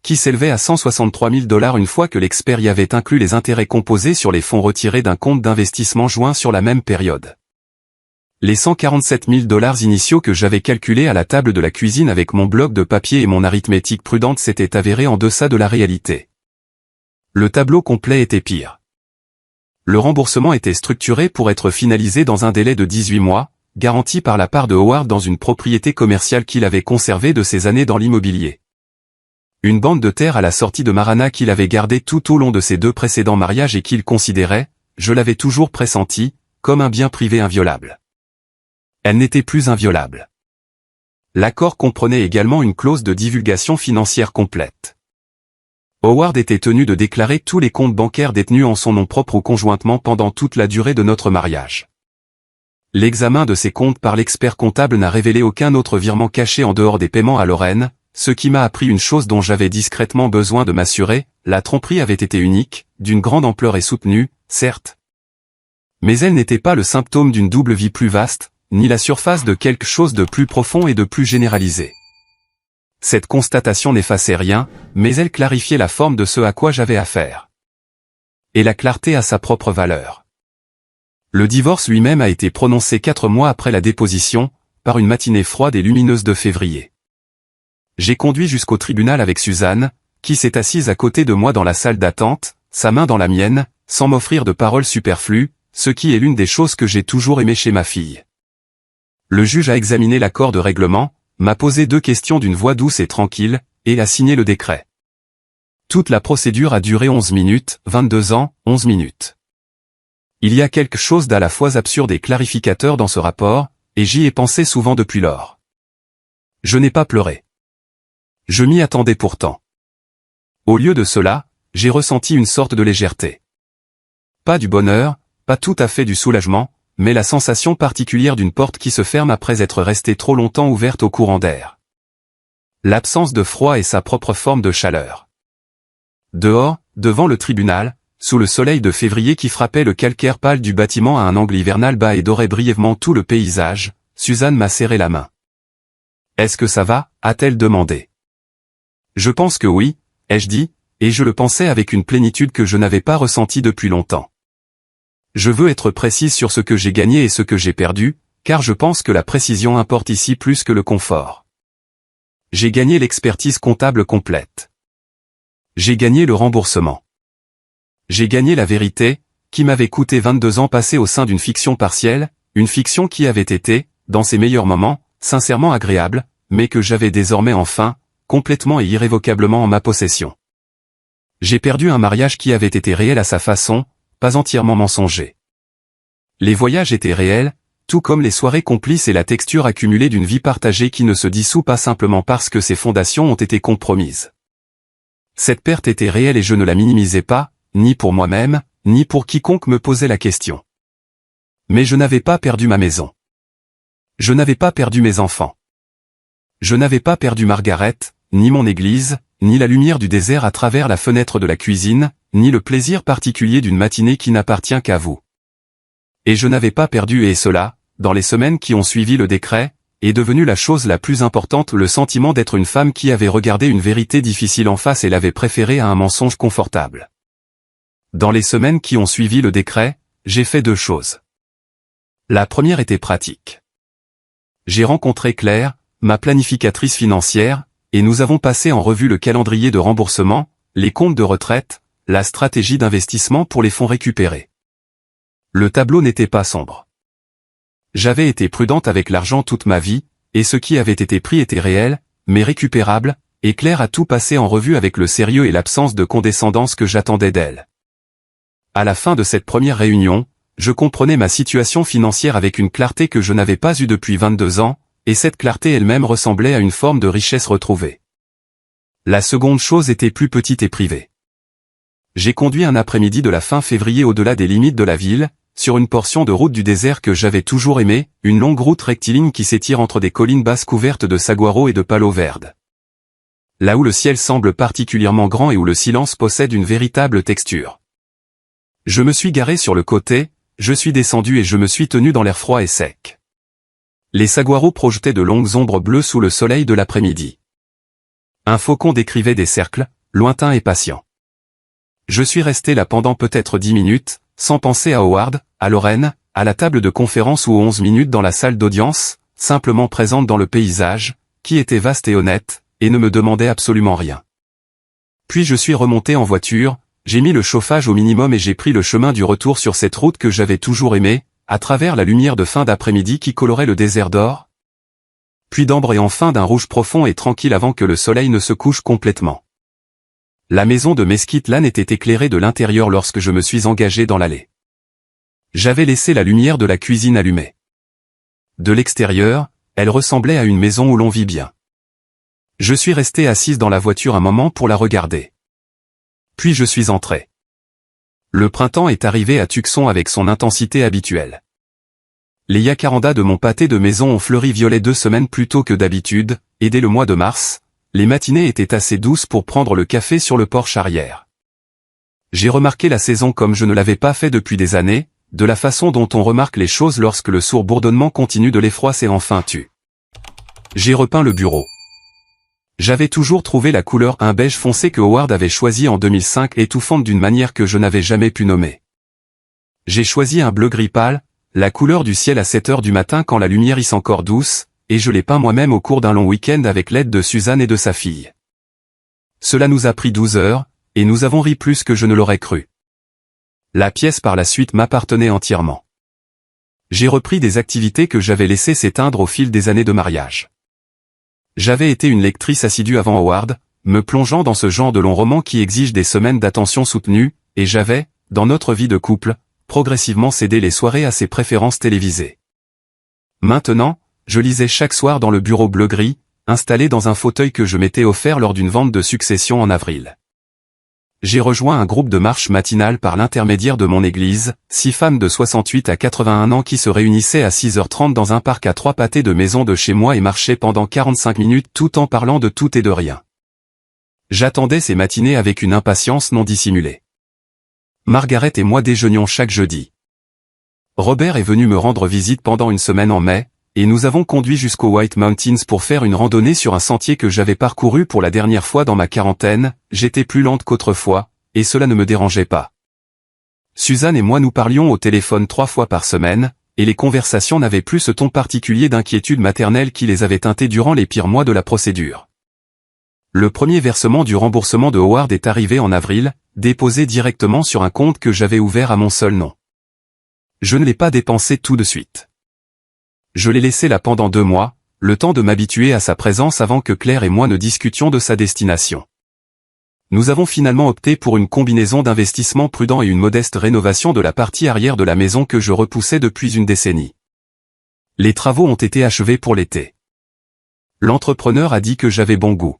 qui s'élevait à 163 000 $ une fois que l'expert y avait inclus les intérêts composés sur les fonds retirés d'un compte d'investissement joint sur la même période. Les 147 000 $ initiaux que j'avais calculés à la table de la cuisine avec mon bloc de papier et mon arithmétique prudente s'étaient avérés en deçà de la réalité. Le tableau complet était pire. Le remboursement était structuré pour être finalisé dans un délai de 18 mois, garanti par la part de Howard dans une propriété commerciale qu'il avait conservée de ses années dans l'immobilier. Une bande de terre à la sortie de Marana qu'il avait gardée tout au long de ses 2 précédents mariages et qu'il considérait, je l'avais toujours pressenti, comme un bien privé inviolable. Elle n'était plus inviolable. L'accord comprenait également une clause de divulgation financière complète. Howard était tenu de déclarer tous les comptes bancaires détenus en son nom propre ou conjointement pendant toute la durée de notre mariage. L'examen de ces comptes par l'expert comptable n'a révélé aucun autre virement caché en dehors des paiements à Lorraine, ce qui m'a appris une chose dont j'avais discrètement besoin de m'assurer, la tromperie avait été unique, d'une grande ampleur et soutenue, certes. Mais elle n'était pas le symptôme d'une double vie plus vaste, ni la surface de quelque chose de plus profond et de plus généralisé. Cette constatation n'effaçait rien, mais elle clarifiait la forme de ce à quoi j'avais affaire. Et la clarté a sa propre valeur. Le divorce lui-même a été prononcé 4 mois après la déposition, par une matinée froide et lumineuse de février. J'ai conduit jusqu'au tribunal avec Suzanne, qui s'est assise à côté de moi dans la salle d'attente, sa main dans la mienne, sans m'offrir de paroles superflues, ce qui est l'une des choses que j'ai toujours aimé chez ma fille. Le juge a examiné l'accord de règlement, m'a posé 2 questions d'une voix douce et tranquille, et a signé le décret. Toute la procédure a duré 11 minutes, 22 ans, 11 minutes. Il y a quelque chose d'à la fois absurde et clarificateur dans ce rapport, et j'y ai pensé souvent depuis lors. Je n'ai pas pleuré. Je m'y attendais pourtant. Au lieu de cela, j'ai ressenti une sorte de légèreté. Pas du bonheur, pas tout à fait du soulagement, mais la sensation particulière d'une porte qui se ferme après être restée trop longtemps ouverte au courant d'air. L'absence de froid et sa propre forme de chaleur. Dehors, devant le tribunal, sous le soleil de février qui frappait le calcaire pâle du bâtiment à un angle hivernal bas et dorait brièvement tout le paysage, Suzanne m'a serré la main. « Est-ce que ça va ?» a-t-elle demandé. « Je pense que oui », ai-je dit, et je le pensais avec une plénitude que je n'avais pas ressentie depuis longtemps. Je veux être précise sur ce que j'ai gagné et ce que j'ai perdu, car je pense que la précision importe ici plus que le confort. J'ai gagné l'expertise comptable complète. J'ai gagné le remboursement. J'ai gagné la vérité, qui m'avait coûté 22 ans passés au sein d'une fiction partielle, une fiction qui avait été, dans ses meilleurs moments, sincèrement agréable, mais que j'avais désormais enfin, complètement et irrévocablement en ma possession. J'ai perdu un mariage qui avait été réel à sa façon, pas entièrement mensonger. Les voyages étaient réels, tout comme les soirées complices et la texture accumulée d'une vie partagée qui ne se dissout pas simplement parce que ses fondations ont été compromises. Cette perte était réelle et je ne la minimisais pas, ni pour moi-même, ni pour quiconque me posait la question. Mais je n'avais pas perdu ma maison. Je n'avais pas perdu mes enfants. Je n'avais pas perdu Margaret, ni mon église, ni la lumière du désert à travers la fenêtre de la cuisine, ni le plaisir particulier d'une matinée qui n'appartient qu'à vous. Et je n'avais pas perdu et cela, dans les semaines qui ont suivi le décret, est devenu la chose la plus importante, le sentiment d'être une femme qui avait regardé une vérité difficile en face et l'avait préférée à un mensonge confortable. Dans les semaines qui ont suivi le décret, j'ai fait 2 choses. La première était pratique. J'ai rencontré Claire, ma planificatrice financière, et nous avons passé en revue le calendrier de remboursement, les comptes de retraite, la stratégie d'investissement pour les fonds récupérés. Le tableau n'était pas sombre. J'avais été prudente avec l'argent toute ma vie, et ce qui avait été pris était réel, mais récupérable, et Claire a tout passé en revue avec le sérieux et l'absence de condescendance que j'attendais d'elle. À la fin de cette première réunion, je comprenais ma situation financière avec une clarté que je n'avais pas eue depuis 22 ans, et cette clarté elle-même ressemblait à une forme de richesse retrouvée. La seconde chose était plus petite et privée. J'ai conduit un après-midi de la fin février au-delà des limites de la ville, sur une portion de route du désert que j'avais toujours aimée, une longue route rectiligne qui s'étire entre des collines basses couvertes de saguaro et de palo verde. Là où le ciel semble particulièrement grand et où le silence possède une véritable texture. Je me suis garé sur le côté, je suis descendu et je me suis tenu dans l'air froid et sec. Les saguaros projetaient de longues ombres bleues sous le soleil de l'après-midi. Un faucon décrivait des cercles, lointains et patients. Je suis resté là pendant peut-être 10 minutes, sans penser à Howard, à Lorraine, à la table de conférence ou 11 minutes dans la salle d'audience, simplement présente dans le paysage, qui était vaste et honnête, et ne me demandait absolument rien. Puis je suis remonté en voiture, j'ai mis le chauffage au minimum et j'ai pris le chemin du retour sur cette route que j'avais toujours aimée, à travers la lumière de fin d'après-midi qui colorait le désert d'or, puis d'ambre et enfin d'un rouge profond et tranquille avant que le soleil ne se couche complètement. La maison de Mesquite Lane était éclairée de l'intérieur lorsque je me suis engagé dans l'allée. J'avais laissé la lumière de la cuisine allumée. De l'extérieur, elle ressemblait à une maison où l'on vit bien. Je suis resté assise dans la voiture un moment pour la regarder. Puis je suis entré. Le printemps est arrivé à Tucson avec son intensité habituelle. Les jacarandas de mon pâté de maison ont fleuri violet 2 semaines plus tôt que d'habitude, et dès le mois de mars, les matinées étaient assez douces pour prendre le café sur le porche arrière. J'ai remarqué la saison comme je ne l'avais pas fait depuis des années, de la façon dont on remarque les choses lorsque le sourd bourdonnement continu de l'effroi s'est enfin tu. J'ai repeint le bureau. J'avais toujours trouvé la couleur un beige foncé que Howard avait choisi en 2005 étouffante d'une manière que je n'avais jamais pu nommer. J'ai choisi un bleu gris pâle, la couleur du ciel à 7 heures du matin quand la lumière hisse encore douce, et je l'ai peint moi-même au cours d'un long week-end avec l'aide de Suzanne et de sa fille. Cela nous a pris 12 heures, et nous avons ri plus que je ne l'aurais cru. La pièce par la suite m'appartenait entièrement. J'ai repris des activités que j'avais laissées s'éteindre au fil des années de mariage. J'avais été une lectrice assidue avant Howard, me plongeant dans ce genre de long roman qui exige des semaines d'attention soutenue, et j'avais, dans notre vie de couple, progressivement cédé les soirées à ses préférences télévisées. Maintenant, je lisais chaque soir dans le bureau bleu-gris, installé dans un fauteuil que je m'étais offert lors d'une vente de succession en avril. J'ai rejoint un groupe de marche matinale par l'intermédiaire de mon église, 6 femmes de 68 à 81 ans qui se réunissaient à 6h30 dans un parc à 3 pâtés de maison de chez moi et marchaient pendant 45 minutes tout en parlant de tout et de rien. J'attendais ces matinées avec une impatience non dissimulée. Margaret et moi déjeunions chaque jeudi. Robert est venu me rendre visite pendant une semaine en mai, et nous avons conduit jusqu'aux White Mountains pour faire une randonnée sur un sentier que j'avais parcouru pour la dernière fois dans ma quarantaine. J'étais plus lente qu'autrefois, et cela ne me dérangeait pas. Suzanne et moi nous parlions au téléphone 3 fois par semaine, et les conversations n'avaient plus ce ton particulier d'inquiétude maternelle qui les avait teintées durant les pires mois de la procédure. Le premier versement du remboursement de Howard est arrivé en avril, déposé directement sur un compte que j'avais ouvert à mon seul nom. Je ne l'ai pas dépensé tout de suite. Je l'ai laissé là pendant 2 mois, le temps de m'habituer à sa présence avant que Claire et moi ne discutions de sa destination. Nous avons finalement opté pour une combinaison d'investissement prudent et une modeste rénovation de la partie arrière de la maison que je repoussais depuis une décennie. Les travaux ont été achevés pour l'été. L'entrepreneur a dit que j'avais bon goût.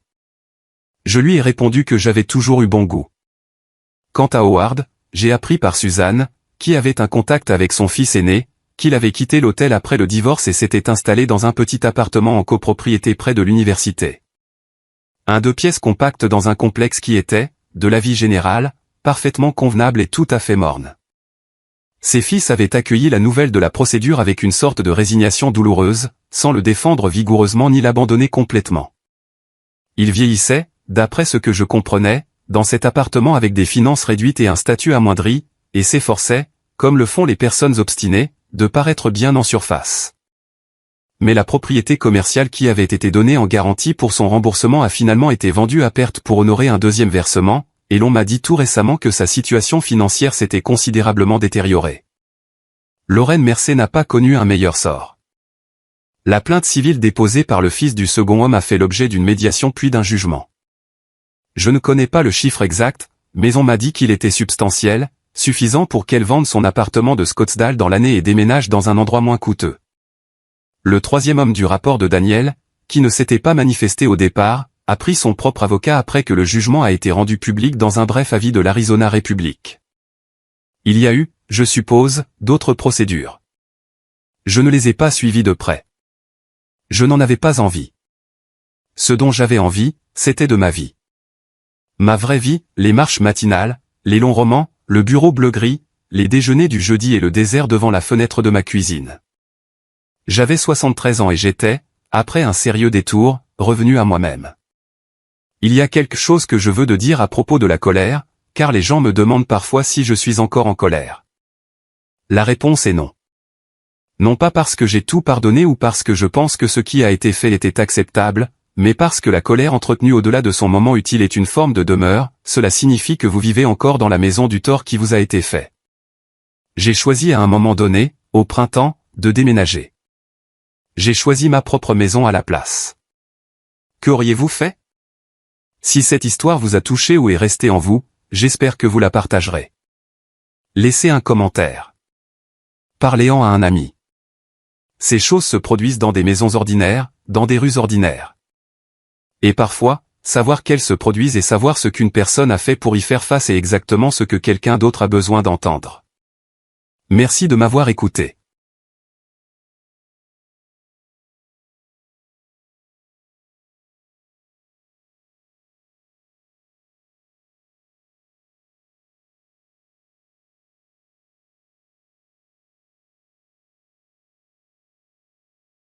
Je lui ai répondu que j'avais toujours eu bon goût. Quant à Howard, j'ai appris par Suzanne, qui avait un contact avec son fils aîné, qu'il avait quitté l'hôtel après le divorce et s'était installé dans un petit appartement en copropriété près de l'université. Un 2 pièces compact dans un complexe qui était, de l'avis général, parfaitement convenable et tout à fait morne. Ses fils avaient accueilli la nouvelle de la procédure avec une sorte de résignation douloureuse, sans le défendre vigoureusement ni l'abandonner complètement. Il vieillissait, d'après ce que je comprenais, dans cet appartement avec des finances réduites et un statut amoindri, et s'efforçait, comme le font les personnes obstinées, de paraître bien en surface. Mais la propriété commerciale qui avait été donnée en garantie pour son remboursement a finalement été vendue à perte pour honorer un deuxième versement, et l'on m'a dit tout récemment que sa situation financière s'était considérablement détériorée. Lorraine Mercer n'a pas connu un meilleur sort. La plainte civile déposée par le fils du second homme a fait l'objet d'une médiation puis d'un jugement. Je ne connais pas le chiffre exact, mais on m'a dit qu'il était substantiel, suffisant pour qu'elle vende son appartement de Scottsdale dans l'année et déménage dans un endroit moins coûteux. Le troisième homme du rapport de Daniel, qui ne s'était pas manifesté au départ, a pris son propre avocat après que le jugement a été rendu public dans un bref avis de l'Arizona Republic. Il y a eu, je suppose, d'autres procédures. Je ne les ai pas suivies de près. Je n'en avais pas envie. Ce dont j'avais envie, c'était de ma vie. Ma vraie vie, les marches matinales, les longs romans, le bureau bleu-gris, les déjeuners du jeudi et le désert devant la fenêtre de ma cuisine. J'avais 73 ans et j'étais, après un sérieux détour, revenu à moi-même. Il y a quelque chose que je veux de dire à propos de la colère, car les gens me demandent parfois si je suis encore en colère. La réponse est non. Non pas parce que j'ai tout pardonné ou parce que je pense que ce qui a été fait était acceptable, mais parce que la colère entretenue au-delà de son moment utile est une forme de demeure, cela signifie que vous vivez encore dans la maison du tort qui vous a été fait. J'ai choisi à un moment donné, au printemps, de déménager. J'ai choisi ma propre maison à la place. Qu'auriez-vous fait? Si cette histoire vous a touché ou est restée en vous, j'espère que vous la partagerez. Laissez un commentaire. Parlez-en à un ami. Ces choses se produisent dans des maisons ordinaires, dans des rues ordinaires. Et parfois, savoir qu'elles se produisent et savoir ce qu'une personne a fait pour y faire face est exactement ce que quelqu'un d'autre a besoin d'entendre. Merci de m'avoir écouté.